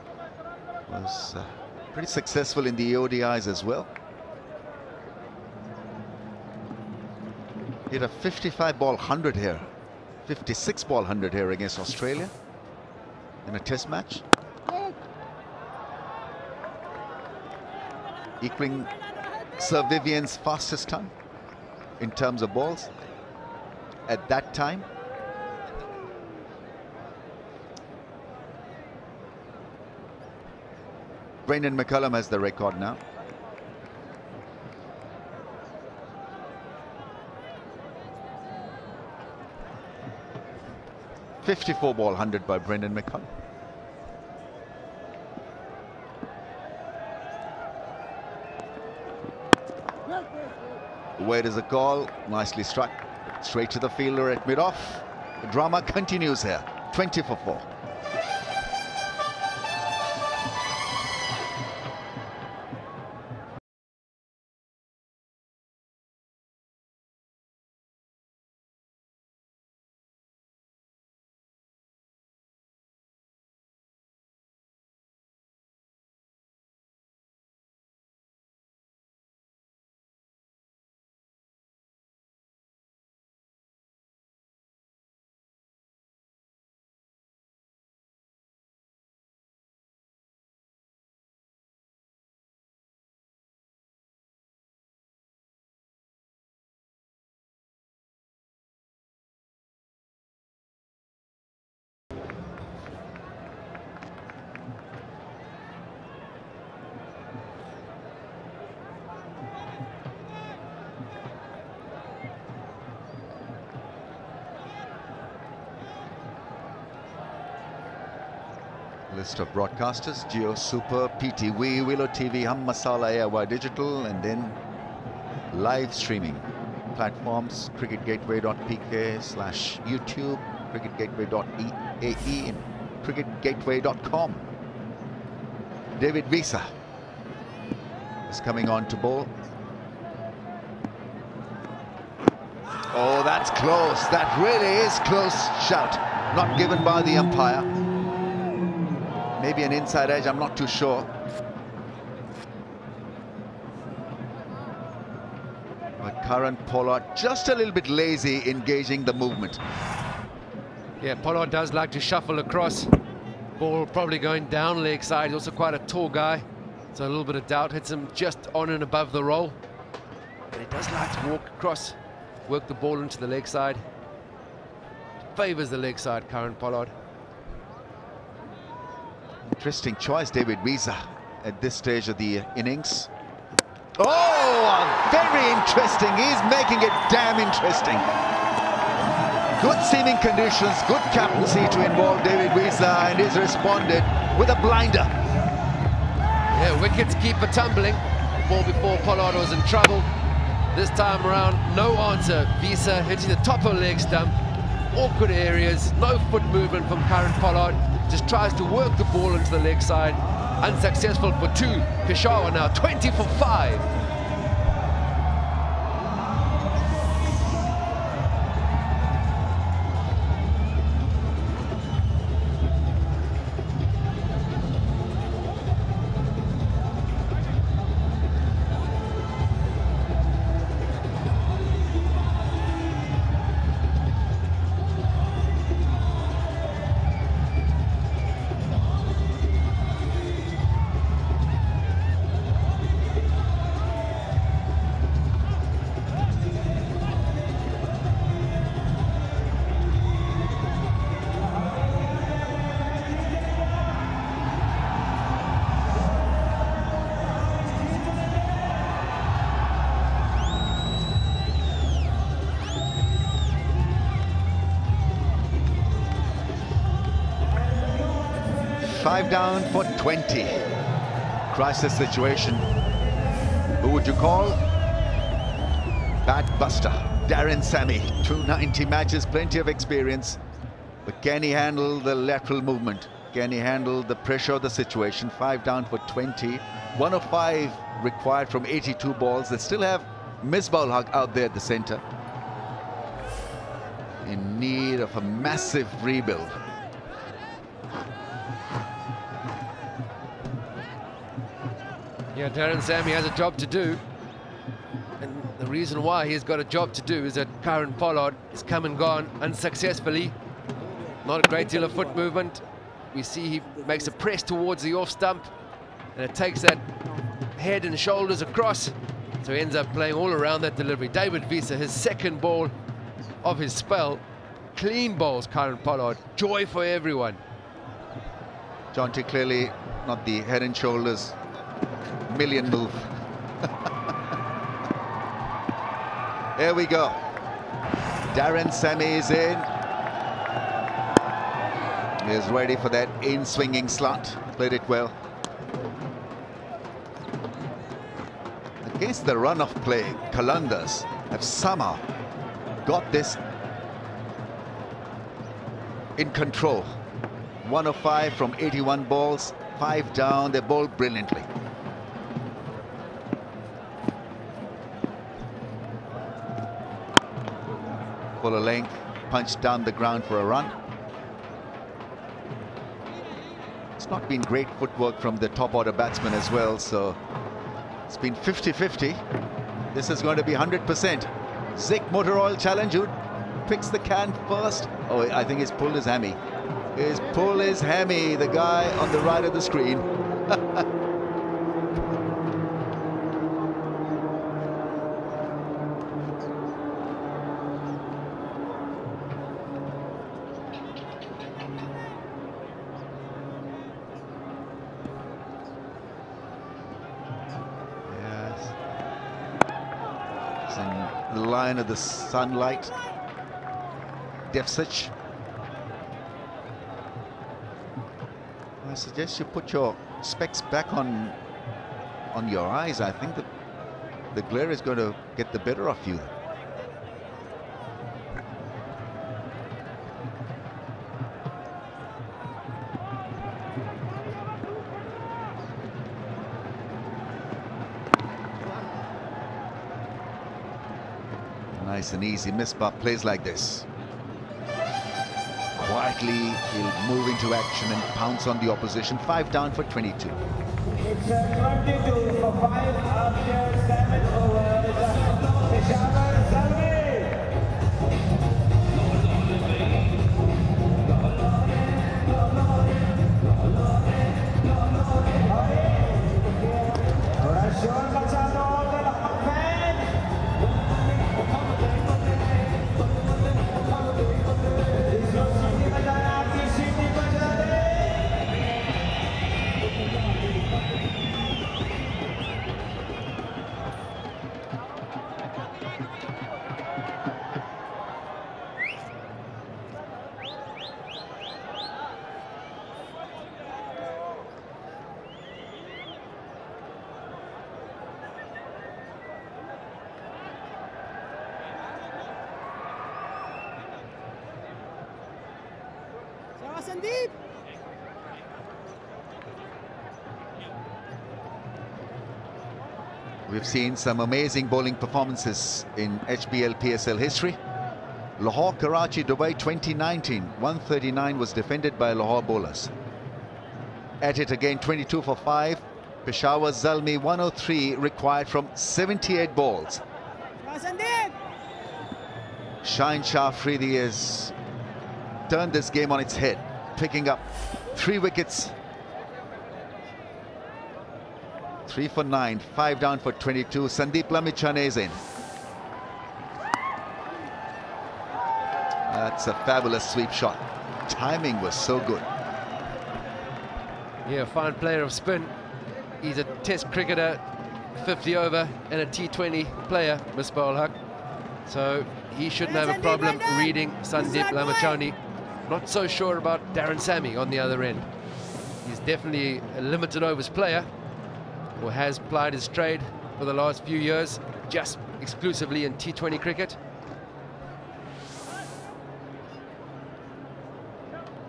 was pretty successful in the ODIs as well. Hit a 55 ball 100 here, 56 ball 100 here against Australia in a test match, equaling Sir Vivian's fastest time in terms of balls at that time. Brendan McCullum has the record now. .54 ball 100 by Brendan McCullum. Where does the call? Nicely struck. Straight to the fielder at mid-off. The drama continues here. 20 for 4. List of broadcasters: Geo, Super, PTV, Willow TV, Hum Masala, AIY Digital, and then live streaming platforms: cricketgateway.pk/YouTube, cricketgateway.ae, and cricketgateway.com. David Wiese is coming on to bowl. Oh, that's close. That really is close shout. Not given by the umpire. Maybe an inside edge, I'm not too sure. But Karan Pollard just a little bit lazy in gauging the movement. Yeah, Pollard does like to shuffle across. Ball probably going down leg side. He's also quite a tall guy, so a little bit of doubt hits him just on and above the roll. But he does like to walk across, work the ball into the leg side. Favours the leg side, Karan Pollard. Interesting choice, David Wiese, at this stage of the innings. Oh, very interesting. He's making it damn interesting. Good seeming conditions, good captaincy to involve David Wiese, and he's responded with a blinder. Yeah, wickets keep a tumbling. Ball before Pollard was in trouble. This time around, no answer. Wiese hitting the top of leg stump. Awkward areas, no foot movement from Karan Pollard. Just tries to work the ball into the leg side. Unsuccessful for 2. Peshawar now 20 for 5. Five down for 20. Crisis situation. Who would you call? Bat buster. Darren Sammy. 290 matches, plenty of experience. But can he handle the lateral movement? Can he handle the pressure of the situation? 5 down for 20. 105 required from 82 balls. They still have Misbah Haq out there at the center. In need of a massive rebuild. Yeah, Darren Sammy has a job to do. And the reason why he's got a job to do is that Karan Pollard has come and gone unsuccessfully. Not a great deal of foot movement. We see he makes a press towards the off stump, and it takes that head and shoulders across. So he ends up playing all around that delivery. David Wiese, his second ball of his spell. Clean bowls, Karan Pollard. Joy for everyone. Jonty clearly not the head and shoulders million move. There we go. Darren Sammy is in. He is ready for that in-swinging slant. Played it well. Against the run of play, Qalandars have somehow got this in control. 105 from 81 balls, 5 down. They bowled brilliantly. Fuller length, punched down the ground for a run. It's not been great footwork from the top order batsman as well, so it's been 50-50. This is going to be 100%. Zik Motor Oil Challenge, who picks the can first? Oh, I think he's pulled his hammy. He's pulled his hammy, the guy on the right of the screen. Line of the sunlight deficit. suggest you put your specs back on your eyes. I think the glare is going to get the better of you. Nice and easy misbah plays like this. Quietly, he'll move into action and pounce on the opposition. 5 down for 22. It's 22 for 5 after 7 overs. Peshawar Zalmi. थोड़ा शोर मचा दो Lahore fans. Sandeep. We've seen some amazing bowling performances in HBL PSL history. Lahore, Karachi, Dubai 2019, 139 was defended by Lahore bowlers. At it again, 22 for 5. Peshawar Zalmi 103 required from 78 balls. Sandeep. Shaheen Shah Afridi has turned this game on its head, picking up 3 wickets. 3 for 9, 5 down for 22. Sandeep Lamichhane is in. That's a fabulous sweep shot. Timing was so good. Yeah, fine player of spin. He's a test cricketer, 50 over, and a T20 player, Misbah ul Haq. So he shouldn't have a problem reading Sandeep Lamichhane. Not so sure about Darren Sammy on the other end. He's definitely a limited overs player, or has plied his trade for the last few years, just exclusively in T20 cricket.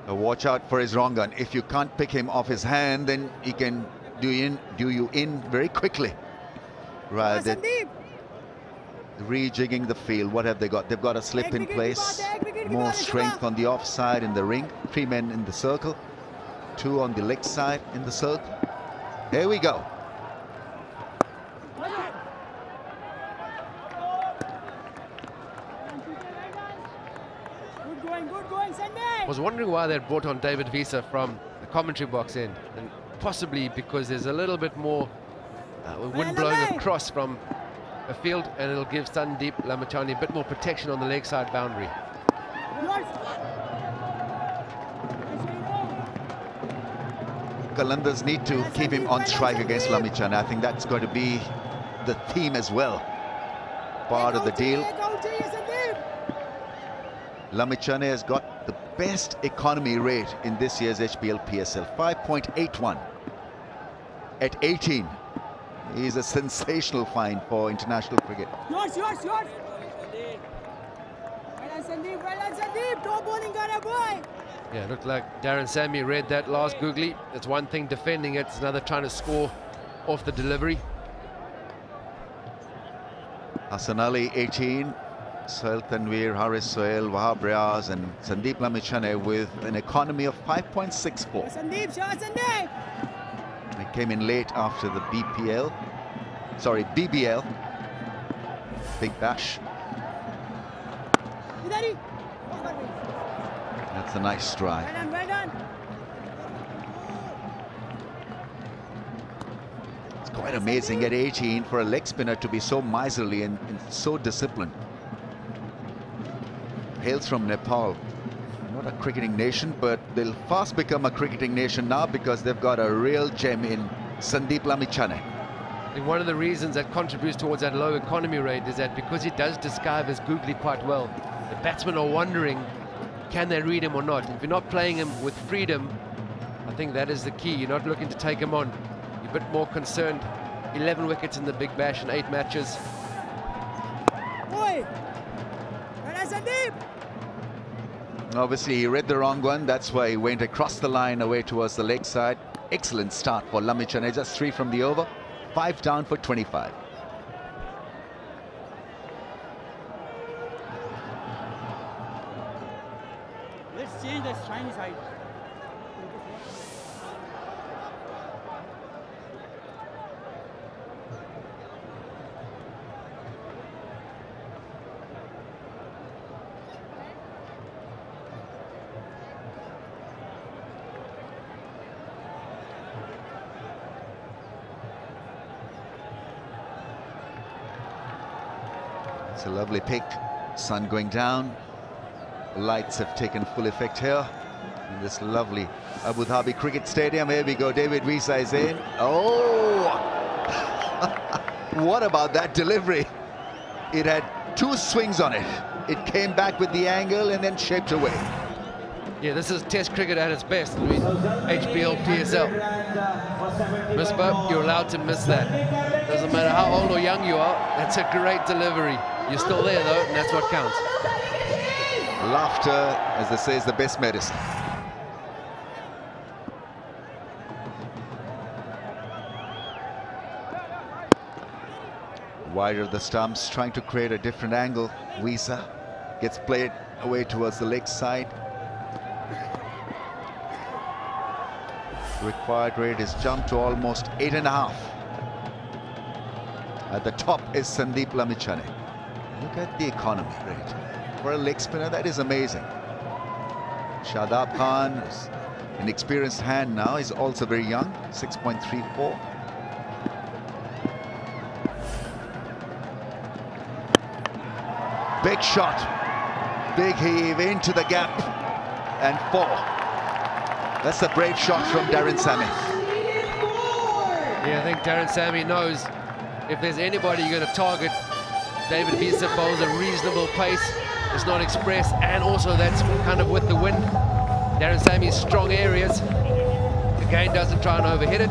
Watch out for his wrong gun. If you can't pick him off his hand, then he can do you in very quickly. Right, rejigging the field. What have they got? They've got a slip in place, more strength on the offside in the ring. 3 men in the circle, 2 on the leg side in the circle. Here we go. Good going, Sunday. I was wondering why they brought on David Visa from the commentary box end, and possibly because there's a little bit more wind blowing across from a field, and it'll give Sandeep Lamichhane a bit more protection on the leg side boundary. Qalandars need to keep him on strike against Lamichhane. I think that's going to be the theme as well. Part of the deal. Lamichhane has got the best economy rate in this year's HBL PSL, 5.81 at 18. He's a sensational find for international cricket. Yours. Well done, Sandeep. Top bowling gunner, boy. Yeah, it looked like Darren Sammy read that last googly. It's one thing defending it, it's another trying to score off the delivery. Hassan Ali 18, Sohail Tanveer, Haris Sohail, Wahab Riaz and Sandeep Lamichhane with an economy of 5.64. Sandeep. They came in late after the BBL. Big Bash. That's a nice strike. Well done. It's quite amazing at 18 for a leg spinner to be so miserly and so disciplined. Hails from Nepal. Not a cricketing nation, but they'll fast become a cricketing nation now because they've got a real gem in Sandeep Lamichhane. And one of the reasons that contributes towards that low economy rate is that because he does disguise his googly quite well, the batsmen are wondering, can they read him or not? If you're not playing him with freedom, I think that is the key. You're not looking to take him on. You're a bit more concerned. 11 wickets in the Big Bash in 8 matches. Obviously, he read the wrong one. That's why he went across the line away towards the leg side. Excellent start for Lamichhane. Just 3 from the over. 5 down for 25. Let's change the shiny side. It's a lovely pick. Sun going down. Lights have taken full effect here in this lovely Abu Dhabi Cricket Stadium. Here we go. David Wiese is in. Oh! What about that delivery? It had 2 swings on it. It came back with the angle and then shaped away. Yeah, this is Test cricket at its best. I mean, HBL, PSL. Misbah, you're allowed to miss that. Doesn't matter how old or young you are. That's a great delivery. You're still there though, and that's what counts. Laughter, as they say, is the best medicine. Wide of the stumps, trying to create a different angle. Wiese gets played away towards the leg side. Required rate is jumped to almost 8.5. At the top is Sandeep Lamichhane. Look at the economy rate. For a leg spinner, that is amazing. Shadab Khan is an experienced hand now. He's also very young, 6.34. Big shot. Big heave into the gap. And 4. That's a brave shot from Darren Sammy. Yeah, I think Darren Sammy knows if there's anybody you're going to target, David Wiese bowls a reasonable pace. It's not express, and also that's kind of with the wind. Darren Sammy's strong areas. Again, doesn't try and overhit it.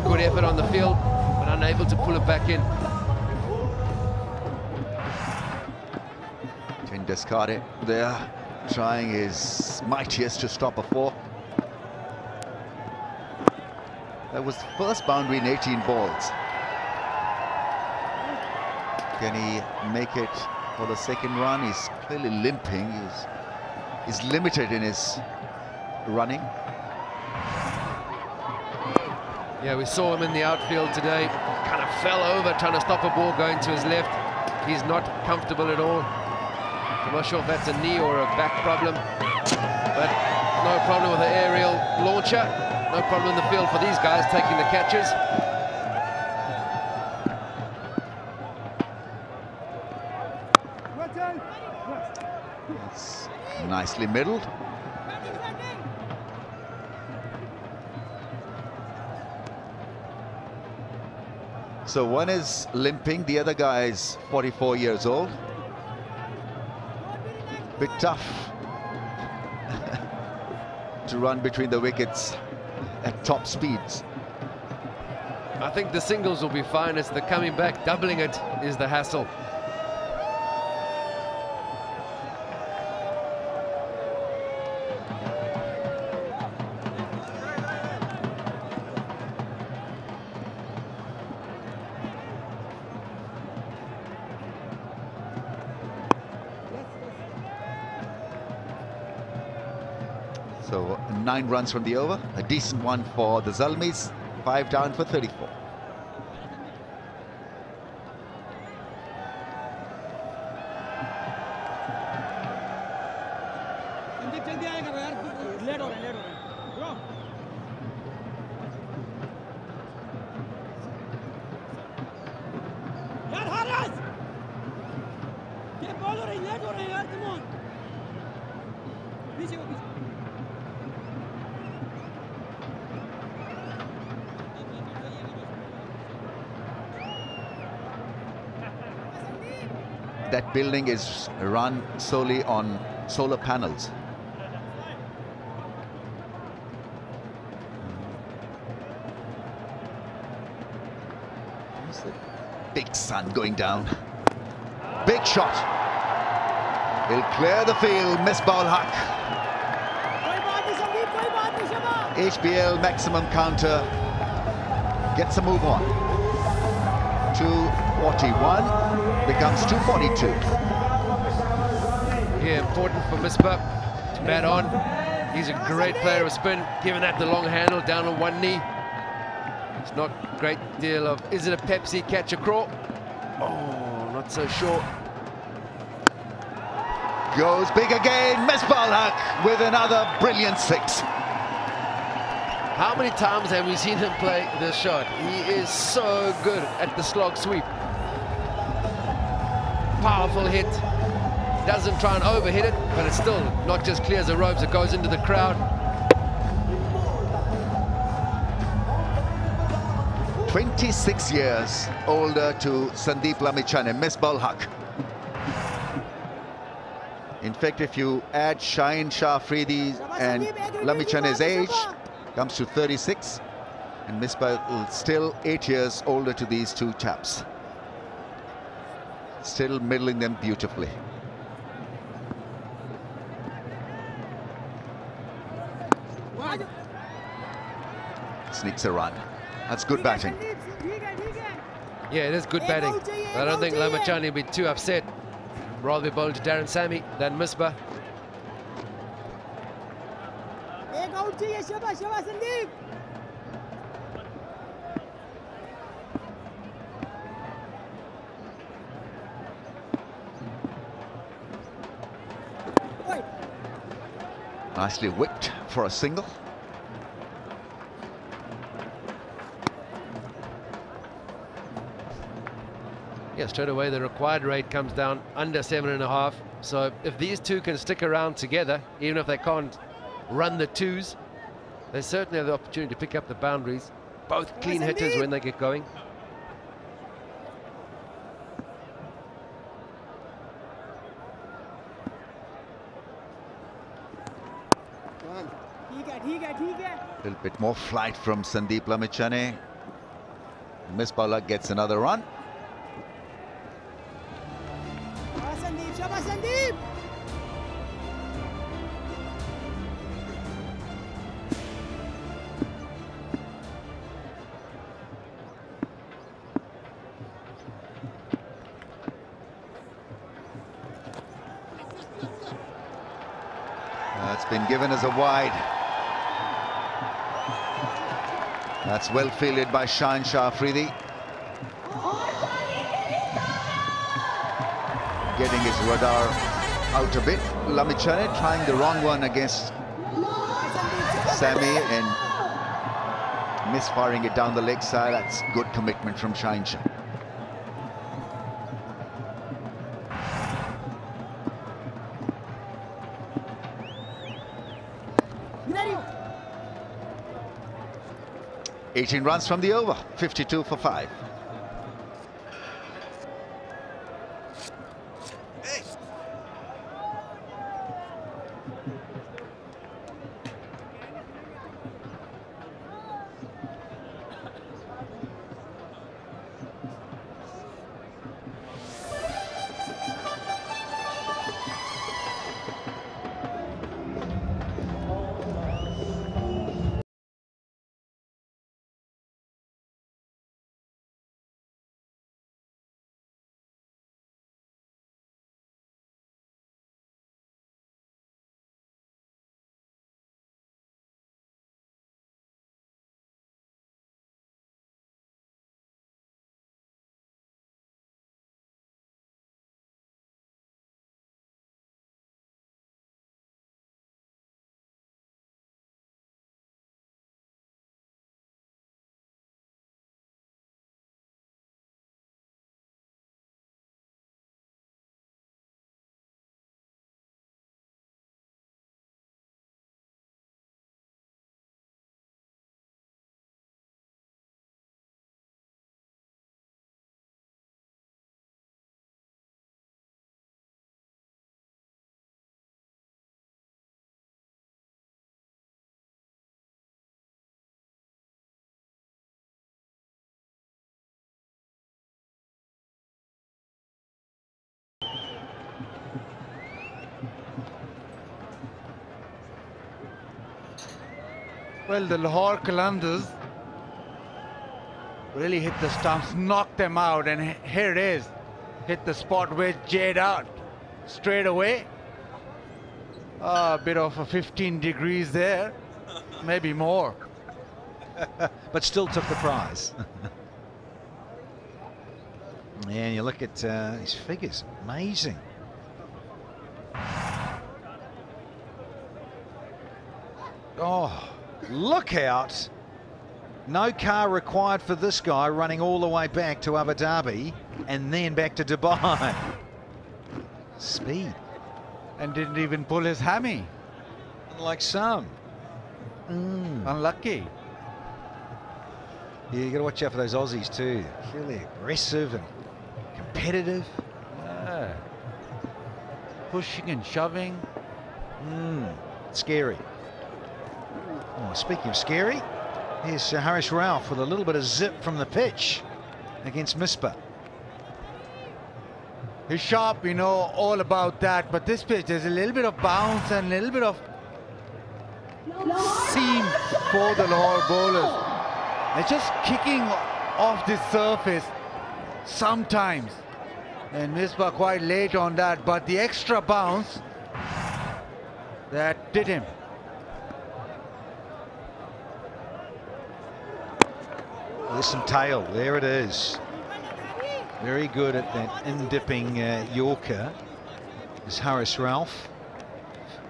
Good effort on the field, but unable to pull it back in. Tendulkar there, trying his mightiest to stop a 4. That was the first boundary in 18 balls. Can he make it for the second run? He's clearly limping. He's limited in his running. Yeah, we saw him in the outfield today. Kind of fell over trying to stop a ball going to his left. He's not comfortable at all. I'm not sure if that's a knee or a back problem, but no problem with the aerial launcher. No problem in the field for these guys taking the catches. It's nicely middled. So one is limping, the other guy is 44 years old. Bit tough to run between the wickets at top speeds. I think the singles will be fine. It's the coming back, doubling it is the hassle. So 9 runs from the over, a decent one for the Zalmis, 5 down for 34. That building is run solely on solar panels. Pakistan going down. Big shot. He'll clear the field. Misbah ul Haq. HBL maximum counter. Gets a move on. 241 becomes 242. Yeah, important for Misbah to bat on. He's a great player of spin, giving that the long handle down on one knee. It's not a great deal of, is it a Pepsi catch a crawl? Oh, not so sure. Goes big again, Misbah ul Haq with another brilliant six. How many times have we seen him play this shot? He is so good at the slog sweep. Powerful hit. Doesn't try and overhit it, but it still not just clears the ropes, it goes into the crowd. 26 years older to Sandeep Lamichhane, Misbah ul Haq. In fact, if you add Shaheen Shah Afridi and Lamichhane's age, comes to 36, and Misbah is still 8 years older to these two chaps. Still middling them beautifully. Sneaks a run. That's good batting. Yeah, it is good batting. I don't think Lamichhane will be too upset. Rather be bowling to Darren Sammy than Misbah. Nicely whipped for a single. Yeah, straight away the required rate comes down under 7.5. So if these two can stick around together, even if they can't run the twos, they certainly have the opportunity to pick up the boundaries. Both clean hitters when they get going. A little bit more flight from Sandeep Lamichhane. Misbah ul Haq gets another run. Sandeep! 'It's been given as a wide. That's well fielded by Shaheen Shah Afridi. Getting his radar out a bit. Lamichhane trying the wrong one against Sammy and misfiring it down the leg side. That's good commitment from Shaheen Shah. "18 runs from the over, 52 for 5. Well, the Lahore Qalandars really hit the stumps, knocked them out, and here it is. Hit the spot with Jade out straight away. A bit of a 15 degrees there, maybe more. But still took the prize. And you look at his figures, amazing. Oh, look out. No car required for this guy running all the way back to Abu Dhabi and then back to Dubai. Speed. And didn't even pull his hammy. Like some. Unlucky. Yeah, you got to watch out for those Aussies too. Really aggressive and competitive. Yeah. Pushing and shoving. Scary. Oh, speaking of scary, here's Haris Rauf with a little bit of zip from the pitch against Misbah. He's sharp, we know all about that, but this pitch, there's a little bit of bounce and a little bit of seam for the Lahore bowlers. They're just kicking off this surface sometimes. And Misbah quite late on that, but the extra bounce, that did him. There's some tail, there it is. Very good at that in-dipping Yorker is Haris Rauf.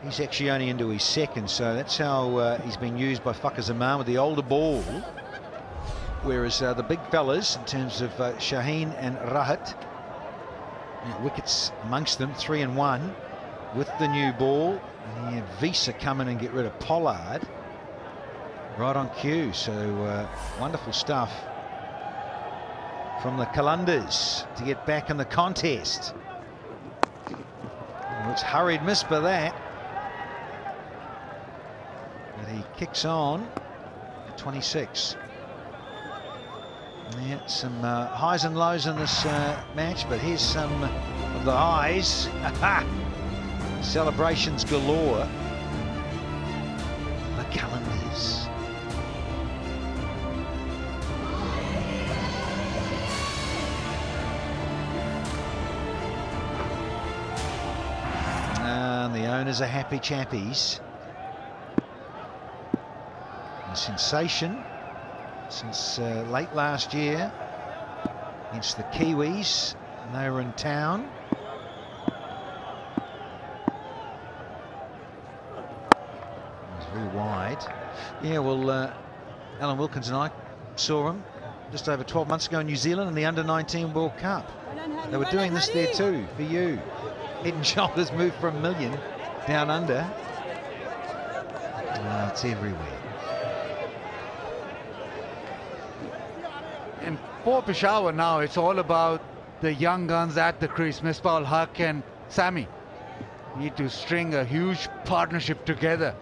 He's actually only into his second, so that's how he's been used by Fakhar Zaman with the older ball. Whereas the big fellas, in terms of Shaheen and Rahat, wickets amongst them, 3 and 1 with the new ball. And he had Visa come in and get rid of Pollard right on cue. So wonderful stuff from the Qalandars to get back in the contest. It's hurried Misbah that. But he kicks on at 26. Yeah, some highs and lows in this match, but here's some of the highs. Celebrations galore. The Qalandars. And the owners are happy chappies. A sensation since late last year against the Kiwis, and they were in town. It was very wide. Yeah, well, Alan Wilkins and I saw him just over 12 months ago in New Zealand in the Under-19 World Cup. They were doing this there too, for you. Head and Shoulders moved from $1 million down under. It's everywhere. And for Peshawar now, it's all about the young guns at the crease, Misbah ul Haq and Sami. Need to string a huge partnership together.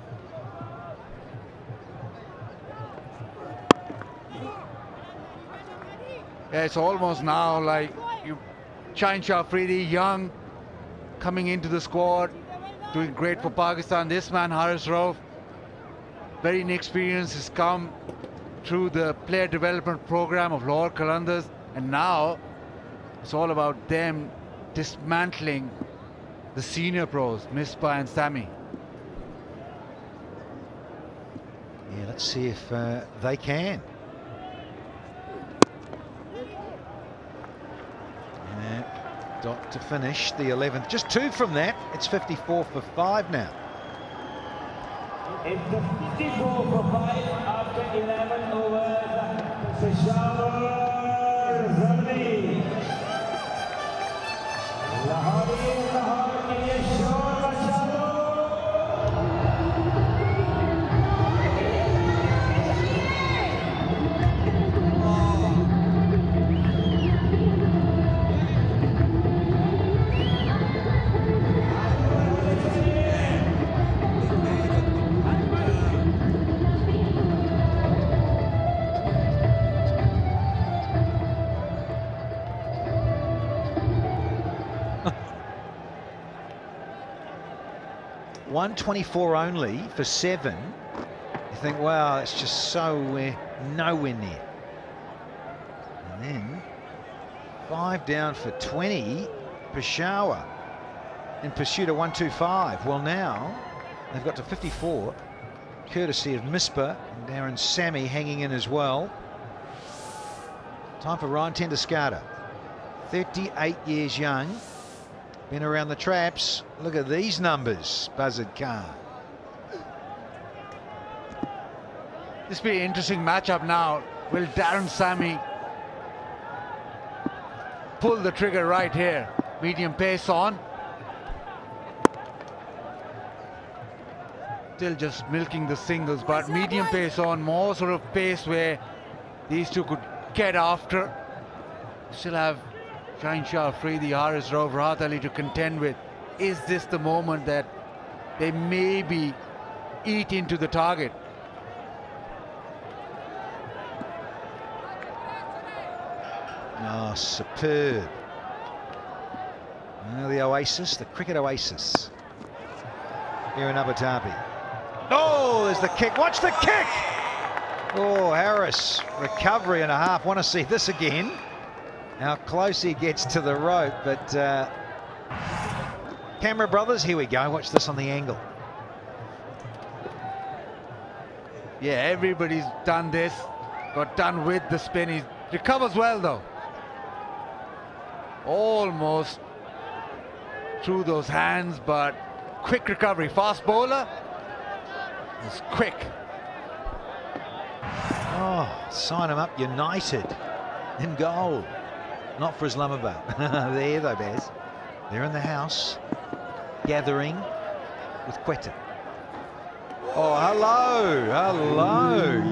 Yeah, it's almost now like you, Shaheen Shah Afridi, young, coming into the squad, doing great for Pakistan. This man, Haris Rauf, very inexperienced, has come through the player development program of Lahore Qalandars, and now it's all about them dismantling the senior pros, Misbah and Sami. Yeah, let's see if they can. Dot to finish the 11th. Just 2 from that. It's 54 for 5 now. It's 54 for 5 after 11 overs. Peshawar Zalmi. Lahore ke liye shor macha do. .124 only for 7 You think, wow, it's just so nowhere near. And then 5 down for 20, Peshawar in pursuit of 125. Well, now they've got to 54, courtesy of Misbah and Darren Sammy hanging in as well. Time for Ryan Tendusgarter, 38 years young, been around the traps. Look at these numbers, Buzzard Khan. This will be an interesting matchup now. Will Darren Sammy pull the trigger right here? Medium pace on. Still just milking the singles, but medium pace on, more sort of pace where these two could get after. Still have Shaheen Shah Afridi, Haris Rauf, Rahat Ali to contend with. Is this the moment that they maybe eat into the target? Oh, superb. Now the oasis, the cricket oasis here in Abu Dhabi. Oh, there's the kick. Watch the kick. Oh, Harris, recovery and a half. Want to see this again. How close he gets to the rope, but camera brothers, here we go. Watch this on the angle. Yeah, everybody's done this. Got done with the spin. He recovers well though. Almost through those hands, but quick recovery. Fast bowler is quick. Oh, sign him up, United in goal. Not for Islamabad. There though, Baz. They're in the house, gathering with Quetta. Oh, hello,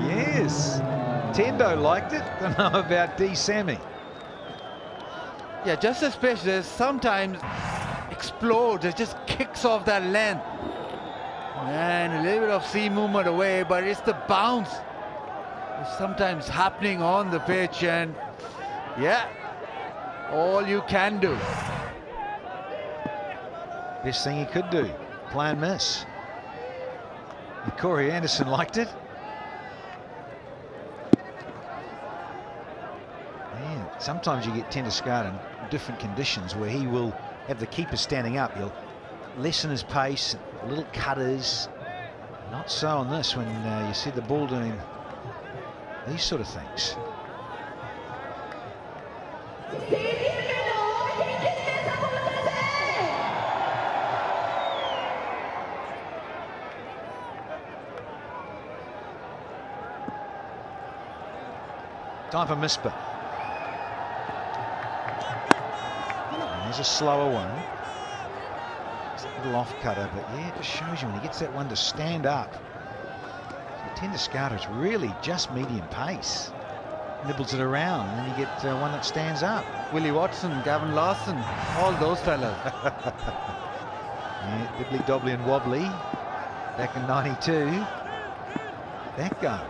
yes. Tendo liked it. Don't know about D. Sammy. Yeah, just as fish, there's sometimes explodes, it just kicks off that length. And a little bit of sea movement away, but it's the bounce. It's sometimes happening on the pitch, and yeah, all you can do. Best thing he could do, play and miss. And Corey Anderson liked it. Man, sometimes you get Tendusgarter in different conditions where he will have the keeper standing up. He'll lessen his pace, little cutters. Not so on this when you see the ball doing these sort of things. Time for Misbah. And there's a slower one. It's a little off cutter, but yeah, it just shows you when he gets that one to stand up. So Tendusgarter's really just medium pace. Nibbles it around, and then you get one that stands up. Willie Watson, Gavin Lawson, all those fellas. Yeah, dibbly dobbly and wobbly. Back in '92. That guy.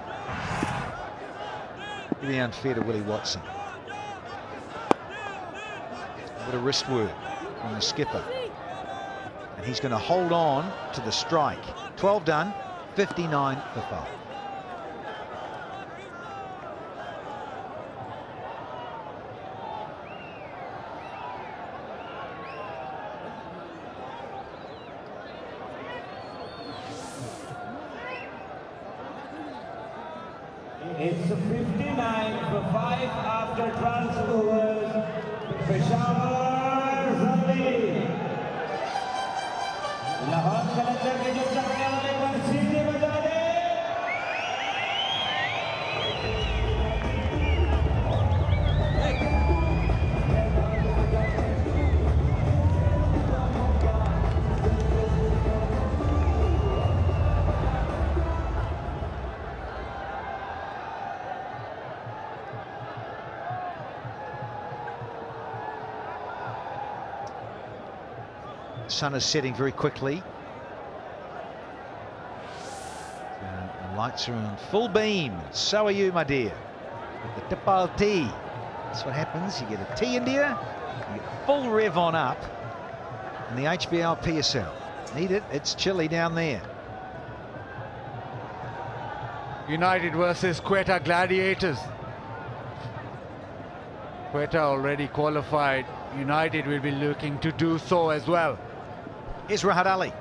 Really unfair to Willie Watson. A bit of wrist work from the skipper. And he's going to hold on to the strike. 12 done, 59 for 5. It's 59 for 5 after 12 overs. Peshawar Zali. Lahore Qalandar के जो चलने वाले पर सीधे बजा दे. Sun is setting very quickly. The lights are on full beam. So are you, my dear. With the Tipal tea. That's what happens. You get a tea India, you get full rev on up in the HBL PSL. Need it, it's chilly down there. United versus Quetta Gladiators. Quetta already qualified. United will be looking to do so as well. Here's Rahat Ali.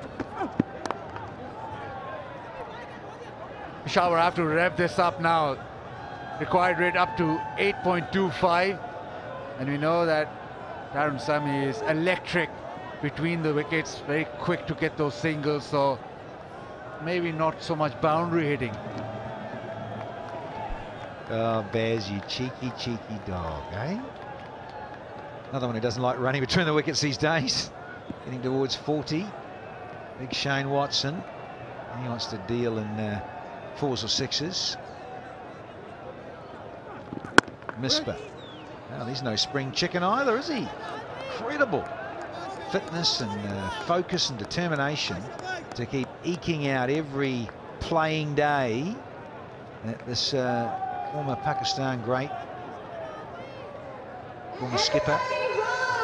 Peshawar have to rev this up now. Required rate up to 8.25. And we know that Darren Sammy is electric between the wickets, very quick to get those singles, so maybe not so much boundary hitting. Oh, Baz, you cheeky, cheeky dog, eh? Another one who doesn't like running between the wickets these days. Getting towards 40. Big Shane Watson. He wants to deal in 4s or 6s. Misbah. Well, he's no spring chicken either, is he? Incredible fitness and focus and determination to keep eking out every playing day that this former Pakistan great, former skipper,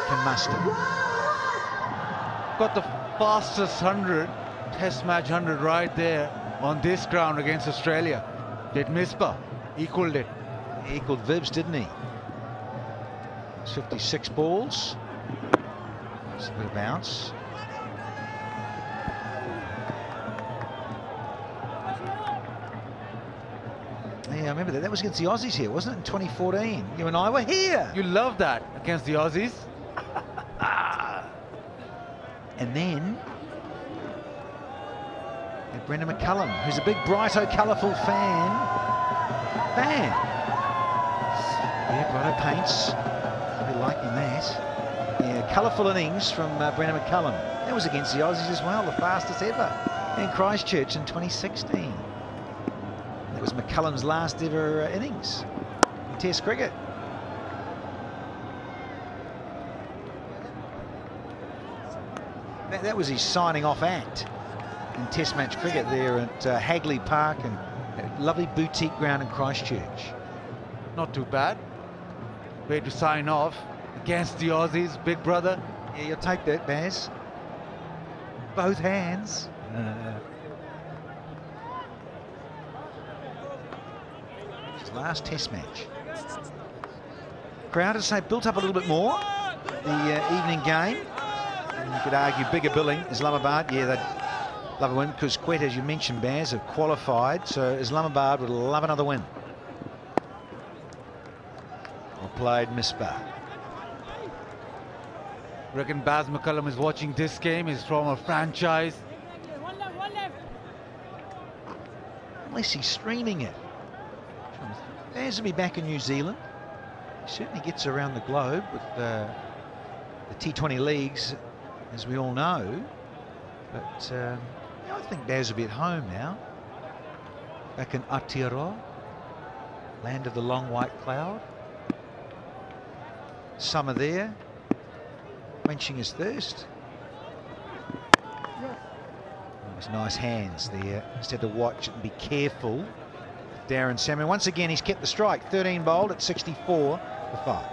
can muster. Got the fastest 100, Test match 100 right there on this ground against Australia. Did Misbah, equaled it. He equaled Vibs, didn't he? It's 56 balls. It's a bit of bounce. Yeah, I remember that. That was against the Aussies here, wasn't it, in 2014? You and I were here. You love that against the Aussies. And then Brendan McCullum, who's a big Brighto colourful fan. Yeah, Brighto paints. I'll be liking that. Yeah, colourful innings from Brendan McCullum. That was against the Aussies as well, the fastest ever in Christchurch in 2016. That was McCullum's last ever innings in Test cricket. That was his signing off act in Test match cricket there at Hagley Park, and a lovely boutique ground in Christchurch. Not too bad. Way to sign off against the Aussies, big brother. Yeah, you'll take that, Baz. Both hands. His last Test match. Crowd, as I say, built up a little bit more. The evening game. And you could argue bigger billing. Islamabad, yeah, they'd love a win because Quetta, as you mentioned, Baz, have qualified. So Islamabad would love another win. Well played, Misbah. Reckon Baz McCullum is watching this game. He's from a franchise. Unless he's streaming it. Baz will be back in New Zealand. He certainly gets around the globe with the T20 leagues, as we all know. But I think Baz will be at home now. Back in Aotearoa, land of the long white cloud. Summer there, quenching his thirst. Those nice hands there. Just had to watch it and be careful. Darren Sammy. Once again, he's kept the strike. 13 bowled at 64 for 5.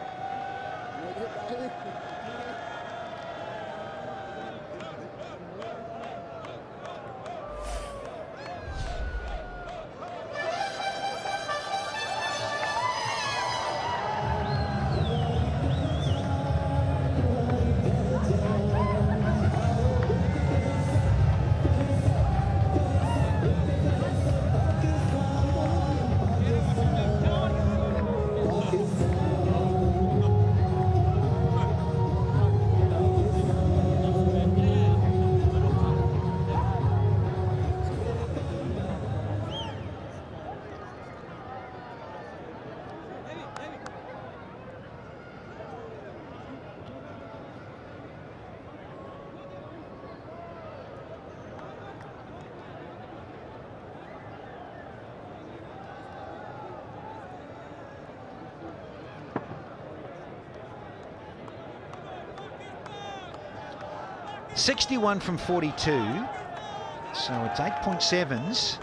.61 from 42, so it's 8.7s.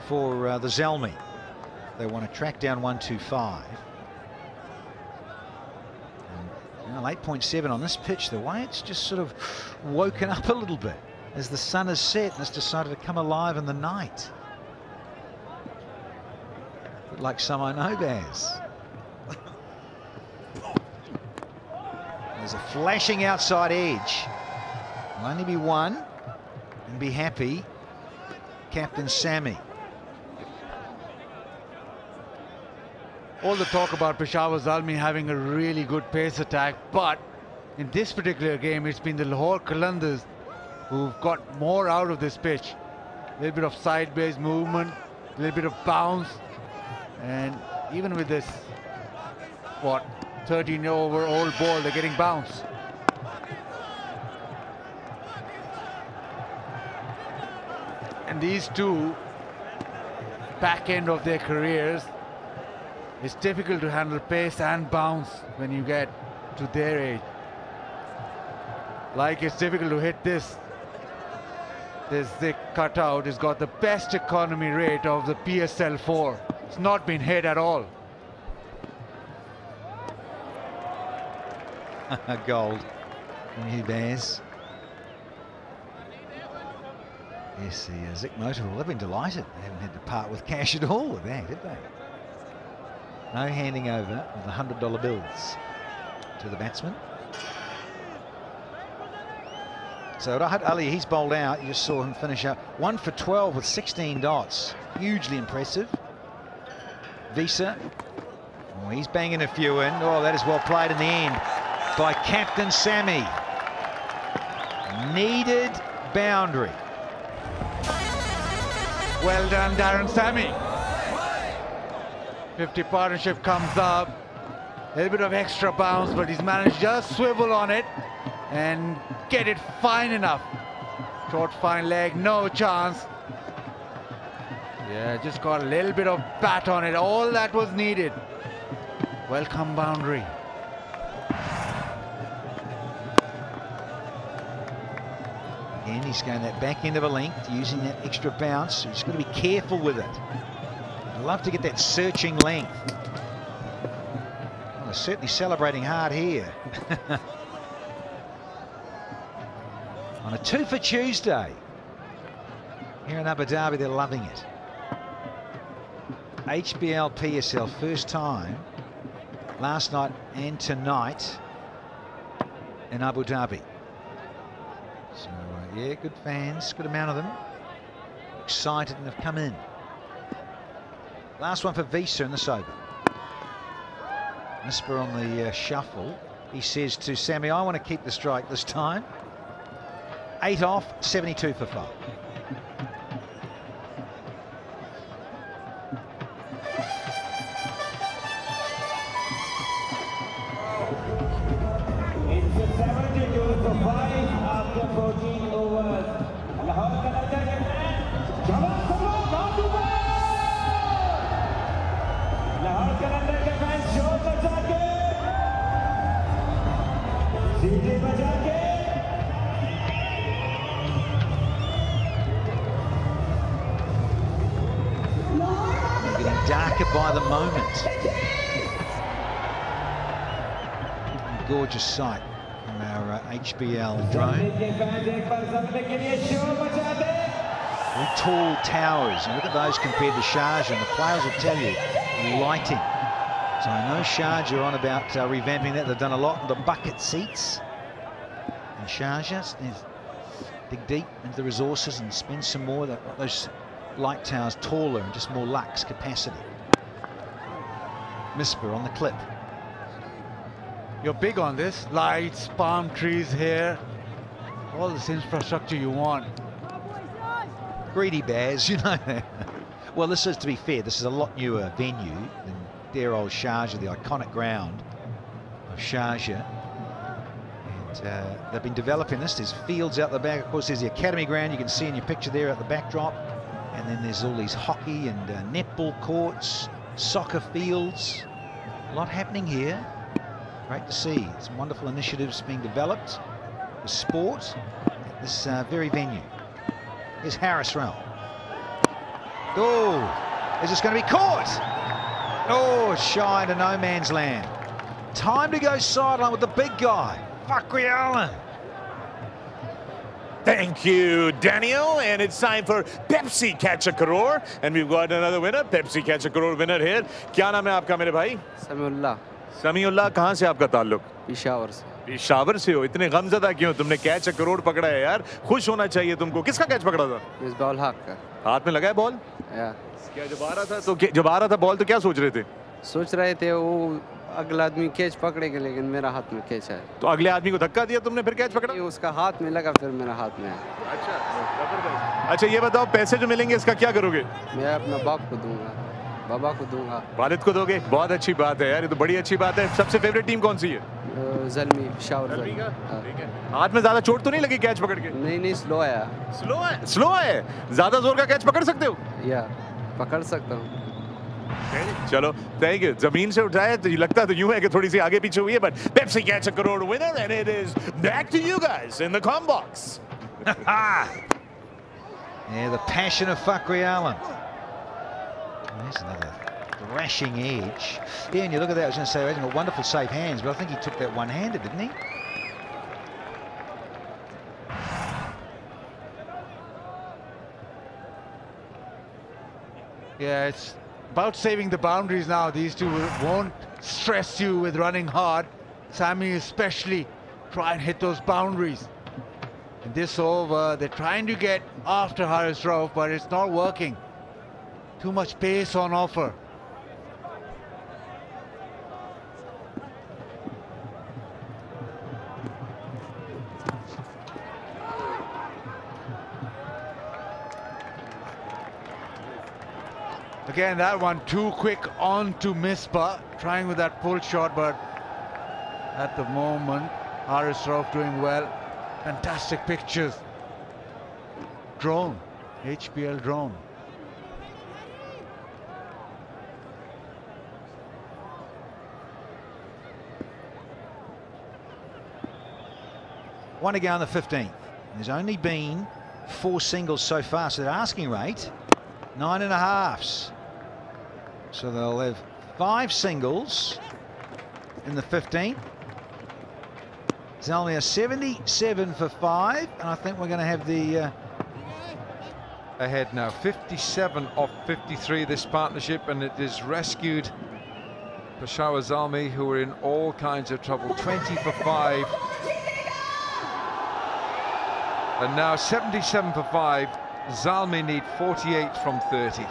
For the Zalmi. They want to track down 125. And, 8.7 on this pitch, the way it's just sort of woken up a little bit. as the sun has set and has decided to come alive in the night. Bit like some I know, Baz. There's a flashing outside edge. Will only be one, and be happy, Captain Sammy. All the talk about Peshawar Zalmi having a really good pace attack, but in this particular game, it's been the Lahore Qalandars who've got more out of this pitch. A little bit of sideways movement, a little bit of bounce, and even with this, 13-over-old ball, they're getting bounce. And these two, back end of their careers, it's difficult to handle pace and bounce when you get to their age. Like it's difficult to hit this. This cutout has got the best economy rate of the PSL 4. It's not been hit at all. Gold from you, Baz. Yes, the Zik Motorhall, they've been delighted. They haven't had to part with cash at all with that, did they? No handing over of the $100 bills to the batsman. So Rahat Ali, he's bowled out. You just saw him finish up 1 for 12 with 16 dots. Hugely impressive. Visa, oh, he's banging a few in. Oh, that is well played in the end by Captain Sammy. Needed boundary. Well done, Darren Sammy. 50 partnership comes up. A little bit of extra bounce, but he's managed to just swivel on it and get it fine enough. Short fine leg, no chance. Yeah, just got a little bit of bat on it. All that was needed. Welcome boundary. Again, he's going that back end of a length, using that extra bounce. So he's got to be careful with it. I'd love to get that searching length. Well, they're certainly celebrating hard here. On a 2 for Tuesday. Here in Abu Dhabi, they're loving it. HBL PSL, first time last night and tonight in Abu Dhabi. So, yeah, good fans, good amount of them. Excited and have come in. Last one for Visa in the sober. Misper on the shuffle. He says to Sammy, I want to keep the strike this time. 8 off, 72 for 5. It's 72 for 5 after 14 overs. Lahore Qalandars captain Jawad Samad on the ball. Lahore Qalandars के fans शोर मचा के सीटी बजा के Getting darker by the moment. Gorgeous sight from our HBL drone. Very tall towers, and look at those compared to Sharjah, and the players will tell you, lighting. So I know Sharjah are on about revamping that. They've done a lot in the bucket seats. And Sharjah, dig deep into the resources and spend some more. Those light towers taller and just more lux capacity. Misper on the clip. You're big on this. Lights, palm trees here. All this infrastructure you want. Greedy Baz, you know that. Well, this is, to be fair, this is a lot newer venue than dear old Sharjah, the iconic ground of Sharjah. And they've been developing this. There's fields out the back. Of course, there's the academy ground. You can see in your picture there at the backdrop. And then there's all these hockey and netball courts, soccer fields. A lot happening here. Great to see. Some wonderful initiatives being developed for sport at this very venue. Here's Harris Rowell. Oh, is this going to be caught? Oh, shy into no man's land. Time to go sideline with the big guy, Fakhri Alam. Thank you, Daniel. And it's time for Pepsi Catch a Crore. And we've got another winner, Pepsi Catch a Crore winner here. क्या नाम है आपका मेरे भाई? समीउल्लाह। समीउल्लाह, कहाँ से आपका ताल्लुक? पेशावर से। पेशावर से हो? इतने गमज़दा क्यों? तुमने कैच अ करोड़ पकड़ा है यार, खुश होना चाहिए तुमको। किसका कैच पकड़ा था? मिसबाउल हक का। हाथ में लगा है बॉल? या। क्या जब आ रहा था तो जब आ रहा था बॉल तो क्या सोच रहे थे? सोच रहे थे वो अगला आदमी कैच पकड़ेगा, लेकिन मेरा हाथ में कैच है। तो अगले आदमी को धक्का दिया तुमने, फिर कैच पकड़ा? उसका हाथ में लगा, फिर मेरा हाथ में है। अच्छा ये बताओ, पैसे जो मिलेंगे इसका क्या करोगे? मैं अपना बाप को दूंगा, बाबा को दूंगा। वालिद को दोगे? बहुत अच्छी बात है यार, ये तो बड़ी अच्छी बात है। सबसे फेवरेट टीम कौन सी है? ज़ल्मी, पेशावर ज़ल्मी। हाथ में ज्यादा चोट तो नहीं लगी कैच पकड़ के? नहीं, स्लो है। स्लो है? स्लो है? ज्यादा जोर का कैच पकड़ सकते हो? या पकड़ सकता हूँ। चलो थैंक यू। जमीन से उठाया तो लगता तो यूं है कि थोड़ी सी आगे पीछे हुई है, but Pepsi Catch a Crore winner and it is back to you guys in the com box. Yeah, the passion of Fakhri Alam. There's another thrashing edge. Yeah, and you look at that, I was going to say, he hasn't got wonderful safe hands, but I think he took that one-handed, didn't he? Yeah, it's about saving the boundaries now. These two won't stress you with running hard. Sami especially try and hit those boundaries. In this over, they're trying to get after Haris Rauf, but it's not working. Too much pace on offer. Again, that one too quick on to Misbah, trying with that pull shot, but at the moment, Haris Rauf doing well. Fantastic pictures. Drone, HPL drone. One to go on the 15th. There's only been 4 singles so far, so their asking rate 9.5s. So they'll have 5 singles in the 15th. It's only a 77 for 5, and I think we're going to have the ahead now. 57 off 53 this partnership, and it is rescued Peshawar Zalmi, who are in all kinds of trouble. 20 for 5. And now 77 for 5. Zalmi need 48 from 30.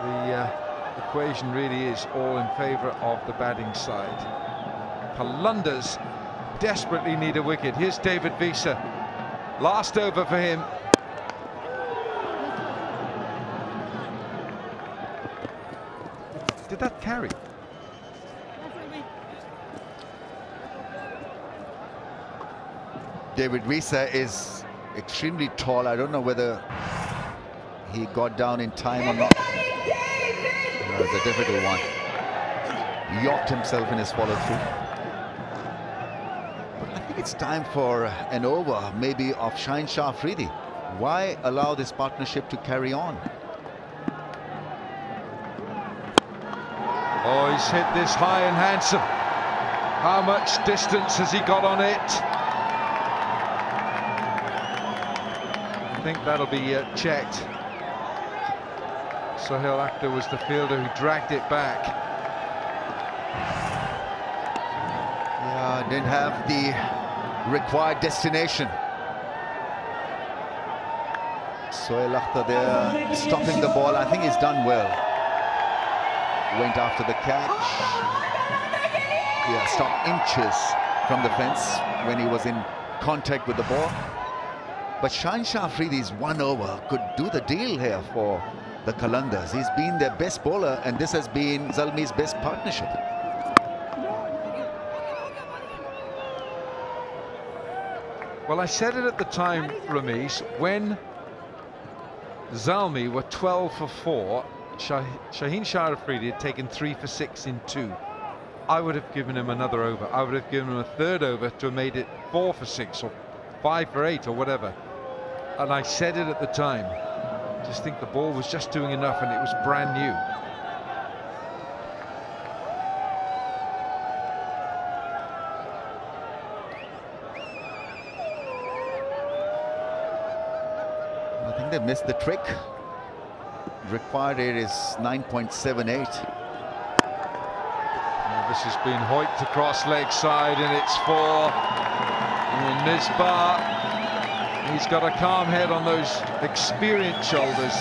The equation really is all in favour of the batting side. Qalandars desperately need a wicket. Here's David Wiese. Last over for him. Did that carry? David Wiese is extremely tall. I don't know whether he got down in time or not. It was a difficult one. Yorked himself in his follow-through. But I think it's time for an over, maybe of Shaheen Shah Afridi. Why allow this partnership to carry on? Oh, he's hit this high and handsome. How much distance has he got on it? I think that'll be checked. Sohail Akhtar was the fielder who dragged it back. Yeah, didn't have the required destination. Sohail Akhtar there stopping the ball. I think he's done well. Went after the catch. Yeah, stopped inches from the fence when he was in contact with the ball. But Shaheen Shah Afridi's 1 over could do the deal here for the Qalandars. He's been their best bowler, and this has been Zalmi's best partnership. Well, I said it at the time, Ramesh, when Zalmi were 12 for 4, Shaheen Shah Afridi had taken 3 for 6 in 2. I would have given him another over. I would have given him a third over to have made it 4 for 6 or 5 for 8 or whatever. And I said it at the time. Just think the ball was just doing enough, and it was brand new. they missed the trick. Required here is 9.78. This has been hoiked across leg side, and it's for Misbah. He's got a calm head on those experienced shoulders.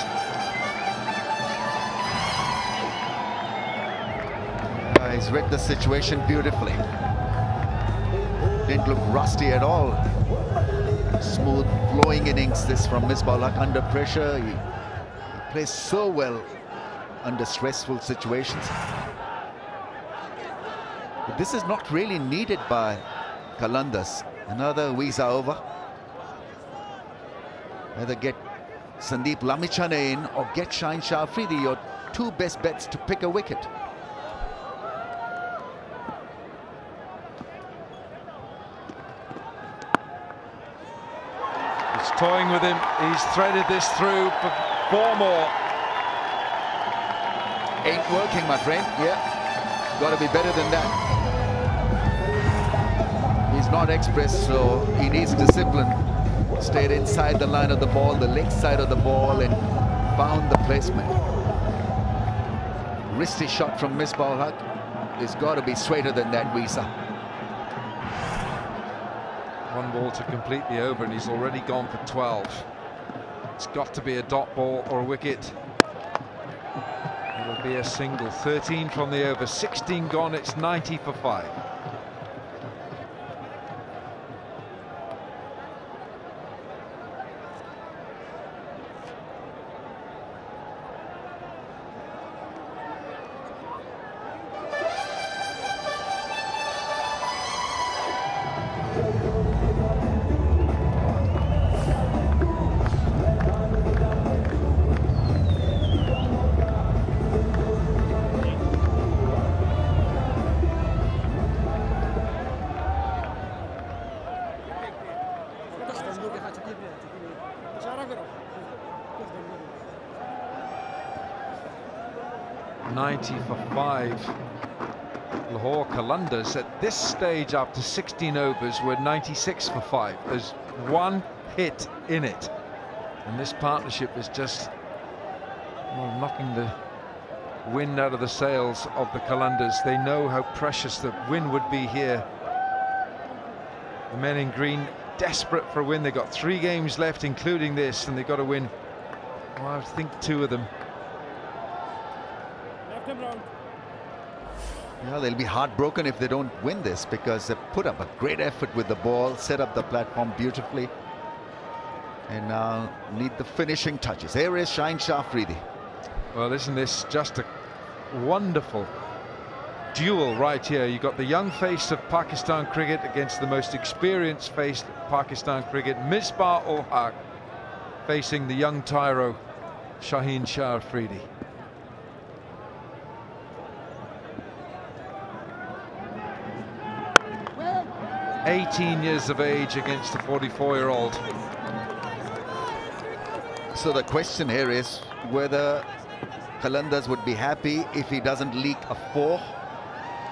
He's read the situation beautifully. Didn't look rusty at all. Smooth, flowing innings this from Misbah-ul-Haq under pressure. He plays so well under stressful situations. But this is not really needed by Qalandars. Another visa over. Either get Sandeep Lamichhane in or get Shaheen Shah Afridi, your two best bets to pick a wicket. He's toying with him. He's threaded this through for 4 more. Ain't working, my friend. Yeah, got to be better than that. He's not express, so he needs discipline. Stayed inside the line of the ball, the leg side of the ball, and found the placement. Risky shot from Misbah-ul-Haq. It's got to be straighter than that, Visa. 1 ball to complete the over, and he's already gone for 12. It's got to be a dot ball or a wicket. It'll be a single. 13 from the over, 16 gone. It's 90 for 5. For 5. Lahore Qalandars at this stage after 16 overs were 96 for 5. There's 1 hit in it, and this partnership is just knocking the wind out of the sails of the Qalandars. They know how precious the win would be here. The men in green desperate for a win. They've got 3 games left, including this, and they've got to win, well, I think 2 of them. Yeah, they'll be heartbroken if they don't win this, because they put up a great effort with the ball, set up the platform beautifully, and now need the finishing touches. Here is Shaheen Shah Afridi. Well, isn't this just a wonderful duel right here? You've got the young face of Pakistan cricket against the most experienced face of Pakistan cricket, Misbah-ul-Haq, facing the young tyro Shaheen Shah Afridi. 18 years of age against a 44-year-old. So the question here is whether Qalandars would be happy if he doesn't leak a 4,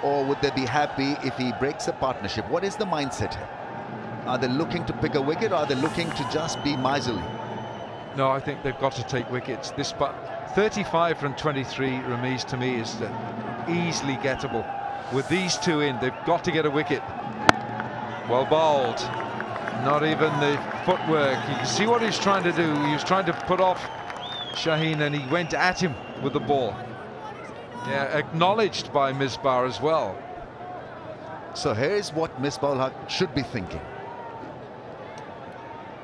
or would they be happy if he breaks a partnership? What is the mindset here? Are they looking to pick a wicket, or are they looking to just be miserly? No, I think they've got to take wickets. This, but 35 from 23, Ramiz, to me is easily gettable. With these 2 in, they've got to get a wicket. Well bowled. Not even the footwork. You can see what he's trying to do. He was trying to put off Shaheen, and he went at him with the ball. Yeah, acknowledged by Misbah as well. So here's what Misbah-ul-Haq should be thinking.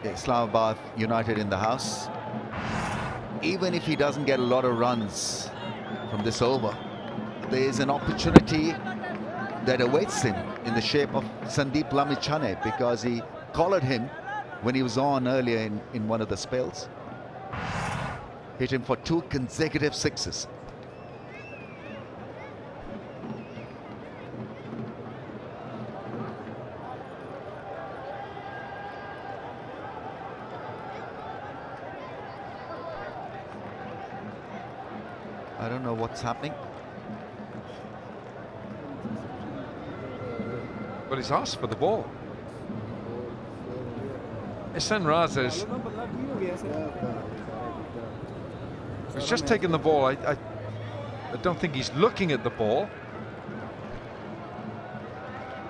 Islamabad United in the house. Even if he doesn't get a lot of runs from this over, there is an opportunity that awaits him in the shape of Sandeep Lamichhane, because he collared him when he was on earlier in one of the spells. Hit him for 2 consecutive 6s. I don't know what's happening. Well, he's asked for the ball. Ehsan Raza he's just taken the ball. I don't think he's looking at the ball.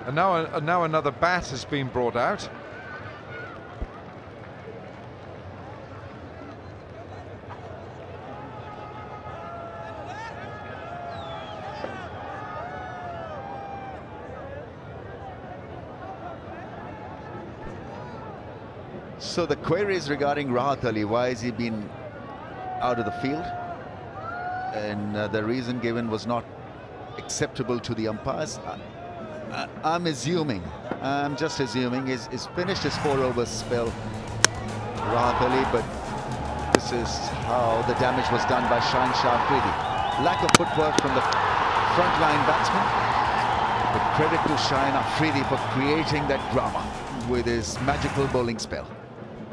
And now another bat has been brought out. So the queries regarding Rahat Ali, why has he been out of the field? And the reason given was not acceptable to the umpires. I'm just assuming he's finished his 4-over spell, Rahat Ali, but this is how the damage was done by Shaheen Shah Afridi. Lack of footwork from the frontline batsman. But credit to Shaheen Afridi for creating that drama with his magical bowling spell.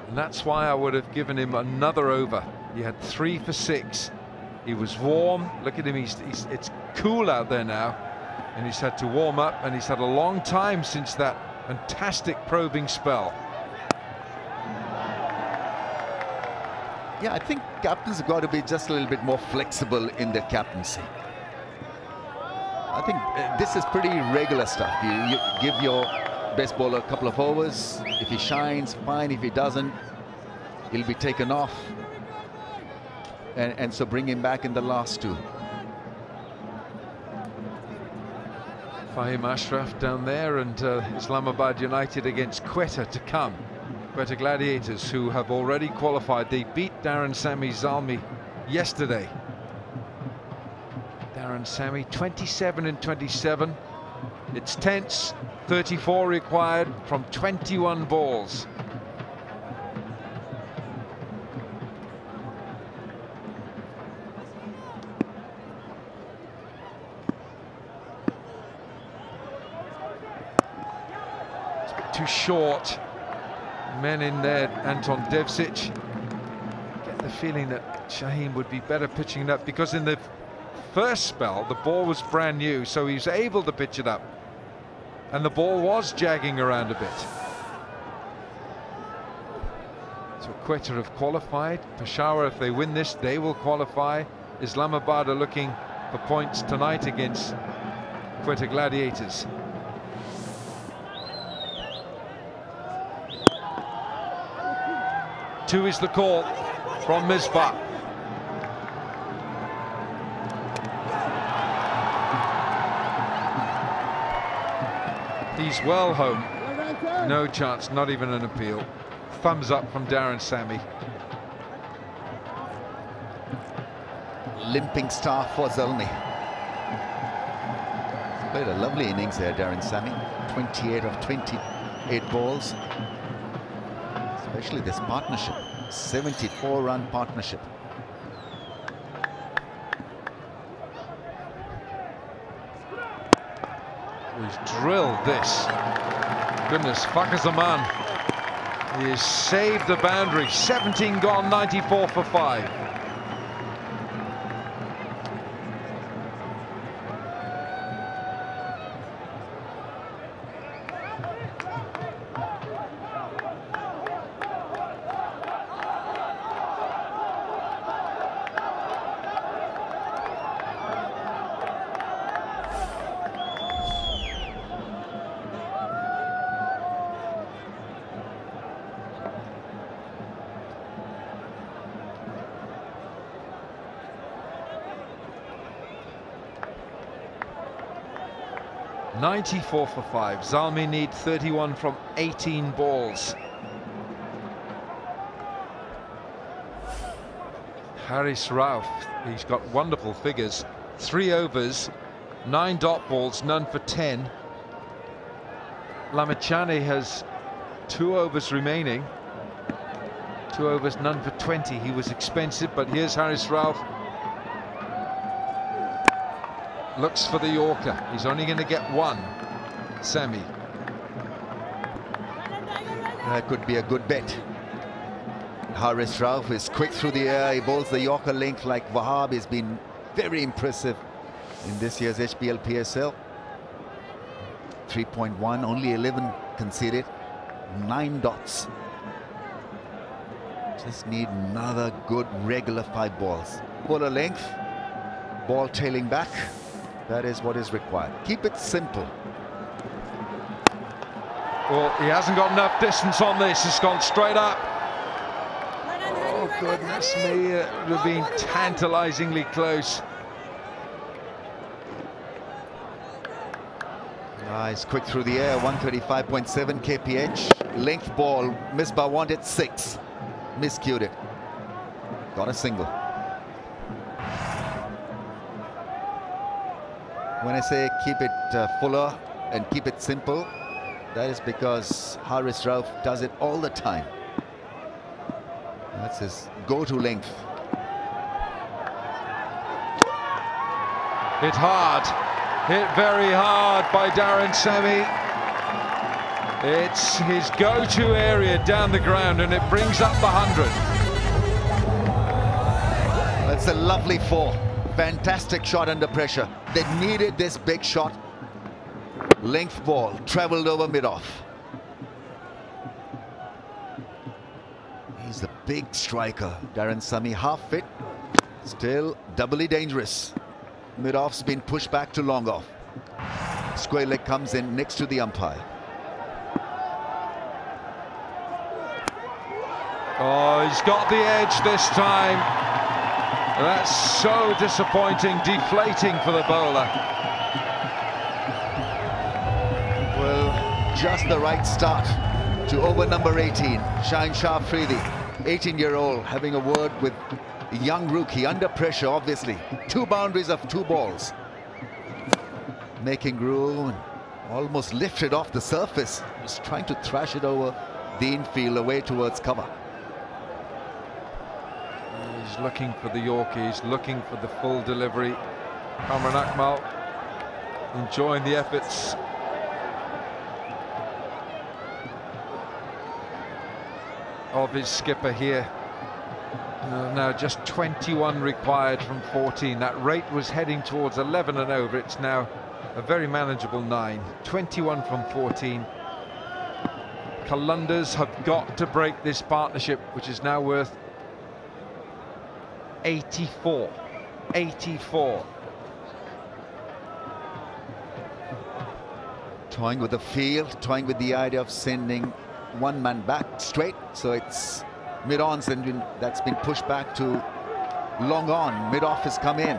And that's why I would have given him another over. He had 3 for 6. He was warm. Look at him. It's cool out there now. And he's had to warm up. And he's had a long time since that fantastic probing spell. Yeah, I think captains have got to be just a little bit more flexible in their captaincy. I think this is pretty regular stuff. You give your best bowler a couple of overs. If he shines, fine. If he doesn't, he'll be taken off. And so bring him back in the last 2. Fahim Ashraf down there, and Islamabad United against Quetta to come. Quetta Gladiators, who have already qualified. They beat Darren Sammy Zalmi yesterday. Darren Sammy 27 and 27. It's tense. 34 required from 21 balls. Too short. Men in there, Anton Devcic. Get the feeling that Shaheen would be better pitching it up, because in the first spell the ball was brand new, so he was able to pitch it up, and the ball was jagging around a bit. So Quetta have qualified. Peshawar, if they win this, they will qualify. Islamabad are looking for points tonight against Quetta Gladiators. Two is the call from Misbah. He's well home. No chance, not even an appeal. Thumbs up from Darren Sammy. Limping star for Zalmi. Played a lovely innings there, Darren Sammy. 28 of 28 balls. Especially this partnership, 74-run partnership. He's drilled this. Goodness, Fakhar Zaman. He has saved the boundary. 17 gone, 94 for 5. .94 for 5. Zalmi need 31 from 18 balls. Haris Rauf, he's got wonderful figures. 3 overs, 9 dot balls, none for 10. Lamichhane has 2 overs remaining. 2 overs, none for 20. He was expensive, but here's Haris Rauf. Looks for the Yorker. He's only going to get 1. Sammy. That could be a good bet. Haris Rauf is quick through the air. He bowls the Yorker link like Wahab. He's been very impressive in this year's HBL PSL. 3.1, only 11 conceded, 9 dots. Just need another good regular 5 balls. Fuller length, ball tailing back. That is what is required. Keep it simple. Well, he hasn't got enough distance on this. It's gone straight up. Oh, goodness me. It would have been tantalizingly close. Nice, quick through the air, 135.7 kph. Length ball, Misbah wanted 6. Miscued it. Got a single. When I say keep it fuller and keep it simple, that is because Haris Rauf does it all the time. That's his go-to length. Hit hard. Hit very hard by Darren Sammy. It's his go-to area down the ground, and it brings up the 100. That's a lovely 4. Fantastic shot under pressure. They needed this big shot. Length ball, traveled over mid-off. He's a big striker. Darren Sammy, half fit, still doubly dangerous. Mid-off's been pushed back to long off. Square leg comes in next to the umpire. Oh, he's got the edge this time. That's so disappointing, deflating for the bowler. Well, just the right start to over number 18, Shaheen Shah Afridi, 18-year-old, having a word with a young rookie under pressure, obviously. 2 boundaries of 2 balls. Making room, and almost lifted off the surface. Just trying to thrash it over the infield away towards cover. He's looking for the Yorkie, he's looking for the full delivery. Kamran Akmal enjoying the efforts. Of his skipper here. Now just 21 required from 14. That rate was heading towards 11 and over. It's now a very manageable 9. 21 from 14. Qalandars have got to break this partnership, which is now worth 84. 84. Toying with the field, toying with the idea of sending one man back straight, so it's mid-ons, and that's been pushed back to long on. Mid-off has come in.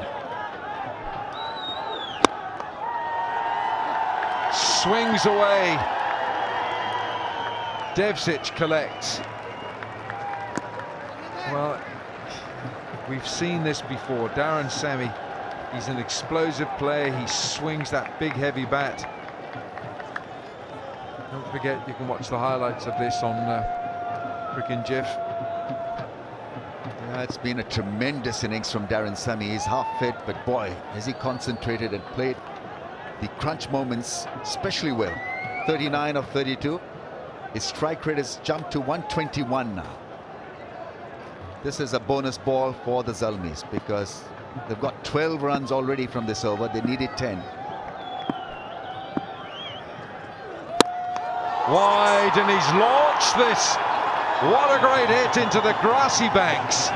Swings away. Devcic collects. Well, we've seen this before. Darren Sammy, he's an explosive player. He swings that big heavy bat. Don't forget, you can watch the highlights of this on Cricket GIF. Yeah, it's been a tremendous innings from Darren Sammy. He's half fit, but boy, has he concentrated and played the crunch moments especially well. 39 of 32. His strike rate has jumped to 121 now. This is a bonus ball for the Zalmis because they've got 12 runs already from this over. They needed 10. Wide, and he's launched this. What a great hit into the grassy banks.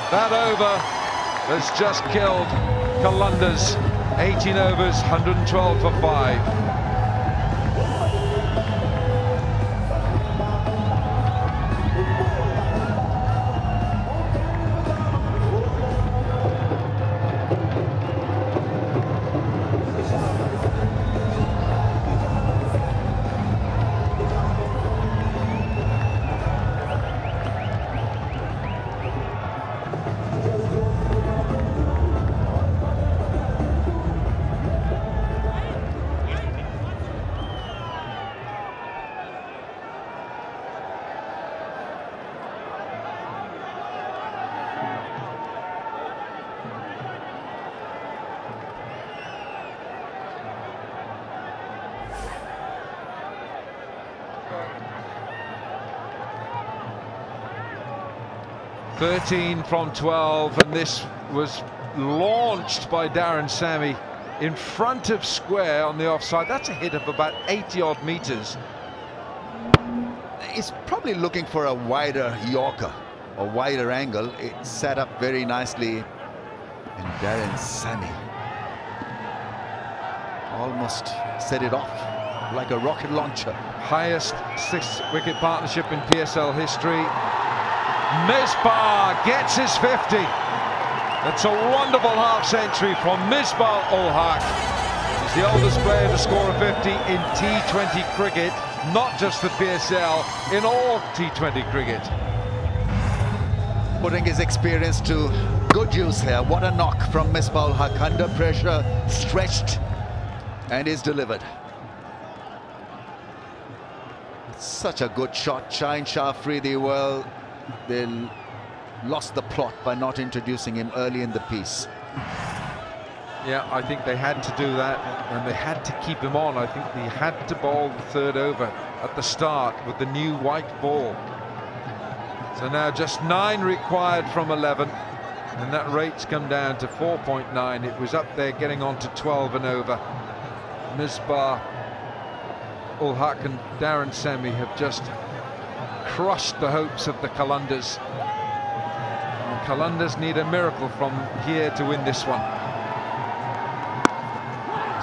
That over has just killed Qalandars. 18 overs, 112 for 5. (13 from 12), and this was launched by Darren Sammy in front of square on the offside. That's a hit of about 80 odd meters. He's probably looking for a wider Yorker, a wider angle. It's set up very nicely. And Darren Sammy almost set it off like a rocket launcher. Highest 6-wicket partnership in PSL history. Misbah gets his 50. That's a wonderful half-century from Misbah-ul Haq. He's the oldest player to score a 50 in T20 cricket, not just the PSL, in all T20 cricket. Putting his experience to good use here. What a knock from Misbah-ul Haq, under pressure, stretched, and is delivered. Such a good shot. Shaheen Shah Afridi, well, they lost the plot by not introducing him early in the piece. Yeah, I think they had to do that, and they had to keep him on. I think they had to bowl the third over at the start with the new white ball. So now just 9 required from 11, and that rate's come down to 4.9. It was up there getting on to 12 and over. Misbah-ul Haq and Darren Sammy have just crushed the hopes of the Qalandars. And the Qalandars need a miracle from here to win this one.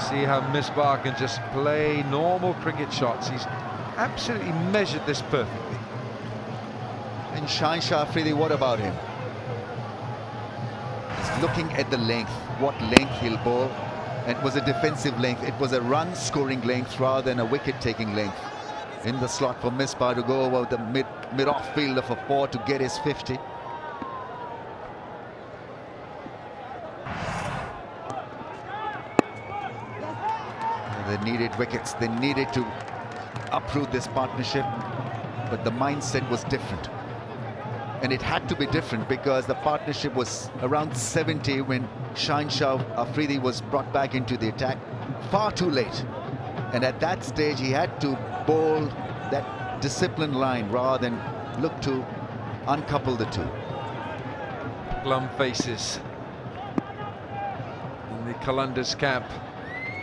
See how Misbah can just play normal cricket shots. He's absolutely measured this perfectly. And Shaheen Shah Afridi, what about him? He's looking at the length, what length he'll bowl. It was a defensive length. It was a run-scoring length rather than a wicket-taking length. In the slot for Misbah to go over the mid-off fielder for 4 to get his 50. They needed wickets. They needed to uproot this partnership, but the mindset was different. And it had to be different because the partnership was around 70 when Shaheen Shah Afridi was brought back into the attack. Far too late. And at that stage, he had to bowl that disciplined line rather than look to uncouple the two. Glum faces in the Qalandars camp.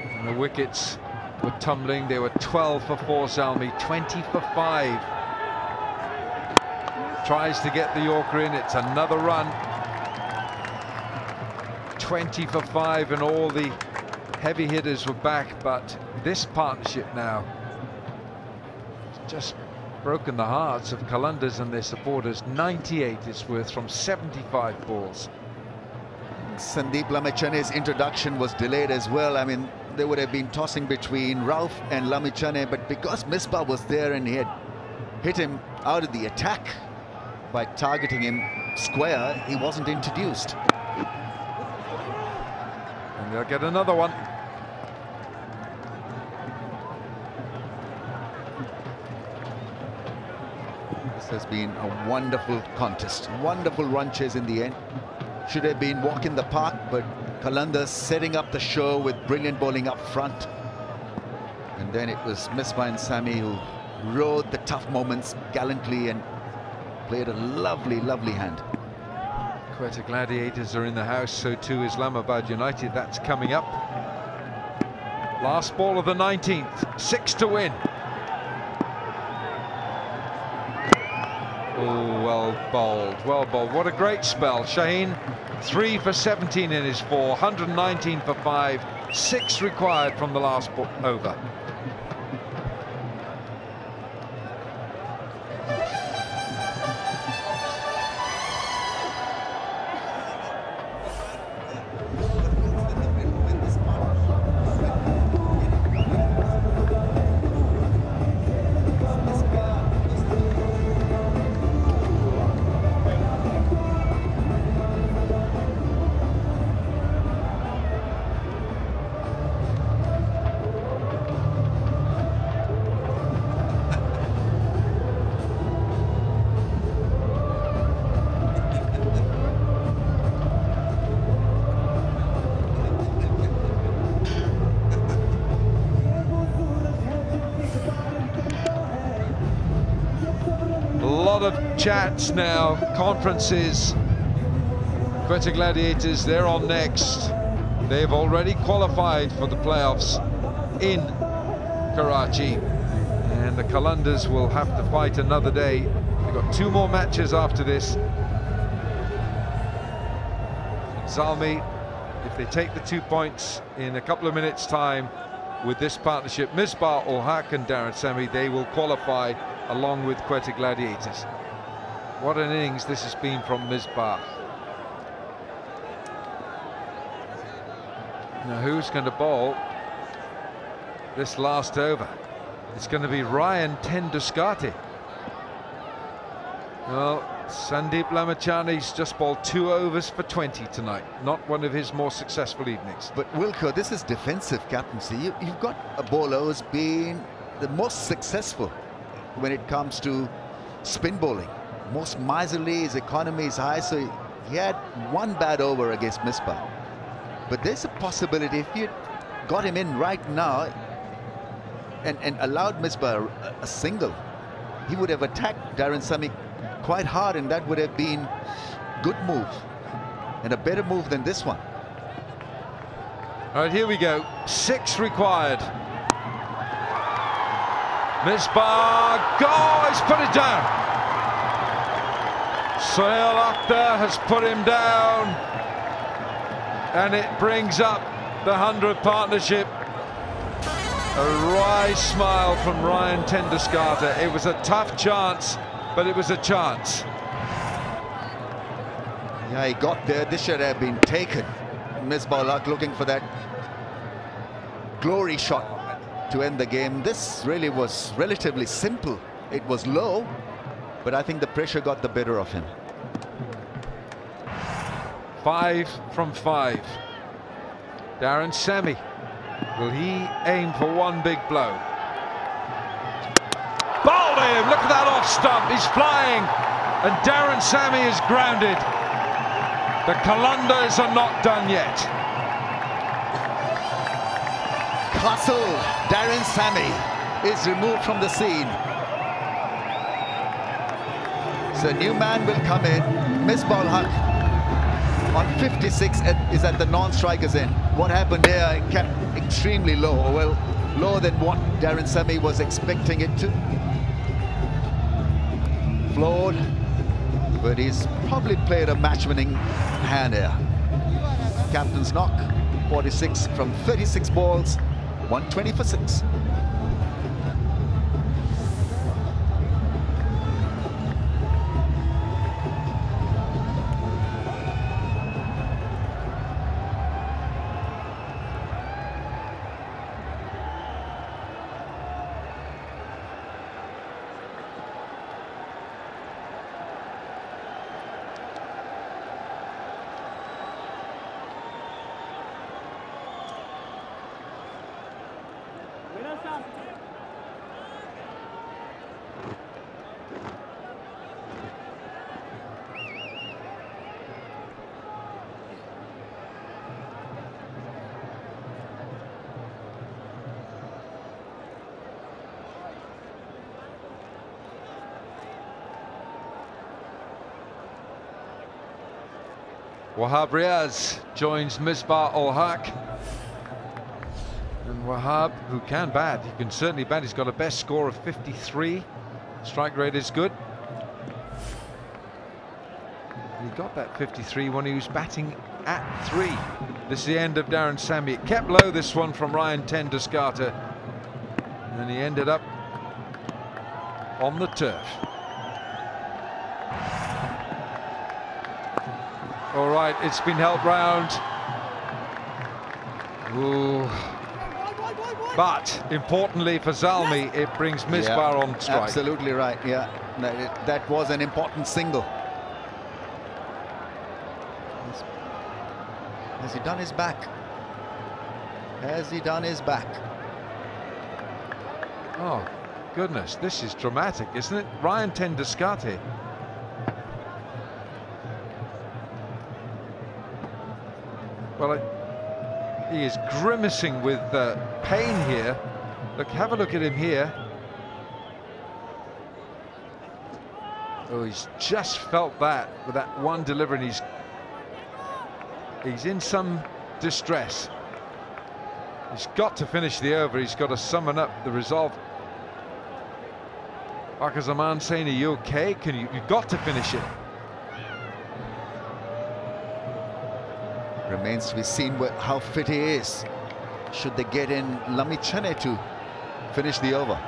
And the wickets were tumbling. They were 12 for 4, Zalmi, 20 for 5. Tries to get the Yorker in. It's another run. 20 for 5, and all the heavy hitters were back. But this partnership now has just broken the hearts of Qalandars and their supporters. 98 is worth from 75 balls. Sandeep Lamichhane's introduction was delayed as well. I mean, they would have been tossing between Rauf and Lamichhane, but because Misbah was there and he had hit him out of the attack by targeting him square, he wasn't introduced. And they'll get another one. This has been a wonderful contest. Wonderful run chase in the end. Should have been walk in the park, but Qalandars setting up the show with brilliant bowling up front. And then it was Misbah and Sammy who rode the tough moments gallantly and played a lovely, lovely hand. Quetta Gladiators are in the house, so too Islamabad United. That's coming up. Last ball of the 19th, 6 to win. Oh, well bowled, well bowled. What a great spell. Shaheen, 3 for 17 in his 4, 119 for 5, 6 required from the last over. Chats now, conferences. Quetta Gladiators, they're on next. They've already qualified for the playoffs in Karachi, and and the Qalandars will have to fight another day. They've got 2 more matches after this. Zalmi, if they take the 2 points in a couple of minutes' time with this partnership, Misbah ul Haq and Darren Sammy, they will qualify along with Quetta Gladiators. What an innings this has been from Misbah. Now who's going to bowl this last over? It's going to be Ryan Tenduskate. Well, Sandeep Lamachani's just bowled 2 overs for 20 tonight. Not one of his more successful evenings. But Wilco, this is defensive captaincy. You've got a bowler who's been the most successful when it comes to spin bowling. Most miserly, his economy is high, so he had 1 bad over against Misbah. But there's a possibility if you got him in right now and allowed Misbah a single, he would have attacked Darren Sammy quite hard, and that would have been good move and a better move than this one. All right, here we go. 6 required. Misbah, go! He's put it down. Sohail Akhtar has put him down, and it brings up the 100 partnership. A wry smile from Ryan Tenduskate. It was a tough chance, but it was a chance. Yeah, he got there. This should have been taken. Misbah ul Haq looking for that glory shot to end the game. This really was relatively simple. It was low, but I think the pressure got the better of him. 5 from 5. Darren Sammy, will he aim for 1 big blow? Bowled him! Look at that off stump. He's flying, and Darren Sammy is grounded. The Qalandars are not done yet. Castle, Darren Sammy is removed from the scene. So a new man will come in. Misbah ul Haq on 56 is at the non-strikers end. What happened there? It kept extremely low. Well, lower than what Darren Sammy was expecting it to. Flawed, but he's probably played a match-winning hand here. Captain's knock, 46 from 36 balls, 120 for 6. Wahab Riaz joins Misbah ul Haq. And Wahab, who can bat, he can certainly bat. He's got a best score of 53. Strike rate is good. He got that 53 when he was batting at 3. This is the end of Darren Sammy. It kept low, this one from Ryan Tenduskate. And he ended up on the turf. All right, it's been held round. Ooh. But importantly for Zalmi, it brings Misbah on strike. Absolutely right, yeah. That was an important single. Has he done his back? Has he done his back? Oh, goodness, this is dramatic, isn't it? Ryan Tenduskate. Well, he is grimacing with pain here. Look, have a look at him here. Oh, he's just felt that with that one delivery, and he's in some distress. He's got to finish the over. He's got to summon up the resolve. Fakhar Zaman saying, are you okay? You've got to finish it. Remains to be seen how fit he is. Should they get in Lamichhane to finish the over?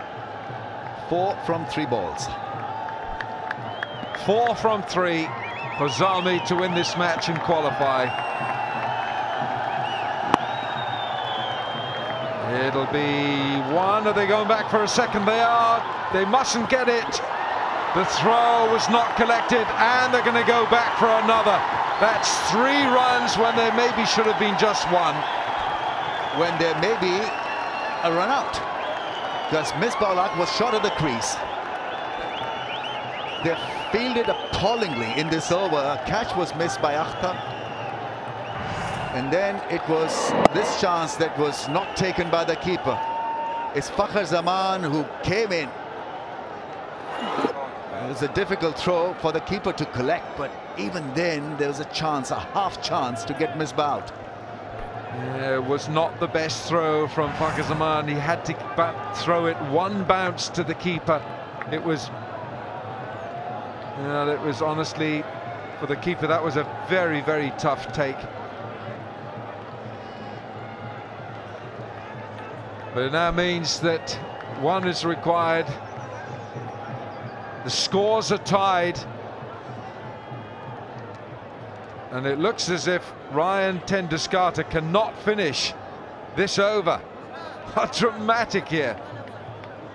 4 from 3 balls. 4 from 3 for Zalmi to win this match and qualify. It'll be 1. Are they going back for a second? They are. They mustn't get it. The throw was not collected, and they're going to go back for another. That's 3 runs when there maybe should have been just 1. When there may be a run out, because Misbah-ul-Haq was short of the crease. They fielded appallingly in this over. A catch was missed by Akhtar, and then it was this chance that was not taken by the keeper. It's Fakhar Zaman who came in. It was a difficult throw for the keeper to collect, but even then there was a chance, a half chance, to get Misbah out. Yeah, it was not the best throw from Fakhar Zaman. He had to throw it 1 bounce to the keeper. It was honestly, for the keeper, that was a very, very tough take. But it now means that 1 is required. The scores are tied. And it looks as if Ryan Ten-Doeschate cannot finish this over. How dramatic here.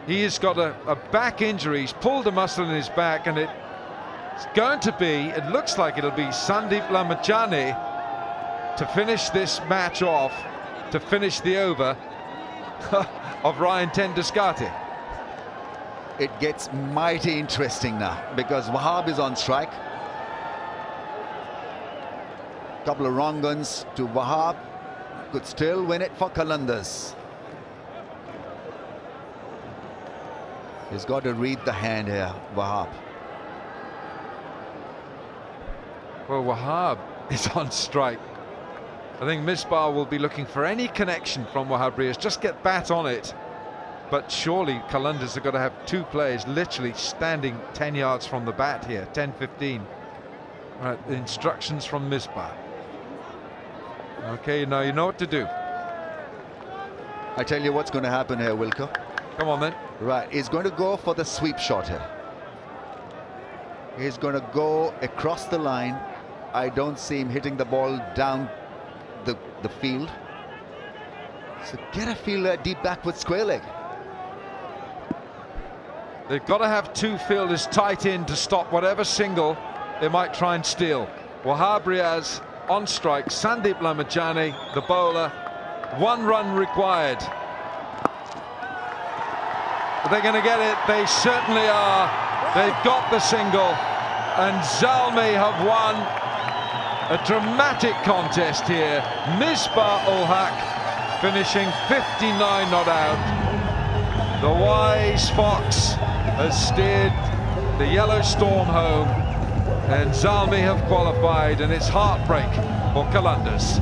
He has got a back injury. He's pulled a muscle in his back, and it's going to be, it looks like it'll be Sandeep Lamichhane to finish this match off, to finish the over of Ryan Ten-Doeschate. It gets mighty interesting now, because Wahab is on strike. Couple of wrong guns to Wahab, could still win it for Qalandars. He's got to read the hand here, Wahab. Well, Wahab is on strike. I think Misbah will be looking for any connection from Wahab Riaz. Just get bat on it. But surely Qalandars have got to have 2 players literally standing 10 yards from the bat here, 10, 15. Right, the instructions from Misbah. Okay, now you know what to do. I tell you what's going to happen here, Wilco. Come on then. Right, he's going to go for the sweep shot here. He's going to go across the line. I don't see him hitting the ball down the field. So get a fielder deep backward square leg. They've got to have 2 fielders tight in to stop whatever single they might try and steal. Wahab Riaz on strike. Sandeep Lamichhane, the bowler. 1 run required. Are they going to get it? They certainly are. They've got the single, and Zalmi have won a dramatic contest here. Misbah-ul-Haq finishing 59 not out. The wise fox has steered the Yellow Storm home, and Zalmi have qualified, and it's heartbreak for Qalandars.